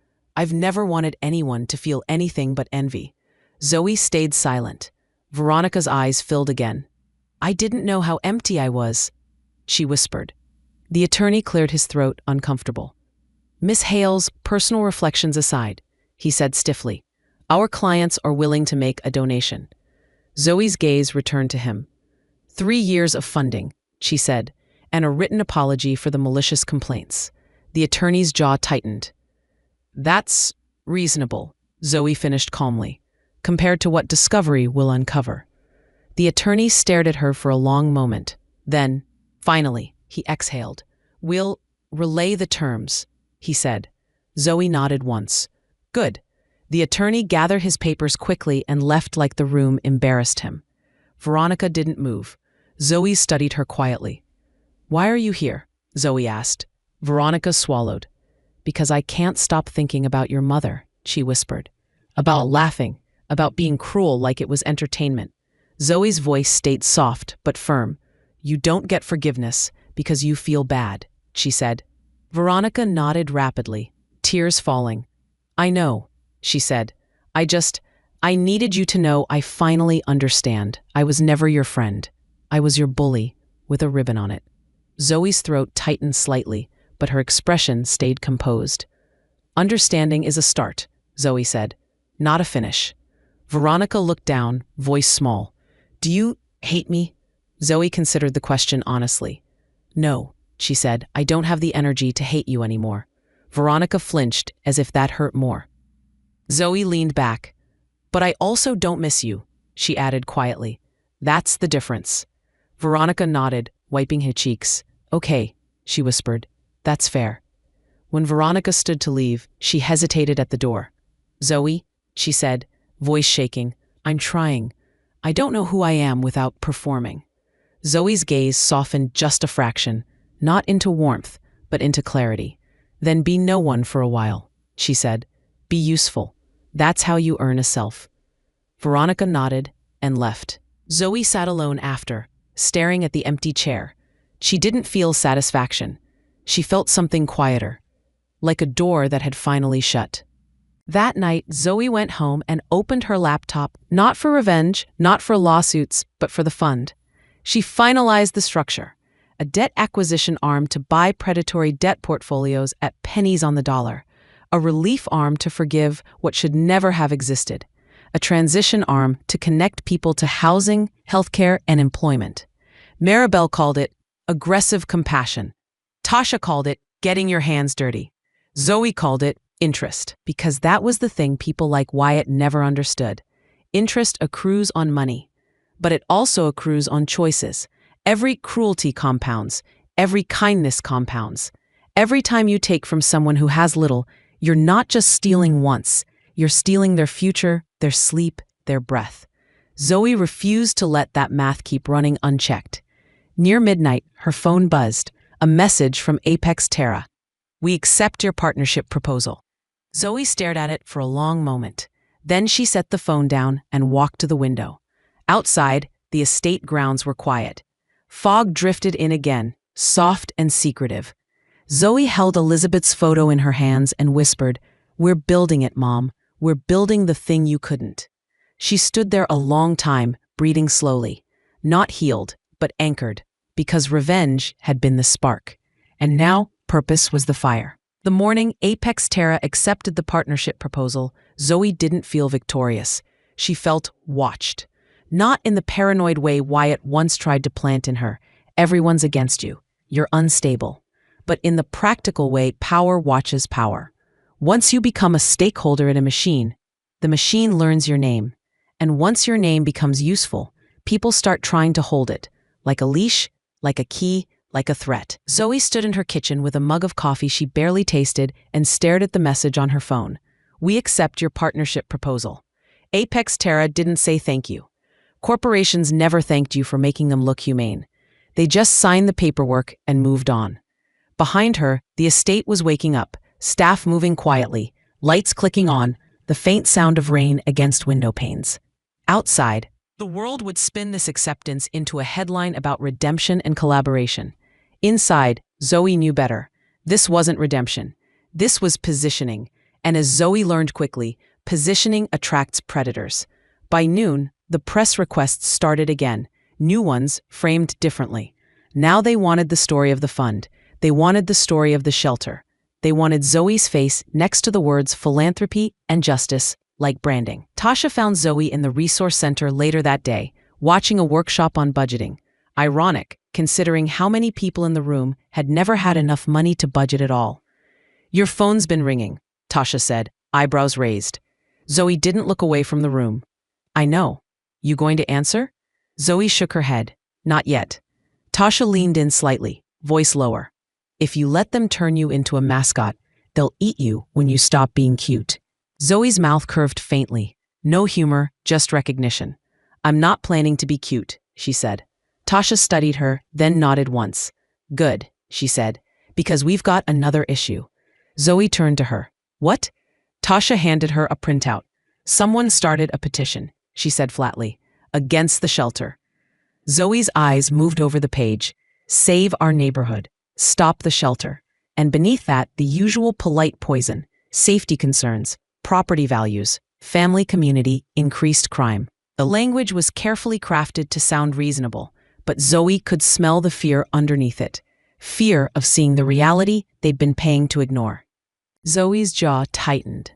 wanted anyone to feel anything but envy." Zoe stayed silent. Veronica's eyes filled again. "I didn't know how empty I was," she whispered. The attorney cleared his throat, uncomfortable. "Miss Hale's personal reflections aside," he said stiffly, "our clients are willing to make a donation." Zoe's gaze returned to him. 3 years of funding," she said, "and a written apology for the malicious complaints." The attorney's jaw tightened. "That's reasonable," Zoe finished calmly, "compared to what discovery will uncover." The attorney stared at her for a long moment. Then, finally, he exhaled. "We'll relay the terms," he said. Zoe nodded once. "Good." The attorney gathered his papers quickly and left like the room embarrassed him. Veronica didn't move. Zoe studied her quietly. "Why are you here?" Zoe asked. Veronica swallowed. "Because I can't stop thinking about your mother," she whispered. "About laughing, about being cruel like it was entertainment." Zoe's voice stayed soft but firm. "You don't get forgiveness because you feel bad," she said. Veronica nodded rapidly, tears falling. "I know," she said. I needed you to know I finally understand. I was never your friend. I was your bully with a ribbon on it." Zoe's throat tightened slightly, but her expression stayed composed. "Understanding is a start," Zoe said, "not a finish." Veronica looked down, voice small. "Do you hate me?" Zoe considered the question honestly. "No," she said, "I don't have the energy to hate you anymore." Veronica flinched as if that hurt more. Zoe leaned back. "But I also don't miss you," she added quietly. "That's the difference." Veronica nodded, wiping her cheeks. "Okay," she whispered. "That's fair." When Veronica stood to leave, she hesitated at the door. "Zoe," she said, voice shaking, "I'm trying. I don't know who I am without performing." Zoe's gaze softened just a fraction, not into warmth, but into clarity. "Then be no one for a while," she said. "Be useful. That's how you earn a self." Veronica nodded and left. Zoe sat alone after, staring at the empty chair. She didn't feel satisfaction. She felt something quieter, like a door that had finally shut. That night, Zoe went home and opened her laptop, not for revenge, not for lawsuits, but for the fund. She finalized the structure, a debt acquisition arm to buy predatory debt portfolios at pennies on the dollar, a relief arm to forgive what should never have existed, a transition arm to connect people to housing, healthcare, and employment. Maribel called it aggressive compassion. Tasha called it getting your hands dirty. Zoe called it interest, because that was the thing people like Wyatt never understood. Interest accrues on money, but it also accrues on choices. Every cruelty compounds, every kindness compounds. Every time you take from someone who has little, you're not just stealing once, you're stealing their future, their sleep, their breath. Zoe refused to let that math keep running unchecked. Near midnight, her phone buzzed, a message from Apex Terra. "We accept your partnership proposal." Zoe stared at it for a long moment. Then she set the phone down and walked to the window. Outside, the estate grounds were quiet. Fog drifted in again, soft and secretive. Zoe held Elizabeth's photo in her hands and whispered, "We're building it, Mom. We're building the thing you couldn't." She stood there a long time, breathing slowly, not healed, but anchored, because revenge had been the spark. And now, purpose was the fire. The morning Apex Terra accepted the partnership proposal, Zoe didn't feel victorious. She felt watched. Not in the paranoid way Wyatt once tried to plant in her. Everyone's against you. You're unstable. But in the practical way power watches power. Once you become a stakeholder in a machine, the machine learns your name. And once your name becomes useful, people start trying to hold it, like a leash, like a key, like a threat. Zoe stood in her kitchen with a mug of coffee she barely tasted and stared at the message on her phone. "We accept your partnership proposal." Apex Terra didn't say thank you. Corporations never thanked you for making them look humane. They just signed the paperwork and moved on. Behind her, the estate was waking up, staff moving quietly, lights clicking on, the faint sound of rain against window panes. Outside, the world would spin this acceptance into a headline about redemption and collaboration. Inside, Zoe knew better. This wasn't redemption. This was positioning. And as Zoe learned quickly, positioning attracts predators. By noon, the press requests started again, new ones framed differently. Now they wanted the story of the fund. They wanted the story of the shelter. They wanted Zoe's face next to the words philanthropy and justice, like branding. Tasha found Zoe in the resource center later that day, watching a workshop on budgeting. Ironic, considering how many people in the room had never had enough money to budget at all. "Your phone's been ringing," Tasha said, eyebrows raised. Zoe didn't look away from the room. "I know. You going to answer?" Zoe shook her head. "Not yet." Tasha leaned in slightly, voice lower. "If you let them turn you into a mascot, they'll eat you when you stop being cute." Zoe's mouth curved faintly. No humor, just recognition. "I'm not planning to be cute," she said. Tasha studied her, then nodded once. "Good," she said, "because we've got another issue." Zoe turned to her. "What?" Tasha handed her a printout. "Someone started a petition," she said flatly, "against the shelter." Zoe's eyes moved over the page. "Save our neighborhood. Stop the shelter." And beneath that, the usual polite poison. Safety concerns, property values, family community, increased crime. The language was carefully crafted to sound reasonable, but Zoe could smell the fear underneath it. Fear of seeing the reality they'd been paying to ignore. Zoe's jaw tightened.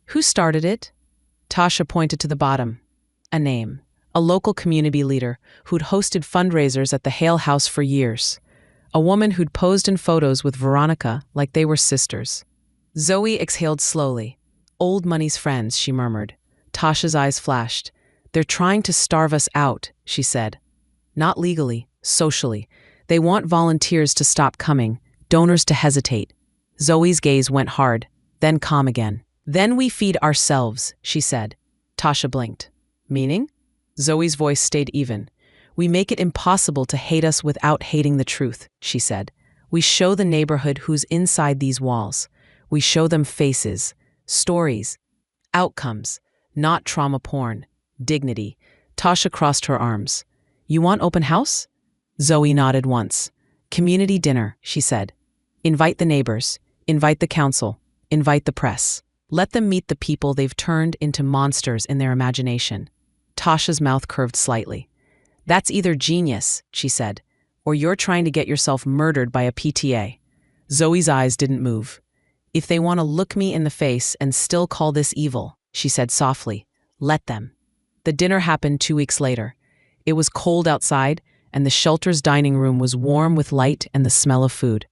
"Who started it?" Tasha pointed to the bottom. A name. A local community leader who'd hosted fundraisers at the Hale House for years. A woman who'd posed in photos with Veronica like they were sisters. Zoe exhaled slowly. "Old money's friends," she murmured. Tasha's eyes flashed. "They're trying to starve us out," she said. "Not legally, socially. They want volunteers to stop coming, donors to hesitate." Zoe's gaze went hard, then calm again. "Then we feed ourselves," she said. Tasha blinked. "Meaning?" Zoe's voice stayed even. "We make it impossible to hate us without hating the truth," she said. "We show the neighborhood who's inside these walls. We show them faces, stories, outcomes, not trauma porn, dignity." Tasha crossed her arms. "You want open house?" Zoe nodded once. "Community dinner," she said. "Invite the neighbors, invite the council, invite the press. Let them meet the people they've turned into monsters in their imagination." Tasha's mouth curved slightly. "That's either genius," she said, "or you're trying to get yourself murdered by a PTA." Zoe's eyes didn't move. "If they want to look me in the face and still call this evil," she said softly, "let them." The dinner happened 2 weeks later. It was cold outside, and the shelter's dining room was warm with light and the smell of food.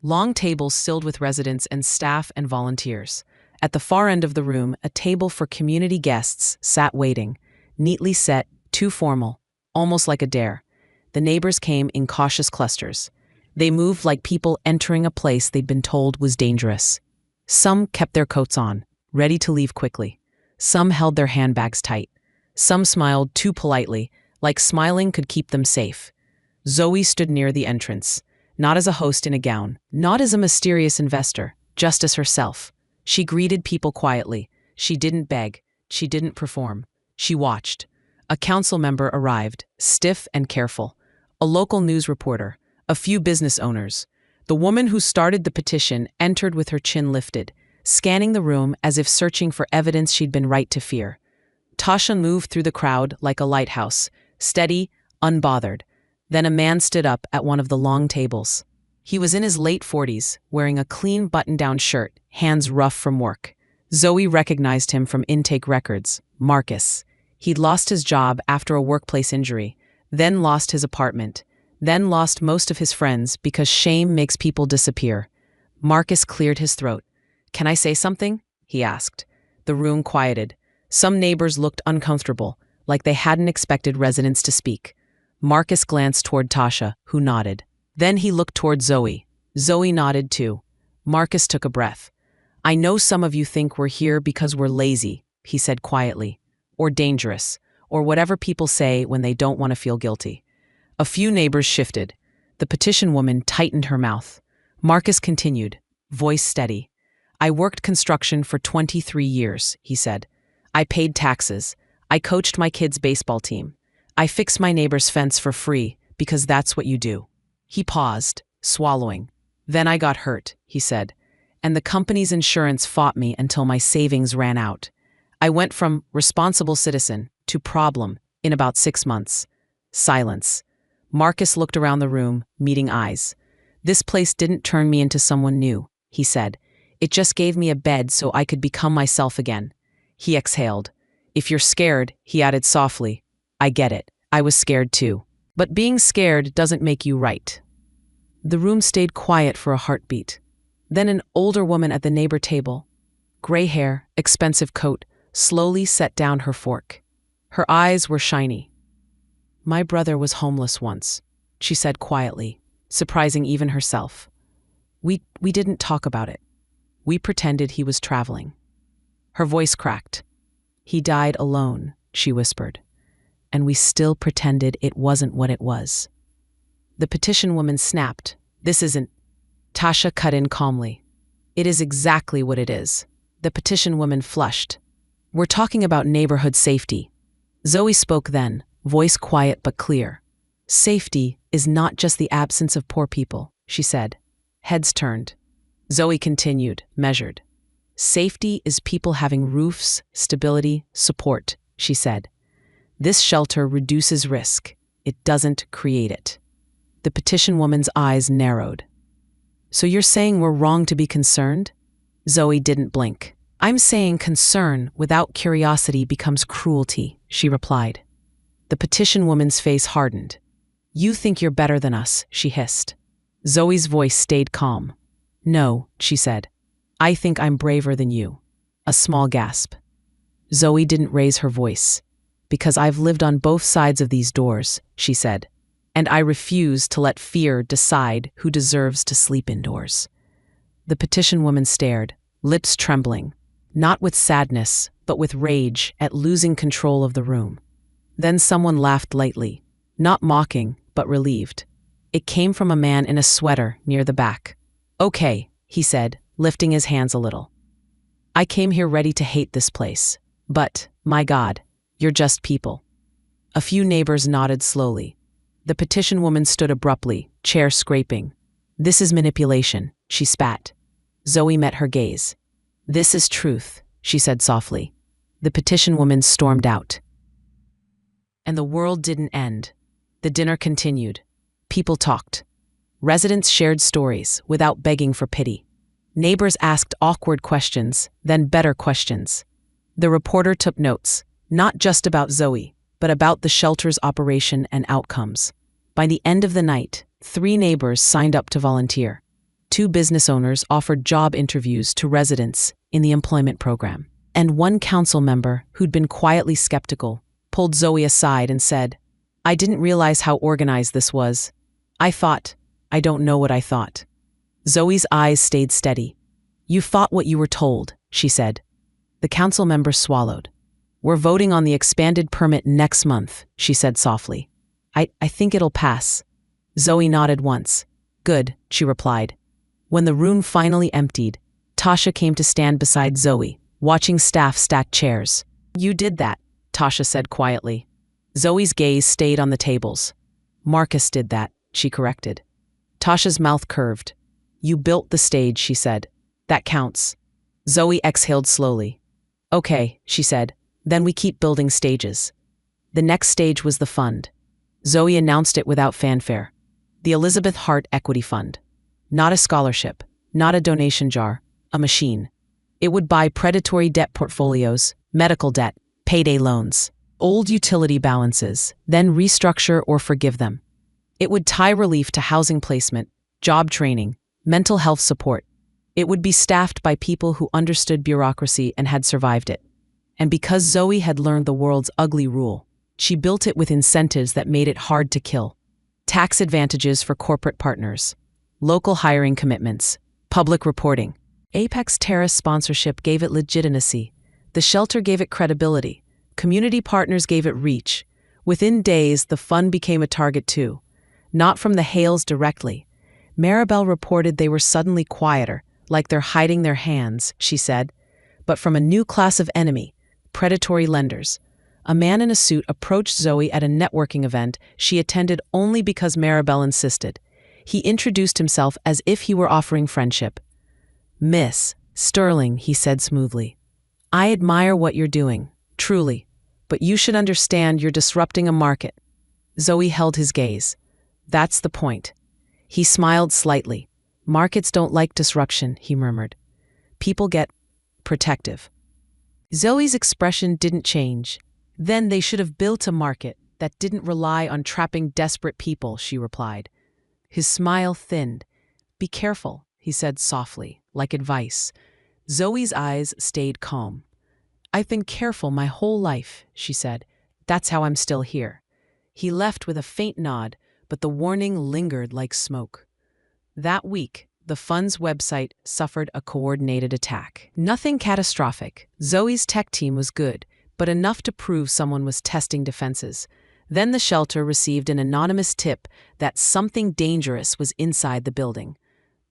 Long tables filled with residents and staff and volunteers. At the far end of the room, a table for community guests sat waiting, neatly set, too formal, almost like a dare. The neighbors came in cautious clusters. They moved like people entering a place they'd been told was dangerous. Some kept their coats on, ready to leave quickly. Some held their handbags tight. Some smiled too politely, like smiling could keep them safe. Zoe stood near the entrance, not as a host in a gown, not as a mysterious investor, just as herself. She greeted people quietly. She didn't beg. She didn't perform. She watched. A council member arrived, stiff and careful. A local news reporter. A few business owners. The woman who started the petition entered with her chin lifted, scanning the room as if searching for evidence she'd been right to fear. Tasha moved through the crowd like a lighthouse, steady, unbothered. Then a man stood up at one of the long tables. He was in his late 40s, wearing a clean button-down shirt, hands rough from work. Zoe recognized him from intake records. Marcus. He'd lost his job after a workplace injury, then lost his apartment, then lost most of his friends because shame makes people disappear. Marcus cleared his throat. "Can I say something?" he asked. The room quieted. Some neighbors looked uncomfortable, like they hadn't expected residents to speak. Marcus glanced toward Tasha, who nodded. Then he looked toward Zoe. Zoe nodded too. Marcus took a breath. "I know some of you think we're here because we're lazy," he said quietly, "or dangerous, or whatever people say when they don't want to feel guilty." A few neighbors shifted. The petition woman tightened her mouth. Marcus continued, voice steady. I worked construction for 23 years, he said. I paid taxes. I coached my kids' baseball team. I fixed my neighbor's fence for free because that's what you do. He paused, swallowing. Then I got hurt, he said, and the company's insurance fought me until my savings ran out. I went from responsible citizen to problem in about 6 months. Silence. Marcus looked around the room, meeting eyes. This place didn't turn me into someone new, he said. It just gave me a bed so I could become myself again. He exhaled. If you're scared, he added softly. I get it. I was scared too. But being scared doesn't make you right. The room stayed quiet for a heartbeat. Then an older woman at the neighbor table, gray hair, expensive coat, slowly set down her fork. Her eyes were shiny. My brother was homeless once, she said quietly, surprising even herself. We didn't talk about it. We pretended he was traveling. Her voice cracked. He died alone, she whispered, and we still pretended it wasn't what it was. The petition woman snapped. This isn't. Tasha cut in calmly. It is exactly what it is. The petition woman flushed. We're talking about neighborhood safety. Zoe spoke then, voice quiet but clear. Safety is not just the absence of poor people, she said. Heads turned. Zoe continued, measured. Safety is people having roofs, stability, support, she said. This shelter reduces risk. It doesn't create it. The petition woman's eyes narrowed. So you're saying we're wrong to be concerned? Zoe didn't blink. I'm saying concern without curiosity becomes cruelty, she replied. The petition woman's face hardened. You think you're better than us, she hissed. Zoe's voice stayed calm. No, she said. I think I'm braver than you. A small gasp. Zoe didn't raise her voice. Because I've lived on both sides of these doors, she said. And I refuse to let fear decide who deserves to sleep indoors. The petition woman stared, lips trembling, not with sadness, but with rage at losing control of the room. Then someone laughed lightly, not mocking, but relieved. It came from a man in a sweater near the back. Okay, he said, lifting his hands a little. I came here ready to hate this place. But, my God, you're just people. A few neighbors nodded slowly. The petition woman stood abruptly, chair scraping. This is manipulation, she spat. Zoe met her gaze. This is truth, she said softly. The petition woman stormed out. And the world didn't end. The dinner continued. People talked. Residents shared stories without begging for pity. Neighbors asked awkward questions, then better questions. The reporter took notes, not just about Zoe, but about the shelter's operation and outcomes. By the end of the night, 3 neighbors signed up to volunteer. 2 business owners offered job interviews to residents in the employment program. And 1 council member, who'd been quietly skeptical, pulled Zoe aside and said, I didn't realize how organized this was. I don't know what I thought. Zoe's eyes stayed steady. You thought what you were told, she said. The council member swallowed. We're voting on the expanded permit next month, she said softly. I think it'll pass. Zoe nodded once. Good, she replied. When the room finally emptied, Tasha came to stand beside Zoe, watching staff stack chairs. You did that, Tasha said quietly. Zoe's gaze stayed on the tables. Marcus did that, she corrected. Tasha's mouth curved. You built the stage, she said. That counts. Zoe exhaled slowly. Okay, she said. Then we keep building stages. The next stage was the fund. Zoe announced it without fanfare. The Elizabeth Hart Equity Fund. Not a scholarship, not a donation jar, a machine. It would buy predatory debt portfolios, medical debt, payday loans, old utility balances, then restructure or forgive them. It would tie relief to housing placement, job training, mental health support. It would be staffed by people who understood bureaucracy and had survived it. And because Zoe had learned the world's ugly rule, she built it with incentives that made it hard to kill. Tax advantages for corporate partners, local hiring commitments, public reporting. Apex Terrace sponsorship gave it legitimacy. The shelter gave it credibility. Community partners gave it reach. Within days, the fund became a target too. Not from the Hales directly. Maribel reported they were suddenly quieter, like they're hiding their hands, she said. But from a new class of enemy, predatory lenders. A man in a suit approached Zoe at a networking event she attended only because Maribel insisted. He introduced himself as if he were offering friendship. "Miss Sterling," he said smoothly. "I admire what you're doing, truly, but you should understand you're disrupting a market." Zoe held his gaze. "That's the point." He smiled slightly. "Markets don't like disruption," he murmured. "People get protective." Zoe's expression didn't change. "Then they should have built a market that didn't rely on trapping desperate people," she replied. His smile thinned. "Be careful," he said softly, like advice. Zoe's eyes stayed calm. "I've been careful my whole life," she said. "That's how I'm still here." He left with a faint nod, but the warning lingered like smoke. That week, the fund's website suffered a coordinated attack. Nothing catastrophic. Zoe's tech team was good, but enough to prove someone was testing defenses. Then the shelter received an anonymous tip that something dangerous was inside the building.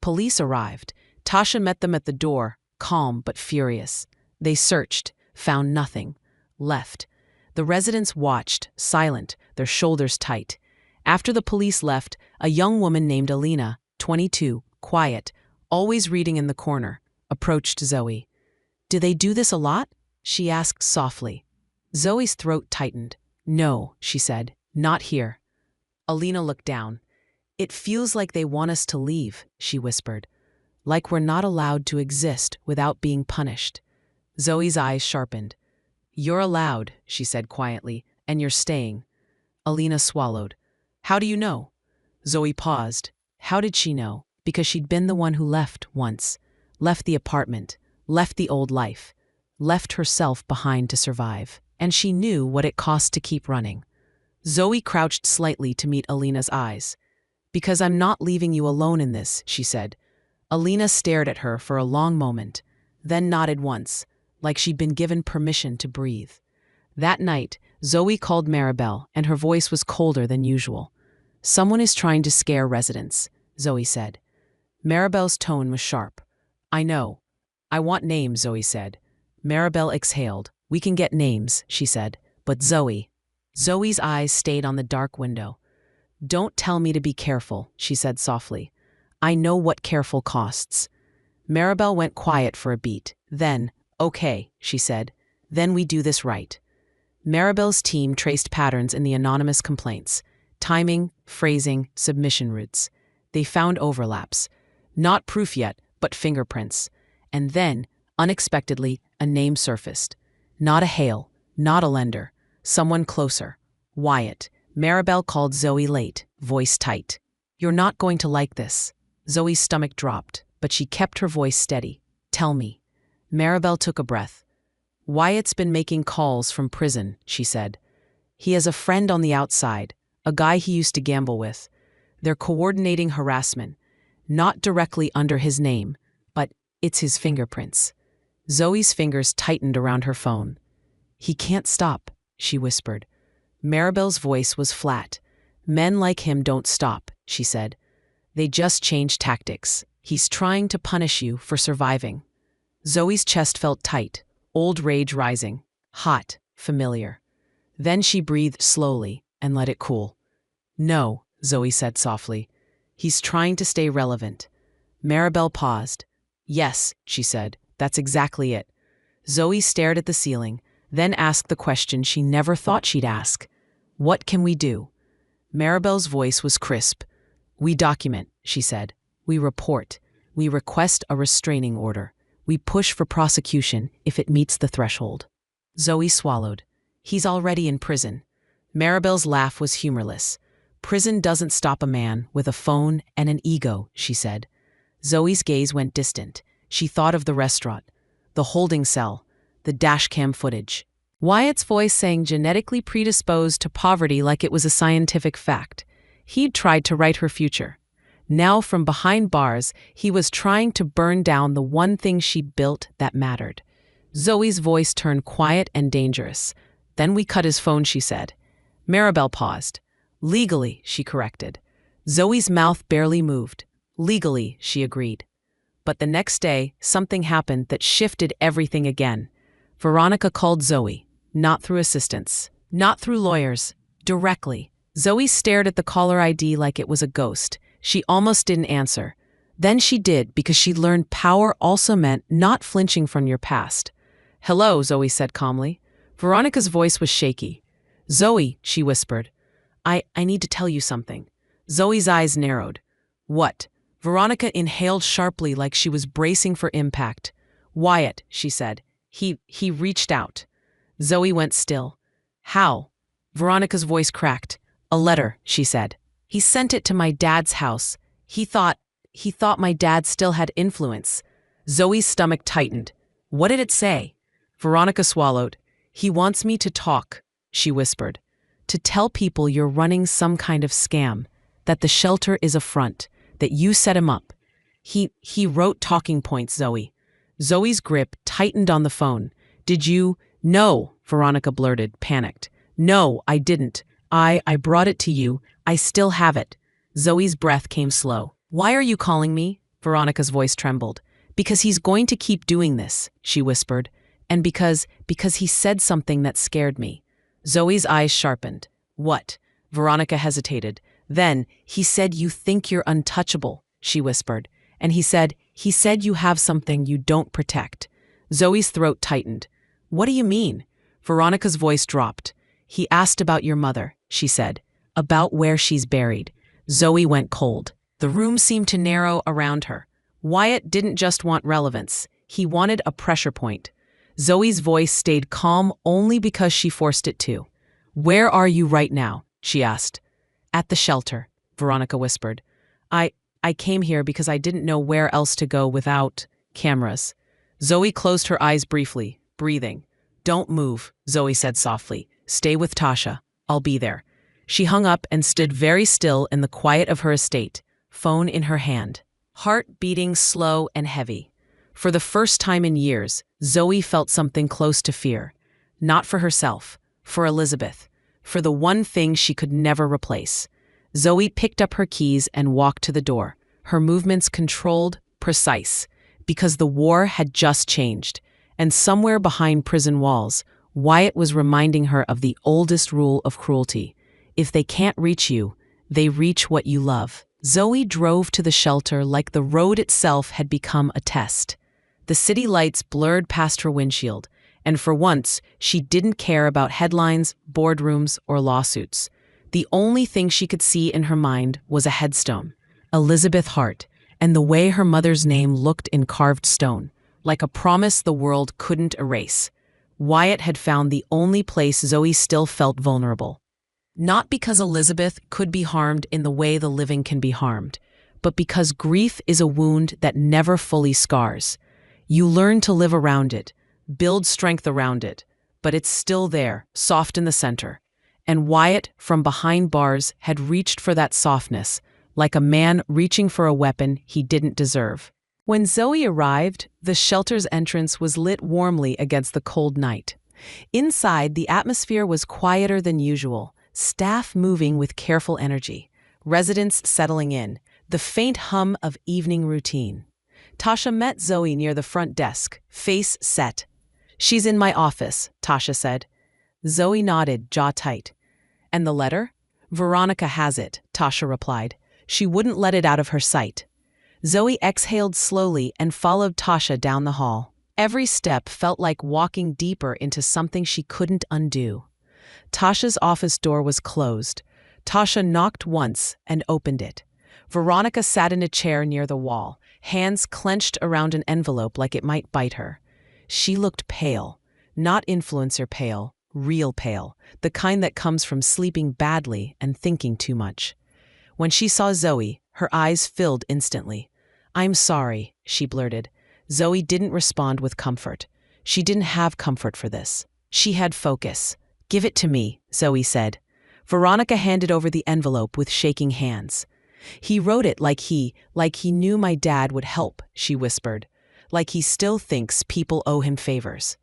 Police arrived. Tasha met them at the door, calm but furious. They searched, found nothing, left. The residents watched, silent, their shoulders tight. After the police left, a young woman named Elena, 22, quiet, always reading in the corner, approached Zoe. "Do they do this a lot?" she asked softly. Zoe's throat tightened. "No," she said, "not here." Elena looked down. "It feels like they want us to leave," she whispered. "Like we're not allowed to exist without being punished." Zoe's eyes sharpened. "You're allowed," she said quietly, "and you're staying." Elena swallowed. "How do you know?" Zoe paused. How did she know? Because she'd been the one who left once. Left the apartment. Left the old life. Left herself behind to survive. And she knew what it cost to keep running. Zoe crouched slightly to meet Elena's eyes. "Because I'm not leaving you alone in this," she said. Elena stared at her for a long moment, then nodded once, like she'd been given permission to breathe. That night, Zoe called Maribel, and her voice was colder than usual. "Someone is trying to scare residents," Zoe said. Maribel's tone was sharp. "I know. I want names," Zoe said. Maribel exhaled. "We can get names," she said. "But Zoe." Zoe's eyes stayed on the dark window. "Don't tell me to be careful," she said softly. "I know what careful costs." Maribel went quiet for a beat. Then, "Okay," she said. "Then we do this right." Maribel's team traced patterns in the anonymous complaints. Timing, phrasing, submission routes. They found overlaps. Not proof yet, but fingerprints. And then, unexpectedly, a name surfaced. Not a Hale, not a lender. Someone closer. Wyatt. Maribel called Zoe late, voice tight. "You're not going to like this." Zoe's stomach dropped, but she kept her voice steady. "Tell me." Maribel took a breath. "Wyatt's been making calls from prison," she said. "He has a friend on the outside, a guy he used to gamble with. They're coordinating harassment, not directly under his name, but it's his fingerprints." Zoe's fingers tightened around her phone. "He can't stop," she whispered. Maribel's voice was flat. "Men like him don't stop," she said. "They just change tactics. He's trying to punish you for surviving." Zoe's chest felt tight, old rage rising, hot, familiar. Then she breathed slowly and let it cool. "No," Zoe said softly. "He's trying to stay relevant." Maribel paused. "Yes," she said, "that's exactly it." Zoe stared at the ceiling, then asked the question she never thought she'd ask. "What can we do?" Maribel's voice was crisp. "We document," she said. "We report. We request a restraining order. We push for prosecution if it meets the threshold." Zoe swallowed. "He's already in prison." Maribel's laugh was humorless. "Prison doesn't stop a man with a phone and an ego," she said. Zoe's gaze went distant. She thought of the restaurant, the holding cell, the dashcam footage. Wyatt's voice sang genetically predisposed to poverty like it was a scientific fact. He'd tried to write her future. Now, from behind bars, he was trying to burn down the one thing she'd built that mattered. Zoe's voice turned quiet and dangerous. "Then we cut his phone," she said. Maribel paused. "Legally," she corrected. Zoe's mouth barely moved. Legally, she agreed. But the next day, something happened that shifted everything again. Veronica called Zoe, not through assistants, not through lawyers, directly. Zoe stared at the caller ID like it was a ghost. She almost didn't answer. Then she did, because she learned power also meant not flinching from your past. "Hello," Zoe said calmly. Veronica's voice was shaky. "Zoe," she whispered. I need to tell you something." Zoe's eyes narrowed. "What?" Veronica inhaled sharply like she was bracing for impact. "Wyatt," she said. He reached out." Zoe went still. "How?" Veronica's voice cracked. "A letter," she said. "He sent it to my dad's house. He thought my dad still had influence." Zoe's stomach tightened. "What did it say?" Veronica swallowed. "He wants me to talk," she whispered. "To tell people you're running some kind of scam, that the shelter is a front, that you set him up. He wrote talking points, Zoe." Zoe's grip tightened on the phone. "Did you?" "No," Veronica blurted, panicked. "No, I didn't. I brought it to you. I still have it." Zoe's breath came slow. "Why are you calling me?" Veronica's voice trembled. "Because he's going to keep doing this," she whispered. "And because he said something that scared me." Zoe's eyes sharpened. "What?" Veronica hesitated. "Then, he said you think you're untouchable," she whispered. "And he said you have something you don't protect." Zoe's throat tightened. "What do you mean?" Veronica's voice dropped. "He asked about your mother," she said. "About where she's buried." Zoe went cold. The room seemed to narrow around her. Wyatt didn't just want relevance. He wanted a pressure point. Zoe's voice stayed calm only because she forced it to. "Where are you right now?" she asked. "At the shelter," Veronica whispered. I came here because I didn't know where else to go without cameras." Zoe closed her eyes briefly, breathing. "Don't move," Zoe said softly. "Stay with Tasha. I'll be there." She hung up and stood very still in the quiet of her estate, phone in her hand, heart beating slow and heavy. For the first time in years, Zoe felt something close to fear. Not for herself, for Elizabeth, for the one thing she could never replace. Zoe picked up her keys and walked to the door, her movements controlled, precise, because the war had just changed, and somewhere behind prison walls, Wyatt was reminding her of the oldest rule of cruelty. If they can't reach you, they reach what you love. Zoe drove to the shelter like the road itself had become a test. The city lights blurred past her windshield, and for once, she didn't care about headlines, boardrooms, or lawsuits. The only thing she could see in her mind was a headstone, Elizabeth Hart, and the way her mother's name looked in carved stone, like a promise the world couldn't erase. Wyatt had found the only place Zoe still felt vulnerable. Not because Elizabeth could be harmed in the way the living can be harmed, but because grief is a wound that never fully scars. You learn to live around it, build strength around it, but it's still there, soft in the center. And Wyatt, from behind bars, had reached for that softness, like a man reaching for a weapon he didn't deserve. When Zoe arrived, the shelter's entrance was lit warmly against the cold night. Inside, the atmosphere was quieter than usual, staff moving with careful energy, residents settling in, the faint hum of evening routine. Tasha met Zoe near the front desk, face set. "She's in my office," Tasha said. Zoe nodded, jaw tight. "And the letter?" "Veronica has it," Tasha replied. "She wouldn't let it out of her sight." Zoe exhaled slowly and followed Tasha down the hall. Every step felt like walking deeper into something she couldn't undo. Tasha's office door was closed. Tasha knocked once and opened it. Veronica sat in a chair near the wall, hands clenched around an envelope like it might bite her. She looked pale, not influencer pale, real pale, the kind that comes from sleeping badly and thinking too much. When she saw Zoe, her eyes filled instantly. "I'm sorry," she blurted. Zoe didn't respond with comfort. She didn't have comfort for this. She had focus. "Give it to me," Zoe said. Veronica handed over the envelope with shaking hands. "He wrote it like he knew my dad would help," she whispered. "Like he still thinks people owe him favors."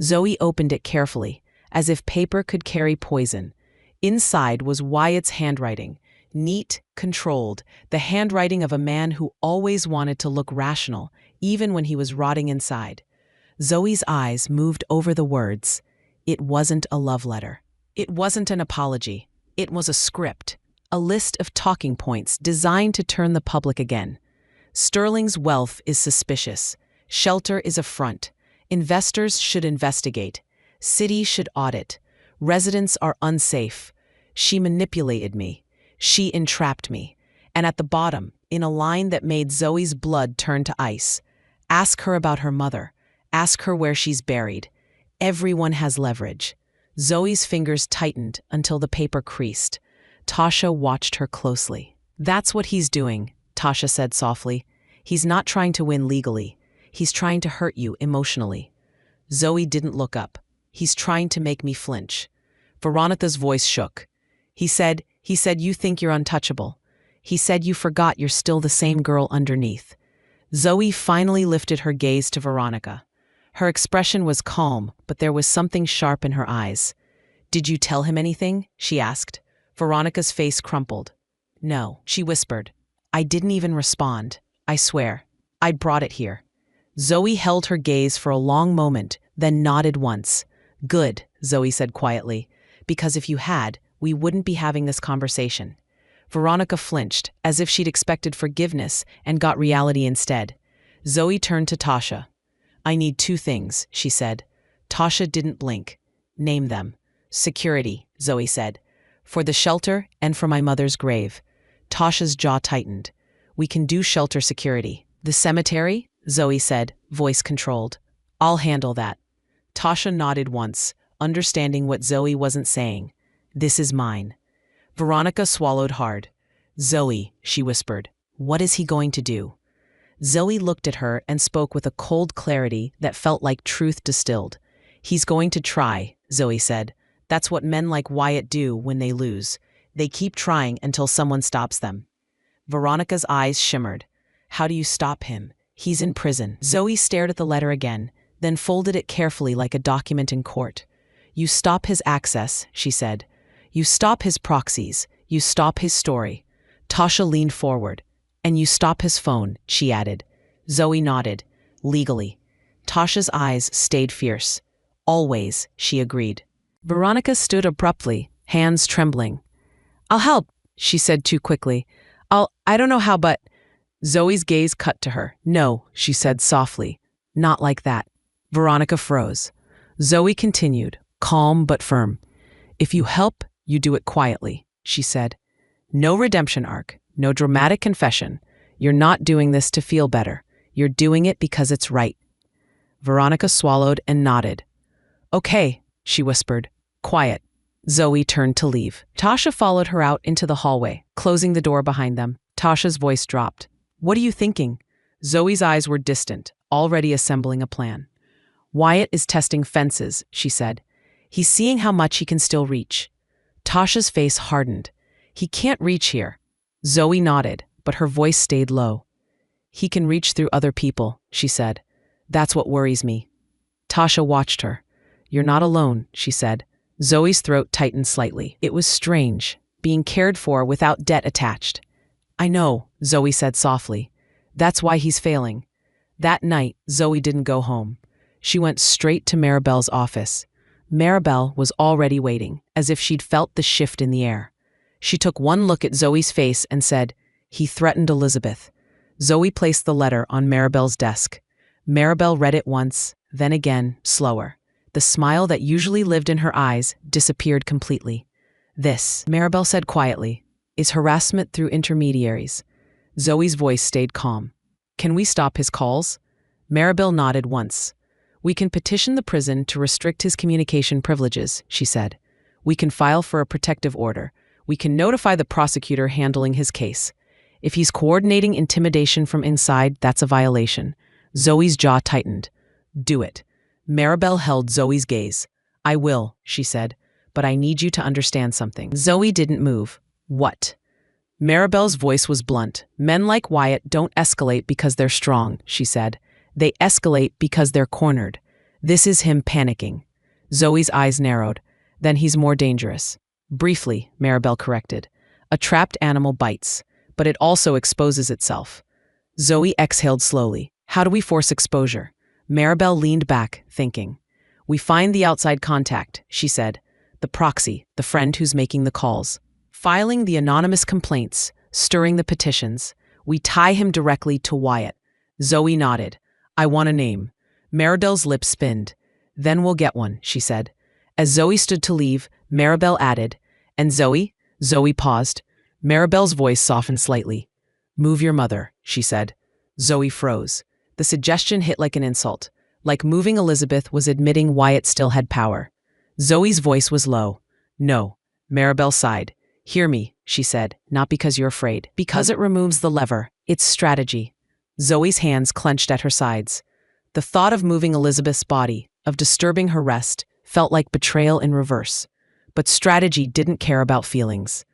Zoe opened it carefully, as if paper could carry poison. Inside was Wyatt's handwriting, neat, controlled, the handwriting of a man who always wanted to look rational, even when he was rotting inside. Zoe's eyes moved over the words. It wasn't a love letter. It wasn't an apology. It was a script, a list of talking points designed to turn the public again. Sterling's wealth is suspicious. Shelter is a front. Investors should investigate. City should audit. Residents are unsafe. She manipulated me. She entrapped me. And at the bottom, in a line that made Zoe's blood turn to ice, ask her about her mother. Ask her where she's buried. Everyone has leverage. Zoe's fingers tightened until the paper creased. Tasha watched her closely. That's what he's doing, Tasha said softly. He's not trying to win legally. He's trying to hurt you emotionally. Zoe didn't look up. He's trying to make me flinch. Veronica's voice shook. He said, you think you're untouchable. He said you forgot you're still the same girl underneath. Zoe finally lifted her gaze to Veronica. Her expression was calm, but there was something sharp in her eyes. Did you tell him anything? She asked. Veronica's face crumpled. No, she whispered. I didn't even respond. I swear. I brought it here. Zoe held her gaze for a long moment, then nodded once. Good, Zoe said quietly, because if you had, we wouldn't be having this conversation. Veronica flinched, as if she'd expected forgiveness and got reality instead. Zoe turned to Tasha. I need 2 things, she said. Tasha didn't blink. Name them. Security, Zoe said. For the shelter and for my mother's grave. Tasha's jaw tightened. We can do shelter security. The cemetery? Zoe said, voice controlled. I'll handle that. Tasha nodded once, understanding what Zoe wasn't saying. This is mine. Veronica swallowed hard. Zoe, she whispered, what is he going to do? Zoe looked at her and spoke with a cold clarity that felt like truth distilled. He's going to try, Zoe said. That's what men like Wyatt do when they lose. They keep trying until someone stops them. Veronica's eyes shimmered. How do you stop him? He's in prison. Zoe stared at the letter again, then folded it carefully like a document in court. You stop his access, she said. You stop his proxies. You stop his story. Tasha leaned forward. And you stop his phone, she added. Zoe nodded. Legally. Tasha's eyes stayed fierce. Always, she agreed. Veronica stood abruptly, hands trembling. I'll help, she said too quickly. I don't know how, but... Zoe's gaze cut to her. No, she said softly. Not like that. Veronica froze. Zoe continued, calm but firm. If you help, you do it quietly, she said. No redemption arc, no dramatic confession. You're not doing this to feel better. You're doing it because it's right. Veronica swallowed and nodded. Okay, she whispered. Quiet. Zoe turned to leave. Tasha followed her out into the hallway, closing the door behind them. Tasha's voice dropped. What are you thinking? Zoe's eyes were distant, already assembling a plan. Wyatt is testing fences, she said. He's seeing how much he can still reach. Tasha's face hardened. He can't reach here. Zoe nodded, but her voice stayed low. He can reach through other people, she said. That's what worries me. Tasha watched her. You're not alone, she said. Zoe's throat tightened slightly. It was strange, being cared for without debt attached. I know, Zoe said softly. That's why he's failing. That night, Zoe didn't go home. She went straight to Maribel's office. Maribel was already waiting, as if she'd felt the shift in the air. She took one look at Zoe's face and said, He threatened Elizabeth. Zoe placed the letter on Maribel's desk. Maribel read it once, then again, slower. The smile that usually lived in her eyes disappeared completely. This, Maribel said quietly, is harassment through intermediaries. Zoe's voice stayed calm. Can we stop his calls? Maribel nodded once. We can petition the prison to restrict his communication privileges, she said. We can file for a protective order. We can notify the prosecutor handling his case. If he's coordinating intimidation from inside, that's a violation. Zoe's jaw tightened. Do it. Maribel held Zoe's gaze. I will, she said, but I need you to understand something. Zoe didn't move. What? Maribel's voice was blunt. Men like Wyatt don't escalate because they're strong, she said. They escalate because they're cornered. This is him panicking. Zoe's eyes narrowed. Then he's more dangerous. Briefly, Maribel corrected. A trapped animal bites. but it also exposes itself. Zoe exhaled slowly. How do we force exposure? Maribel leaned back, thinking. We find the outside contact, she said. The proxy, the friend who's making the calls. Filing the anonymous complaints, stirring the petitions. We tie him directly to Wyatt. Zoe nodded. I want a name. Maribel's lips spinned. Then we'll get one, she said. As Zoe stood to leave, Maribel added, and Zoe? Zoe paused. Maribel's voice softened slightly. Move your mother, she said. Zoe froze. The suggestion hit like an insult. Like moving Elizabeth was admitting Wyatt still had power. Zoe's voice was low. No. Maribel sighed. Hear me, she said, not because you're afraid. Because it removes the lever. It's strategy. Zoe's hands clenched at her sides. The thought of moving Elizabeth's body, of disturbing her rest, felt like betrayal in reverse. But strategy didn't care about feelings.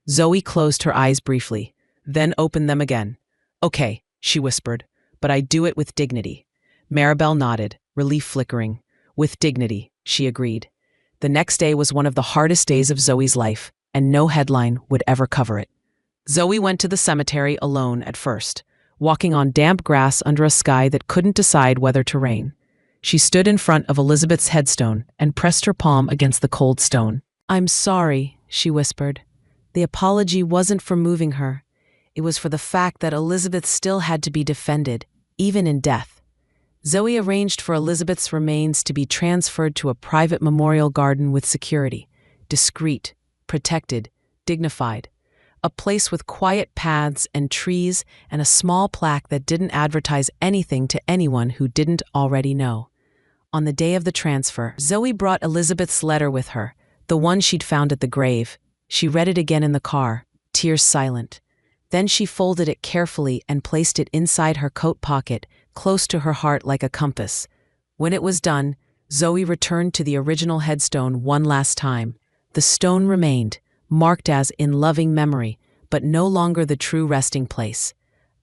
Zoe closed her eyes briefly, then opened them again. Okay, she whispered, but I do it with dignity. Maribel nodded, relief flickering. With dignity, she agreed. The next day was one of the hardest days of Zoe's life, and no headline would ever cover it. Zoe went to the cemetery alone at first, walking on damp grass under a sky that couldn't decide whether to rain. She stood in front of Elizabeth's headstone and pressed her palm against the cold stone. I'm sorry, she whispered. The apology wasn't for moving her. It was for the fact that Elizabeth still had to be defended, even in death. Zoe arranged for Elizabeth's remains to be transferred to a private memorial garden with security, discreet, protected, dignified. A place with quiet paths and trees and a small plaque that didn't advertise anything to anyone who didn't already know. On the day of the transfer, Zoe brought Elizabeth's letter with her, the one she'd found at the grave. She read it again in the car, tears silent. Then she folded it carefully and placed it inside her coat pocket, close to her heart like a compass. When it was done, Zoe returned to the original headstone one last time. The stone remained, marked as in loving memory, but no longer the true resting place.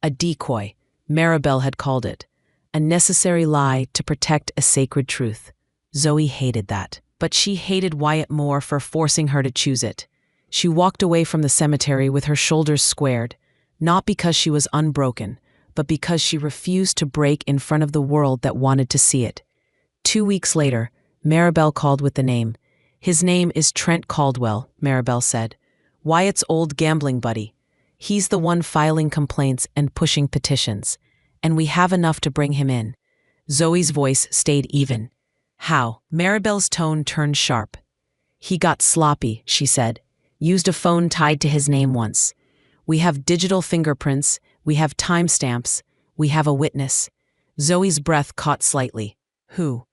A decoy, Maribel had called it. A necessary lie to protect a sacred truth. Zoe hated that, but she hated Wyatt more for forcing her to choose it. She walked away from the cemetery with her shoulders squared, not because she was unbroken, but because she refused to break in front of the world that wanted to see it. 2 weeks later, Maribel called with the name. His name is Trent Caldwell, Maribel said. Wyatt's old gambling buddy. He's the one filing complaints and pushing petitions. And we have enough to bring him in. Zoe's voice stayed even. How? Maribel's tone turned sharp. He got sloppy, she said. Used a phone tied to his name once. We have digital fingerprints, we have timestamps, we have a witness. Zoe's breath caught slightly. Who?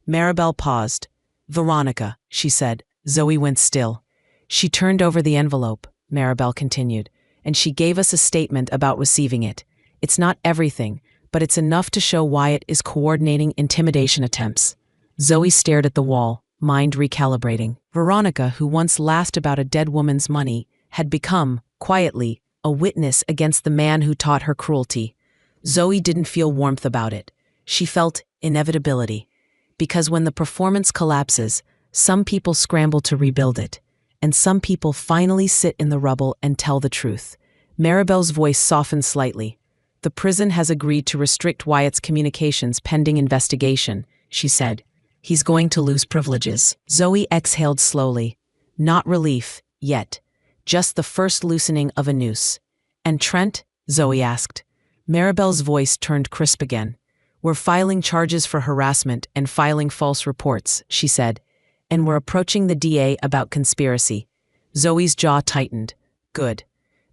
Maribel paused. Veronica, she said. Zoe went still. She turned over the envelope, Maribel continued, and she gave us a statement about receiving it. It's not everything, but it's enough to show Wyatt is coordinating intimidation attempts. Zoe stared at the wall, mind recalibrating. Veronica, who once laughed about a dead woman's money, had become, quietly, a witness against the man who taught her cruelty. Zoe didn't feel warmth about it. She felt inevitability. Because when the performance collapses, some people scramble to rebuild it, and some people finally sit in the rubble and tell the truth. Maribel's voice softened slightly. The prison has agreed to restrict Wyatt's communications pending investigation, she said. He's going to lose privileges. Zoe exhaled slowly. Not relief, yet. Just the first loosening of a noose. And Trent? Zoe asked. Maribel's voice turned crisp again. We're filing charges for harassment and filing false reports, she said. And we're approaching the DA about conspiracy. Zoe's jaw tightened. Good.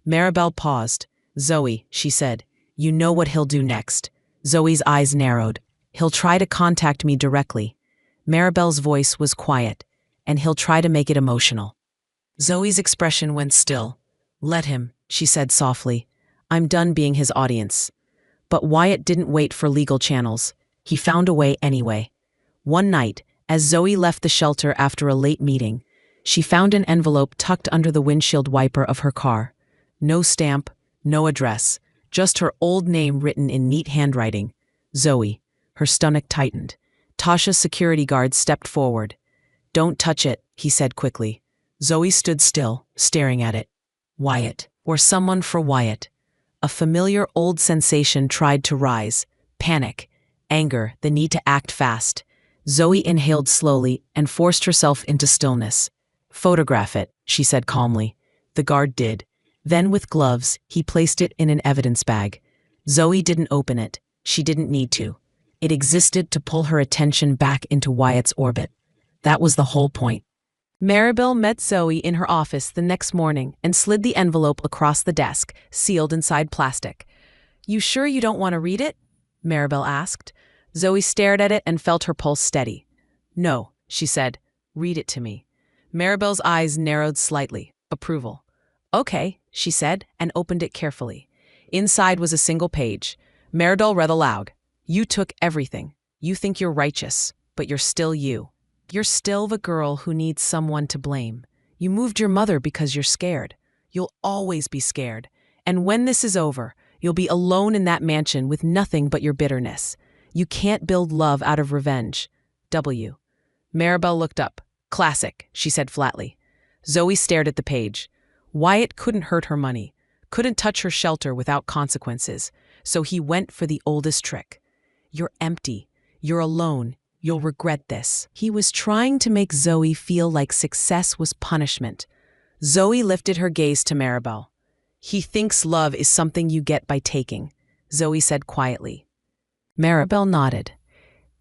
Maribel paused. Zoe, she said. You know what he'll do next. Zoe's eyes narrowed. He'll try to contact me directly. Maribel's voice was quiet, and he'll try to make it emotional. Zoe's expression went still. Let him, she said softly. I'm done being his audience. But Wyatt didn't wait for legal channels. He found a way anyway. One night, as Zoe left the shelter after a late meeting, she found an envelope tucked under the windshield wiper of her car. No stamp, no address. Just her old name written in neat handwriting. Zoe. Her stomach tightened. Tasha's security guard stepped forward. Don't touch it, he said quickly. Zoe stood still, staring at it. Wyatt. or someone for Wyatt. A familiar old sensation tried to rise: panic, anger, the need to act fast. Zoe inhaled slowly and forced herself into stillness. "Photograph it," she said calmly. The guard did. Then, with gloves, he placed it in an evidence bag. Zoe didn't open it. She didn't need to. It existed to pull her attention back into Wyatt's orbit. That was the whole point. Maribel met Zoe in her office the next morning and slid the envelope across the desk, sealed inside plastic. "You sure you don't want to read it?" Maribel asked. Zoe stared at it and felt her pulse steady. "No," she said. "Read it to me." Maribel's eyes narrowed slightly. Approval. "Okay," she said, and opened it carefully. Inside was a single page. Maribel read aloud. "You took everything. You think you're righteous, but you're still you. You're still the girl who needs someone to blame. You moved your mother because you're scared. You'll always be scared. And when this is over, you'll be alone in that mansion with nothing but your bitterness. You can't build love out of revenge. W." Maribel looked up. "Classic," she said flatly. Zoe stared at the page. Wyatt couldn't hurt her money, couldn't touch her shelter without consequences, so he went for the oldest trick. "You're empty. You're alone. You'll regret this." He was trying to make Zoe feel like success was punishment. Zoe lifted her gaze to Maribel. "He thinks love is something you get by taking," Zoe said quietly. Maribel nodded.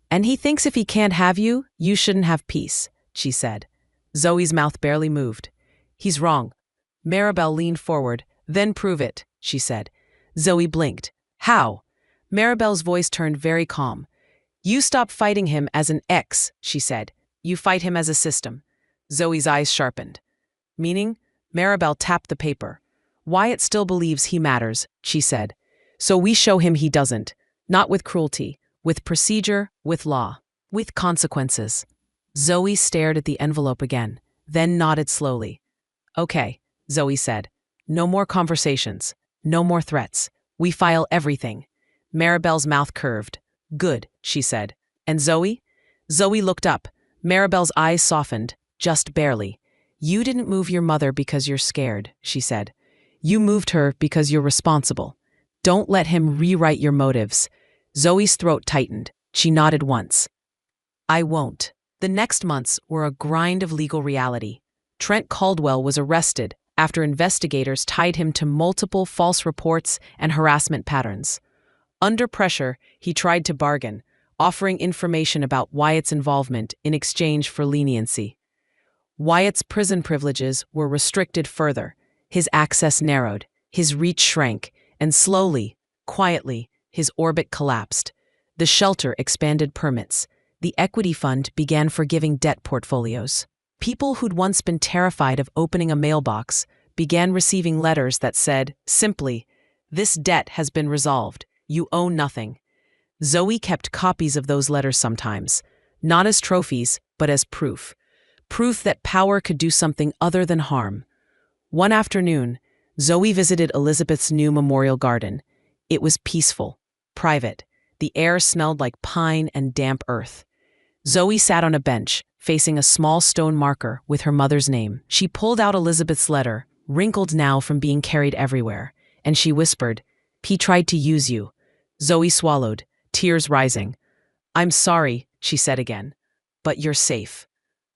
"And he thinks if he can't have you, you shouldn't have peace," she said. Zoe's mouth barely moved. "He's wrong." Maribel leaned forward. "Then prove it," she said. Zoe blinked. "How?" Maribel's voice turned very calm. "You stop fighting him as an ex," she said. "You fight him as a system." Zoe's eyes sharpened. "Meaning?" Maribel tapped the paper. "Wyatt still believes he matters," she said. "So we show him he doesn't. Not with cruelty, with procedure, with law, with consequences." Zoe stared at the envelope again, then nodded slowly. "Okay," Zoe said. "No more conversations. No more threats. We file everything." Maribel's mouth curved. "Good," she said. "And Zoe?" Zoe looked up. Maribel's eyes softened, just barely. "You didn't move your mother because you're scared," she said. "You moved her because you're responsible. Don't let him rewrite your motives." Zoe's throat tightened. She nodded once. "I won't." The next months were a grind of legal reality. Trent Caldwell was arrested after investigators tied him to multiple false reports and harassment patterns. Under pressure, he tried to bargain, offering information about Wyatt's involvement in exchange for leniency. Wyatt's prison privileges were restricted further. His access narrowed, his reach shrank, and slowly, quietly, his orbit collapsed. The shelter expanded permits. The equity fund began forgiving debt portfolios. People who'd once been terrified of opening a mailbox began receiving letters that said, simply, "This debt has been resolved. You owe nothing." Zoe kept copies of those letters sometimes, not as trophies, but as proof. Proof that power could do something other than harm. One afternoon, Zoe visited Elizabeth's new memorial garden. It was peaceful, private. The air smelled like pine and damp earth. Zoe sat on a bench, facing a small stone marker with her mother's name. She pulled out Elizabeth's letter, wrinkled now from being carried everywhere, and she whispered, "He tried to use you." Zoe swallowed, tears rising. "I'm sorry," she said again, "but you're safe."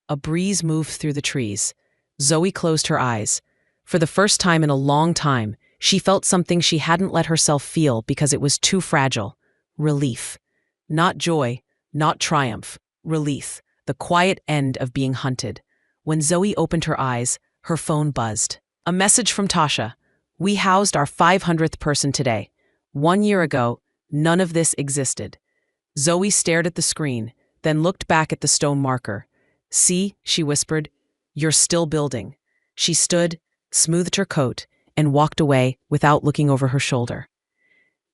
A breeze moved through the trees. Zoe closed her eyes. For the first time in a long time, she felt something she hadn't let herself feel because it was too fragile. Relief. Not joy, not triumph. Relief. The quiet end of being hunted. When Zoe opened her eyes, her phone buzzed. A message from Tasha. "We housed our 500th person today. 1 year ago, none of this existed." Zoe stared at the screen, then looked back at the stone marker. "See," she whispered, "you're still building." She stood, smoothed her coat, and walked away without looking over her shoulder.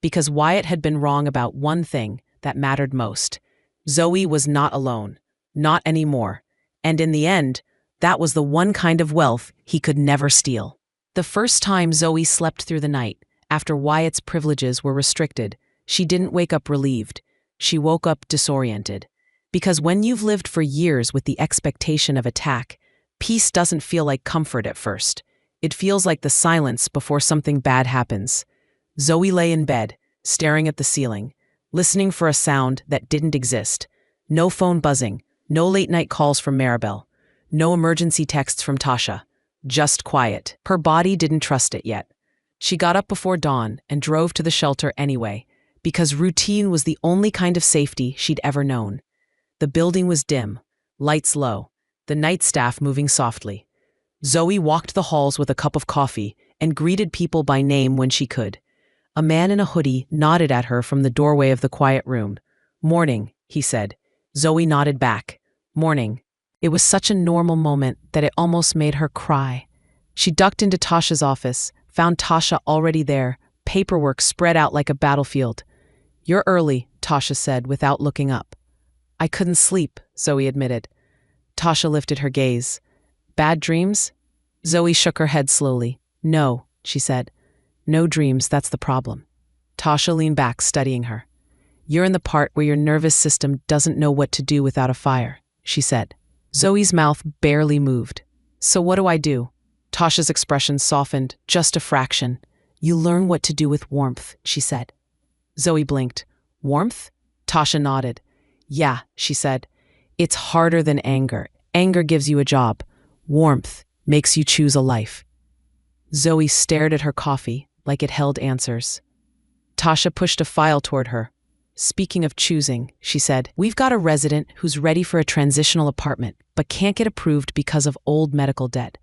Because Wyatt had been wrong about one thing that mattered most. Zoe was not alone. Not anymore. And in the end, that was the one kind of wealth he could never steal. The first time Zoe slept through the night, after Wyatt's privileges were restricted, she didn't wake up relieved. She woke up disoriented. Because when you've lived for years with the expectation of attack, peace doesn't feel like comfort at first. It feels like the silence before something bad happens. Zoe lay in bed, staring at the ceiling, listening for a sound that didn't exist. No phone buzzing, no late-night calls from Maribel, no emergency texts from Tasha. Just quiet. Her body didn't trust it yet. She got up before dawn and drove to the shelter anyway, because routine was the only kind of safety she'd ever known. The building was dim, lights low, the night staff moving softly. Zoe walked the halls with a cup of coffee and greeted people by name when she could. A man in a hoodie nodded at her from the doorway of the quiet room. "Morning," he said. Zoe nodded back. "Morning." It was such a normal moment that it almost made her cry. She ducked into Tasha's office, found Tasha already there, paperwork spread out like a battlefield. "You're early," Tasha said without looking up. "I couldn't sleep," Zoe admitted. Tasha lifted her gaze. "Bad dreams?" Zoe shook her head slowly. "No," she said. "No dreams, that's the problem." Tasha leaned back, studying her. "You're in the part where your nervous system doesn't know what to do without a fire," she said. Zoe's mouth barely moved. "So what do I do?" Tasha's expression softened, just a fraction. "You learn what to do with warmth," she said. Zoe blinked. "Warmth?" Tasha nodded. "Yeah," she said. "It's harder than anger. Anger gives you a job. Warmth makes you choose a life." Zoe stared at her coffee like it held answers. Tasha pushed a file toward her. "Speaking of choosing," she said, "we've got a resident who's ready for a transitional apartment, but can't get approved because of old medical debt."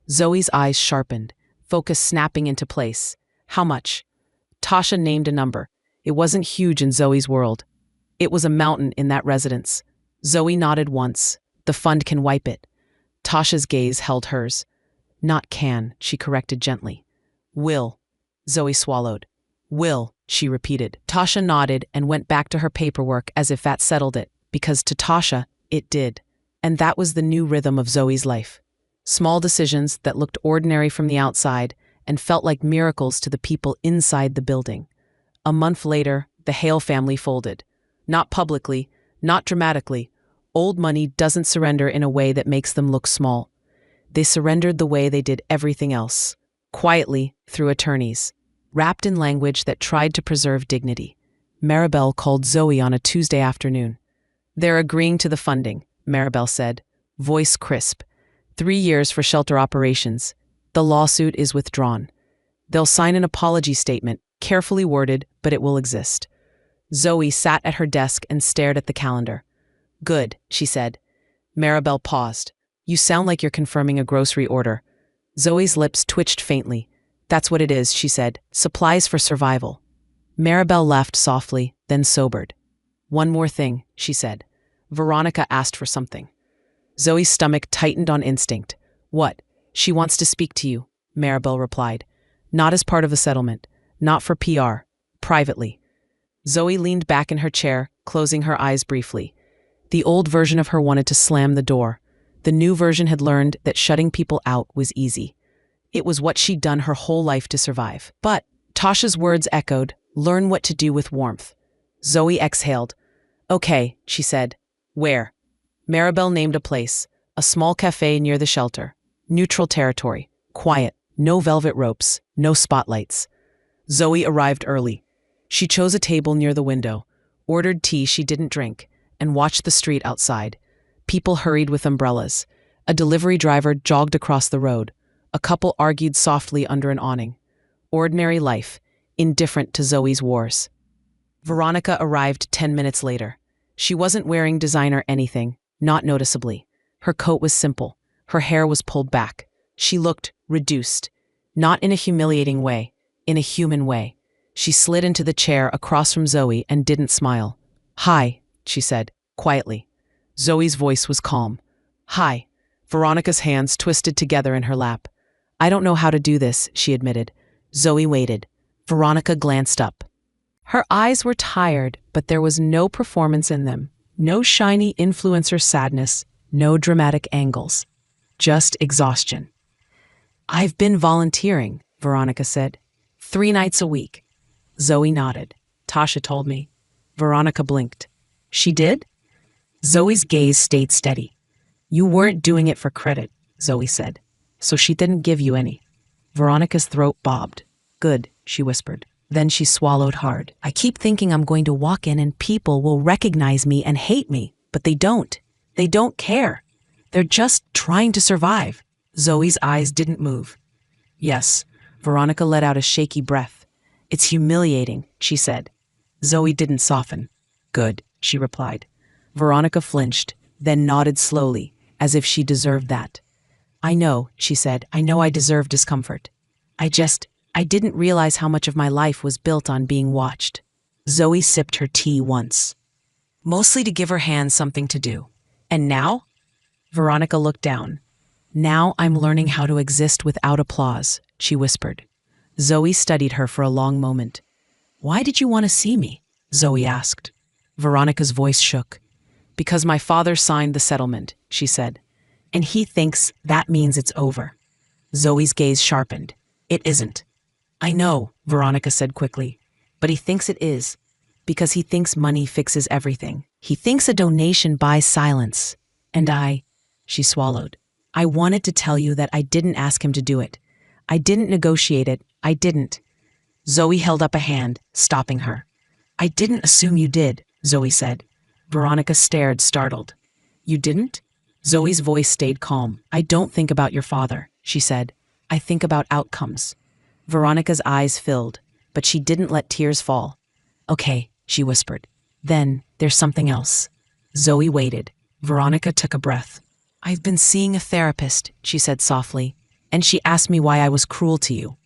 Zoe's eyes sharpened, focus snapping into place. "How much?" Tasha named a number. It wasn't huge in Zoe's world. It was a mountain in that residence. Zoe nodded once. "The fund can wipe it." Tasha's gaze held hers. "Not can," she corrected gently. "Will." Zoe swallowed. "Will," she repeated. Tasha nodded and went back to her paperwork as if that settled it, because to Tasha, it did. And that was the new rhythm of Zoe's life. Small decisions that looked ordinary from the outside and felt like miracles to the people inside the building. A month later, the Hale family folded. Not publicly, not dramatically. Old money doesn't surrender in a way that makes them look small. They surrendered the way they did everything else, quietly, through attorneys, wrapped in language that tried to preserve dignity. Maribel called Zoe on a Tuesday afternoon. "They're agreeing to the funding," Maribel said, voice crisp. 3 years for shelter operations. The lawsuit is withdrawn. They'll sign an apology statement, carefully worded, but it will exist. Zoe sat at her desk and stared at the calendar. "Good," she said. Maribel paused. "You sound like you're confirming a grocery order." Zoe's lips twitched faintly. "That's what it is," she said. "Supplies for survival." Maribel laughed softly, then sobered. "One more thing," she said. "Veronica asked for something." Zoe's stomach tightened on instinct. "What?" "She wants to speak to you," Maribel replied. "Not as part of the settlement. Not for PR. Privately." Zoe leaned back in her chair, closing her eyes briefly. The old version of her wanted to slam the door. The new version had learned that shutting people out was easy. It was what she'd done her whole life to survive. But Tasha's words echoed, "Learn what to do with warmth." Zoe exhaled. "Okay," she said. "Where?" Maribel named a place, a small cafe near the shelter. Neutral territory, quiet, no velvet ropes, no spotlights. Zoe arrived early. She chose a table near the window, ordered tea she didn't drink, and watched the street outside. People hurried with umbrellas. A delivery driver jogged across the road. A couple argued softly under an awning. Ordinary life, indifferent to Zoe's wars. Veronica arrived 10 minutes later. She wasn't wearing designer anything, not noticeably. Her coat was simple. Her hair was pulled back. She looked reduced, not in a humiliating way, in a human way. She slid into the chair across from Zoe and didn't smile. "Hi," she said, quietly. Zoe's voice was calm. "Hi." Veronica's hands twisted together in her lap. "I don't know how to do this," she admitted. Zoe waited. Veronica glanced up. Her eyes were tired, but there was no performance in them. No shiny influencer sadness, no dramatic angles. Just exhaustion. "I've been volunteering," Veronica said. 3 nights a week. Zoe nodded. "Tasha told me." Veronica blinked. "She did?" Zoe's gaze stayed steady. "You weren't doing it for credit," Zoe said. "So she didn't give you any." Veronica's throat bobbed. Good, she whispered. Then she swallowed hard. I keep thinking I'm going to walk in and people will recognize me and hate me, but they don't. They don't care. They're just trying to survive. Zoe's eyes didn't move. Yes, Veronica let out a shaky breath. It's humiliating, she said. Zoe didn't soften. Good, she replied. Veronica flinched, then nodded slowly, as if she deserved that. I know, she said. I know I deserve discomfort. I didn't realize how much of my life was built on being watched. Zoe sipped her tea once, mostly to give her hands something to do. And now? Veronica looked down. Now I'm learning how to exist without applause, she whispered. Zoe studied her for a long moment. Why did you want to see me? Zoe asked. Veronica's voice shook. Because my father signed the settlement, she said. And he thinks that means it's over. Zoe's gaze sharpened. It isn't. I know, Veronica said quickly. But he thinks it is. Because he thinks money fixes everything. He thinks a donation buys silence. And she swallowed. I wanted to tell you that I didn't ask him to do it. I didn't negotiate it. I didn't. Zoe held up a hand, stopping her. I didn't assume you did, Zoe said. Veronica stared, startled. You didn't? Zoe's voice stayed calm. I don't think about your father, she said. I think about outcomes. Veronica's eyes filled, but she didn't let tears fall. Okay, she whispered. Then, there's something else. Zoe waited. Veronica took a breath. I've been seeing a therapist, she said softly, and she asked me why I was cruel to you.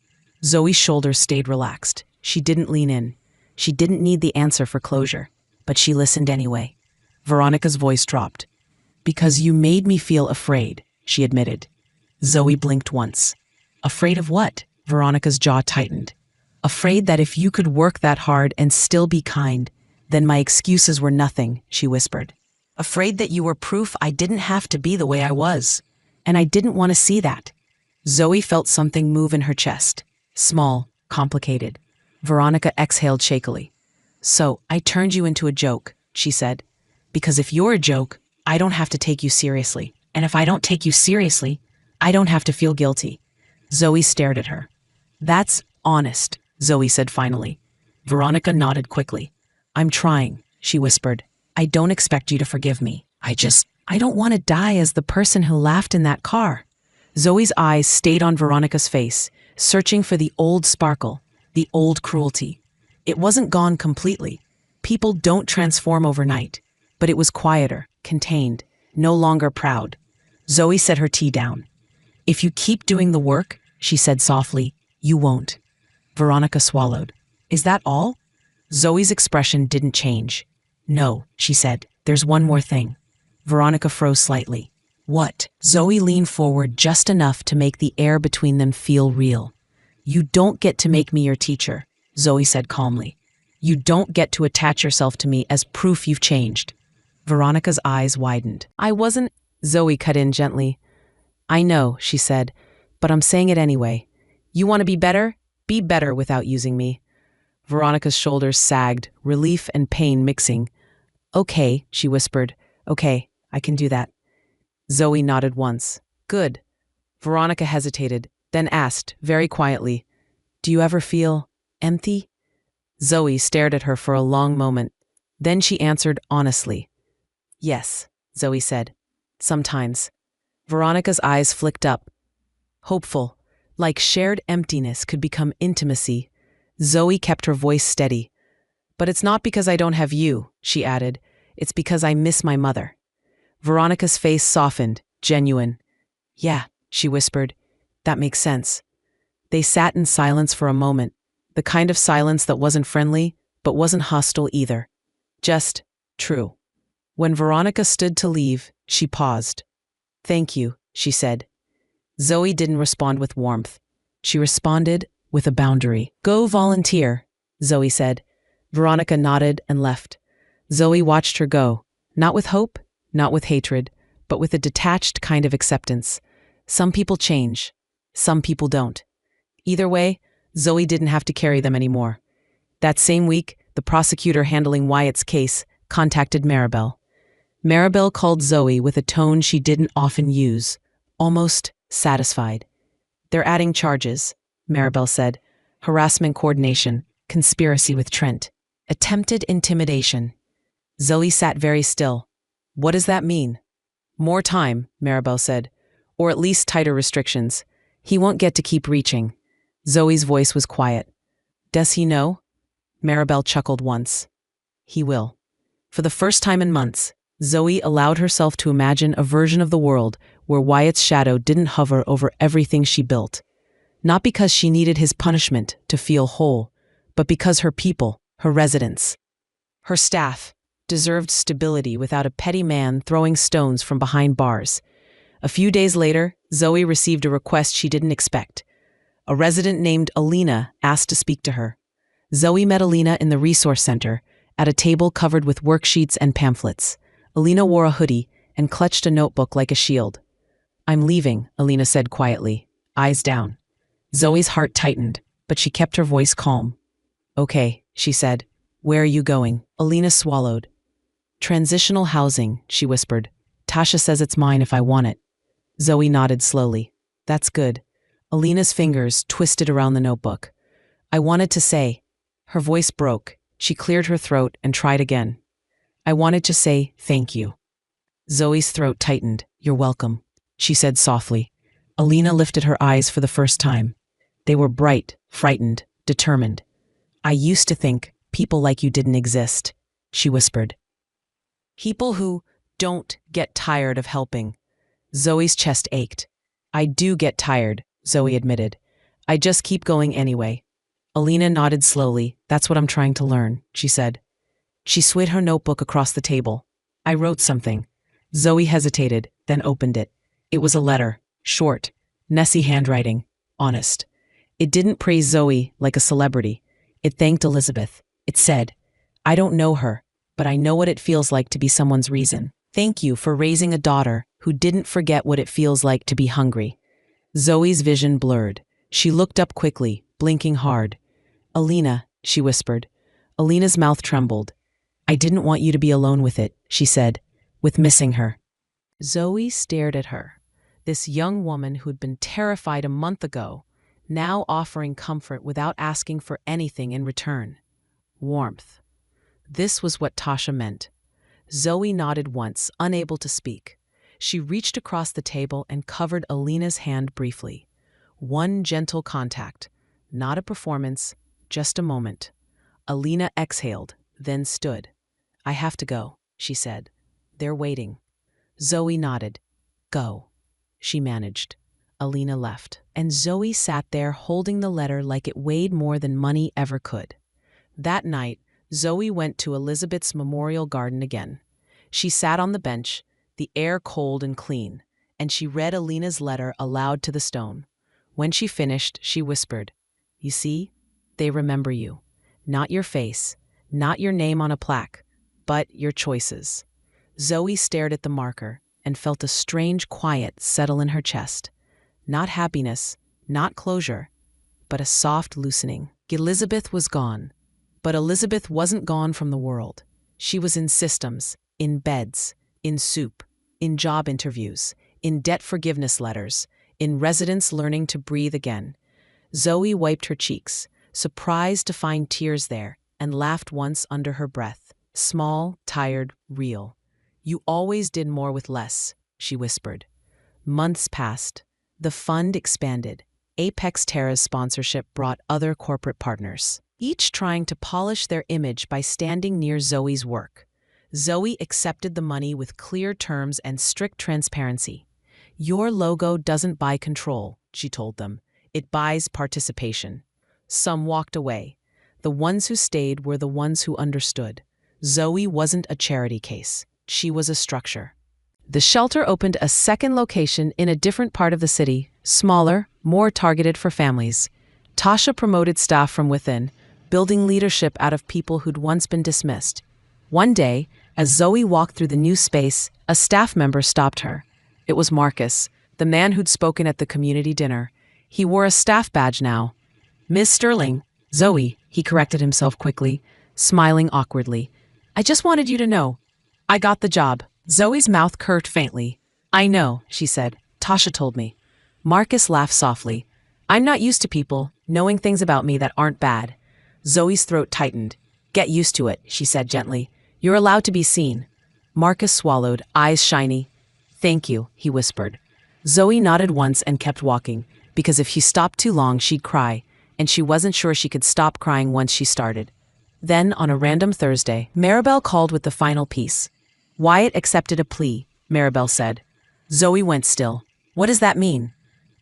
Zoe's shoulders stayed relaxed. She didn't lean in. She didn't need the answer for closure, but she listened anyway. Veronica's voice dropped. Because you made me feel afraid, she admitted. Zoe blinked once. Afraid of what? Veronica's jaw tightened. Afraid that if you could work that hard and still be kind, then my excuses were nothing, she whispered. Afraid that you were proof I didn't have to be the way I was. And I didn't want to see that. Zoe felt something move in her chest. Small, complicated. Veronica exhaled shakily. So, I turned you into a joke, she said. Because if you're a joke, I don't have to take you seriously. And if I don't take you seriously, I don't have to feel guilty. Zoe stared at her. That's honest, Zoe said finally. Veronica nodded quickly. I'm trying, she whispered. I don't expect you to forgive me. I don't want to die as the person who laughed in that car. Zoe's eyes stayed on Veronica's face, searching for the old sparkle, the old cruelty. It wasn't gone completely. People don't transform overnight. But it was quieter, contained, no longer proud. Zoe set her tea down. If you keep doing the work, she said softly, you won't. Veronica swallowed. Is that all? Zoe's expression didn't change. No, she said. There's one more thing. Veronica froze slightly. What? Zoe leaned forward just enough to make the air between them feel real. You don't get to make me your teacher, Zoe said calmly. You don't get to attach yourself to me as proof you've changed. Veronica's eyes widened. I wasn't, Zoe cut in gently. I know, she said, but I'm saying it anyway. You want to be better? Be better without using me. Veronica's shoulders sagged, relief and pain mixing. Okay, she whispered. Okay, I can do that. Zoe nodded once. Good. Veronica hesitated, then asked, very quietly, do you ever feel empty? Zoe stared at her for a long moment. Then she answered honestly. Yes, Zoe said. Sometimes. Veronica's eyes flicked up. Hopeful, like shared emptiness could become intimacy. Zoe kept her voice steady. But it's not because I don't have you, she added. It's because I miss my mother. Veronica's face softened, genuine. Yeah, she whispered. That makes sense. They sat in silence for a moment, the kind of silence that wasn't friendly, but wasn't hostile either. Just true. When Veronica stood to leave, she paused. Thank you, she said. Zoe didn't respond with warmth. She responded with a boundary. Go volunteer, Zoe said. Veronica nodded and left. Zoe watched her go, not with hope, not with hatred, but with a detached kind of acceptance. Some people change. Some people don't. Either way, Zoe didn't have to carry them anymore. That same week, the prosecutor handling Wyatt's case contacted Maribel. Maribel called Zoe with a tone she didn't often use, almost satisfied. They're adding charges, Maribel said. Harassment coordination, conspiracy with Trent, attempted intimidation. Zoe sat very still. What does that mean? More time, Maribel said, or at least tighter restrictions. He won't get to keep reaching. Zoe's voice was quiet. Does he know? Maribel chuckled once. He will. For the first time in months, Zoe allowed herself to imagine a version of the world where Wyatt's shadow didn't hover over everything she built. Not because she needed his punishment to feel whole, but because her people, her residents, her staff, deserved stability without a petty man throwing stones from behind bars. A few days later, Zoe received a request she didn't expect. A resident named Elena asked to speak to her. Zoe met Elena in the resource center, at a table covered with worksheets and pamphlets. Elena wore a hoodie and clutched a notebook like a shield. I'm leaving, Elena said quietly, eyes down. Zoe's heart tightened, but she kept her voice calm. Okay, she said. Where are you going? Elena swallowed. Transitional housing, she whispered. Tasha says it's mine if I want it. Zoe nodded slowly. That's good. Elena's fingers twisted around the notebook. I wanted to say. Her voice broke. She cleared her throat and tried again. I wanted to say thank you. Zoe's throat tightened. You're welcome, she said softly. Elena lifted her eyes for the first time. They were bright, frightened, determined. I used to think people like you didn't exist, she whispered. People who don't get tired of helping. Zoe's chest ached. I do get tired, Zoe admitted. I just keep going anyway. Elena nodded slowly. That's what I'm trying to learn, she said. She slid her notebook across the table. I wrote something. Zoe hesitated, then opened it. It was a letter, short, messy handwriting, honest. It didn't praise Zoe like a celebrity. It thanked Elizabeth. It said, I don't know her, but I know what it feels like to be someone's reason. Thank you for raising a daughter who didn't forget what it feels like to be hungry. Zoe's vision blurred. She looked up quickly, blinking hard. Elena, she whispered. Elena's mouth trembled. I didn't want you to be alone with it, she said, with missing her. Zoe stared at her. This young woman who'd been terrified a month ago, now offering comfort without asking for anything in return. Warmth. This was what Tasha meant. Zoe nodded once, unable to speak. She reached across the table and covered Elena's hand briefly. One gentle contact. Not a performance, just a moment. Elena exhaled, then stood. I have to go, she said. They're waiting. Zoe nodded. Go. She managed. Elena left, and Zoe sat there holding the letter like it weighed more than money ever could. That night, Zoe went to Elizabeth's memorial garden again. She sat on the bench, the air cold and clean, and she read Elena's letter aloud to the stone. When she finished, she whispered, You see, they remember you. Not your face, not your name on a plaque, but your choices. Zoe stared at the marker and felt a strange quiet settle in her chest. Not happiness, not closure, but a soft loosening. Elizabeth was gone. But Elizabeth wasn't gone from the world. She was in systems, in beds, in soup, in job interviews, in debt forgiveness letters, in residents learning to breathe again. Zoe wiped her cheeks, surprised to find tears there, and laughed once under her breath. Small, tired, real. You always did more with less, she whispered. Months passed. The fund expanded. Apex Terra's sponsorship brought other corporate partners, each trying to polish their image by standing near Zoe's work. Zoe accepted the money with clear terms and strict transparency. Your logo doesn't buy control, she told them. It buys participation. Some walked away. The ones who stayed were the ones who understood. Zoe wasn't a charity case. She was a structure. The shelter opened a second location in a different part of the city, smaller, more targeted for families. Tasha promoted staff from within, building leadership out of people who'd once been dismissed. One day, as Zoe walked through the new space, a staff member stopped her. It was Marcus, the man who'd spoken at the community dinner. He wore a staff badge now. Miss Sterling, Zoe, he corrected himself quickly, smiling awkwardly. I just wanted you to know. I got the job. Zoe's mouth curved faintly. I know, she said. Tasha told me. Marcus laughed softly. I'm not used to people knowing things about me that aren't bad. Zoe's throat tightened. Get used to it, she said gently. You're allowed to be seen. Marcus swallowed, eyes shiny. Thank you, he whispered. Zoe nodded once and kept walking, because if she stopped too long she'd cry, and she wasn't sure she could stop crying once she started. Then, on a random Thursday, Maribel called with the final piece. Wyatt accepted a plea, Maribel said. Zoe went still. What does that mean?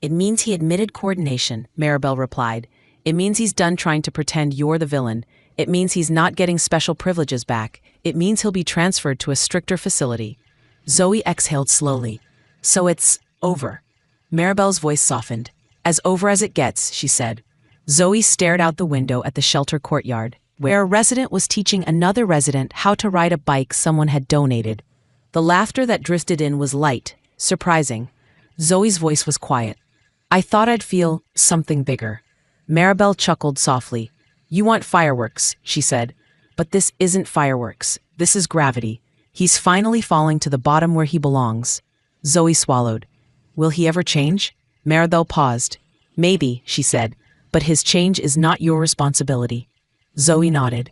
It means he admitted coordination, Maribel replied. It means he's done trying to pretend you're the villain. It means he's not getting special privileges back. It means he'll be transferred to a stricter facility. Zoe exhaled slowly. So it's over. Maribel's voice softened. As over as it gets, she said. Zoe stared out the window at the shelter courtyard, where a resident was teaching another resident how to ride a bike someone had donated. The laughter that drifted in was light, surprising. Zoe's voice was quiet. I thought I'd feel something bigger. Maribel chuckled softly. You want fireworks, she said. But this isn't fireworks. This is gravity. He's finally falling to the bottom where he belongs. Zoe swallowed. Will he ever change? Maribel paused. Maybe, she said, but his change is not your responsibility. Zoe nodded.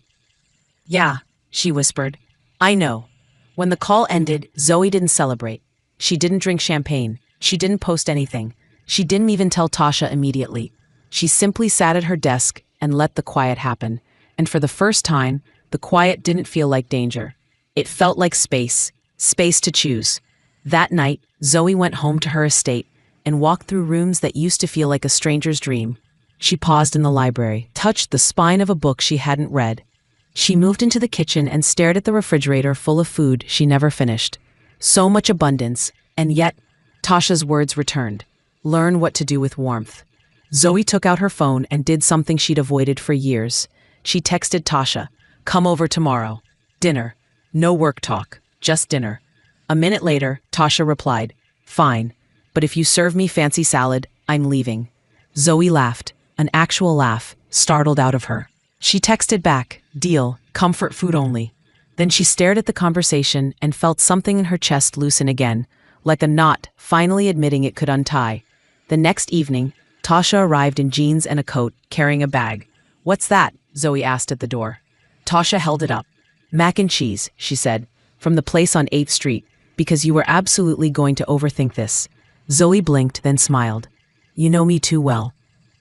Yeah, she whispered. I know. When the call ended, Zoe didn't celebrate. She didn't drink champagne. She didn't post anything. She didn't even tell Tasha immediately. She simply sat at her desk and let the quiet happen. And for the first time, the quiet didn't feel like danger. It felt like space to choose. That night, Zoe went home to her estate and walked through rooms that used to feel like a stranger's dream. She paused in the library, touched the spine of a book she hadn't read. She moved into the kitchen and stared at the refrigerator full of food she never finished. So much abundance, and yet, Tasha's words returned. Learn what to do with warmth. Zoe took out her phone and did something she'd avoided for years. She texted Tasha, come over tomorrow. Dinner. No work talk, just dinner. A minute later, Tasha replied, fine, but if you serve me fancy salad, I'm leaving. Zoe laughed, an actual laugh, startled out of her. She texted back, deal, comfort food only. Then she stared at the conversation and felt something in her chest loosen again, like a knot finally admitting it could untie. The next evening, Tasha arrived in jeans and a coat, carrying a bag. What's that? Zoe asked at the door. Tasha held it up. Mac and cheese, she said, from the place on 8th Street, because you were absolutely going to overthink this. Zoe blinked, then smiled. You know me too well.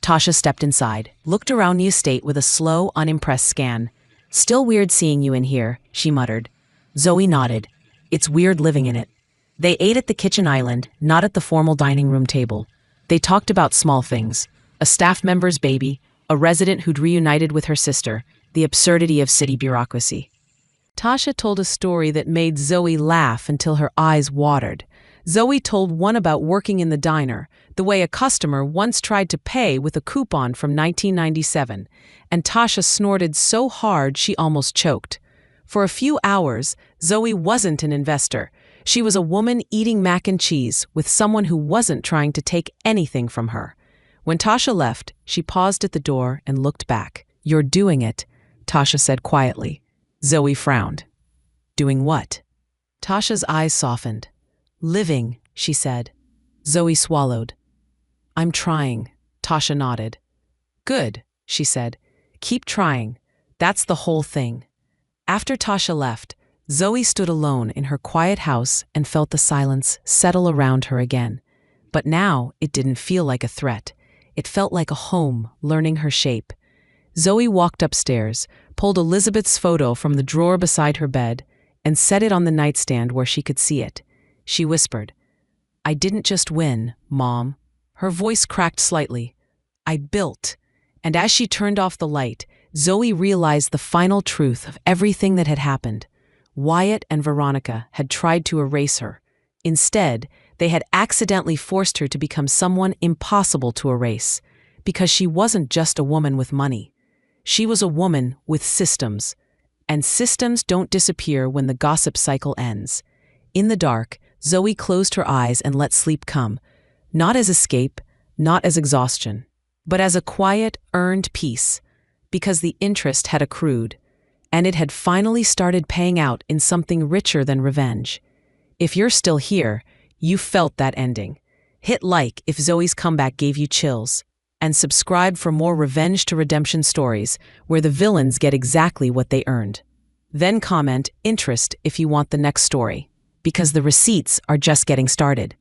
Tasha stepped inside, looked around the estate with a slow, unimpressed scan. Still weird seeing you in here, she muttered. Zoe nodded. It's weird living in it. They ate at the kitchen island, not at the formal dining room table. They talked about small things. A staff member's baby, a resident who'd reunited with her sister, the absurdity of city bureaucracy. Tasha told a story that made Zoe laugh until her eyes watered. Zoe told one about working in the diner, the way a customer once tried to pay with a coupon from 1997, and Tasha snorted so hard she almost choked. For a few hours, Zoe wasn't an investor. She was a woman eating mac and cheese with someone who wasn't trying to take anything from her. When Tasha left, she paused at the door and looked back. You're doing it, Tasha said quietly. Zoe frowned. Doing what? Tasha's eyes softened. Living, she said. Zoe swallowed. I'm trying, Tasha nodded. Good, she said. Keep trying. That's the whole thing. After Tasha left, Zoe stood alone in her quiet house and felt the silence settle around her again. But now it didn't feel like a threat. It felt like a home learning her shape. Zoe walked upstairs, pulled Elizabeth's photo from the drawer beside her bed, and set it on the nightstand where she could see it. She whispered, I didn't just win, Mom. Her voice cracked slightly. I built. And as she turned off the light, Zoe realized the final truth of everything that had happened. Wyatt and Veronica had tried to erase her. Instead, they had accidentally forced her to become someone impossible to erase, because she wasn't just a woman with money. She was a woman with systems, and systems don't disappear when the gossip cycle ends. In the dark, Zoe closed her eyes and let sleep come, not as escape, not as exhaustion, but as a quiet, earned peace, because the interest had accrued, and it had finally started paying out in something richer than revenge. If you're still here, you felt that ending. Hit like if Zoe's comeback gave you chills. and subscribe for more revenge to redemption stories where the villains get exactly what they earned. Then comment interest if you want the next story, because the receipts are just getting started.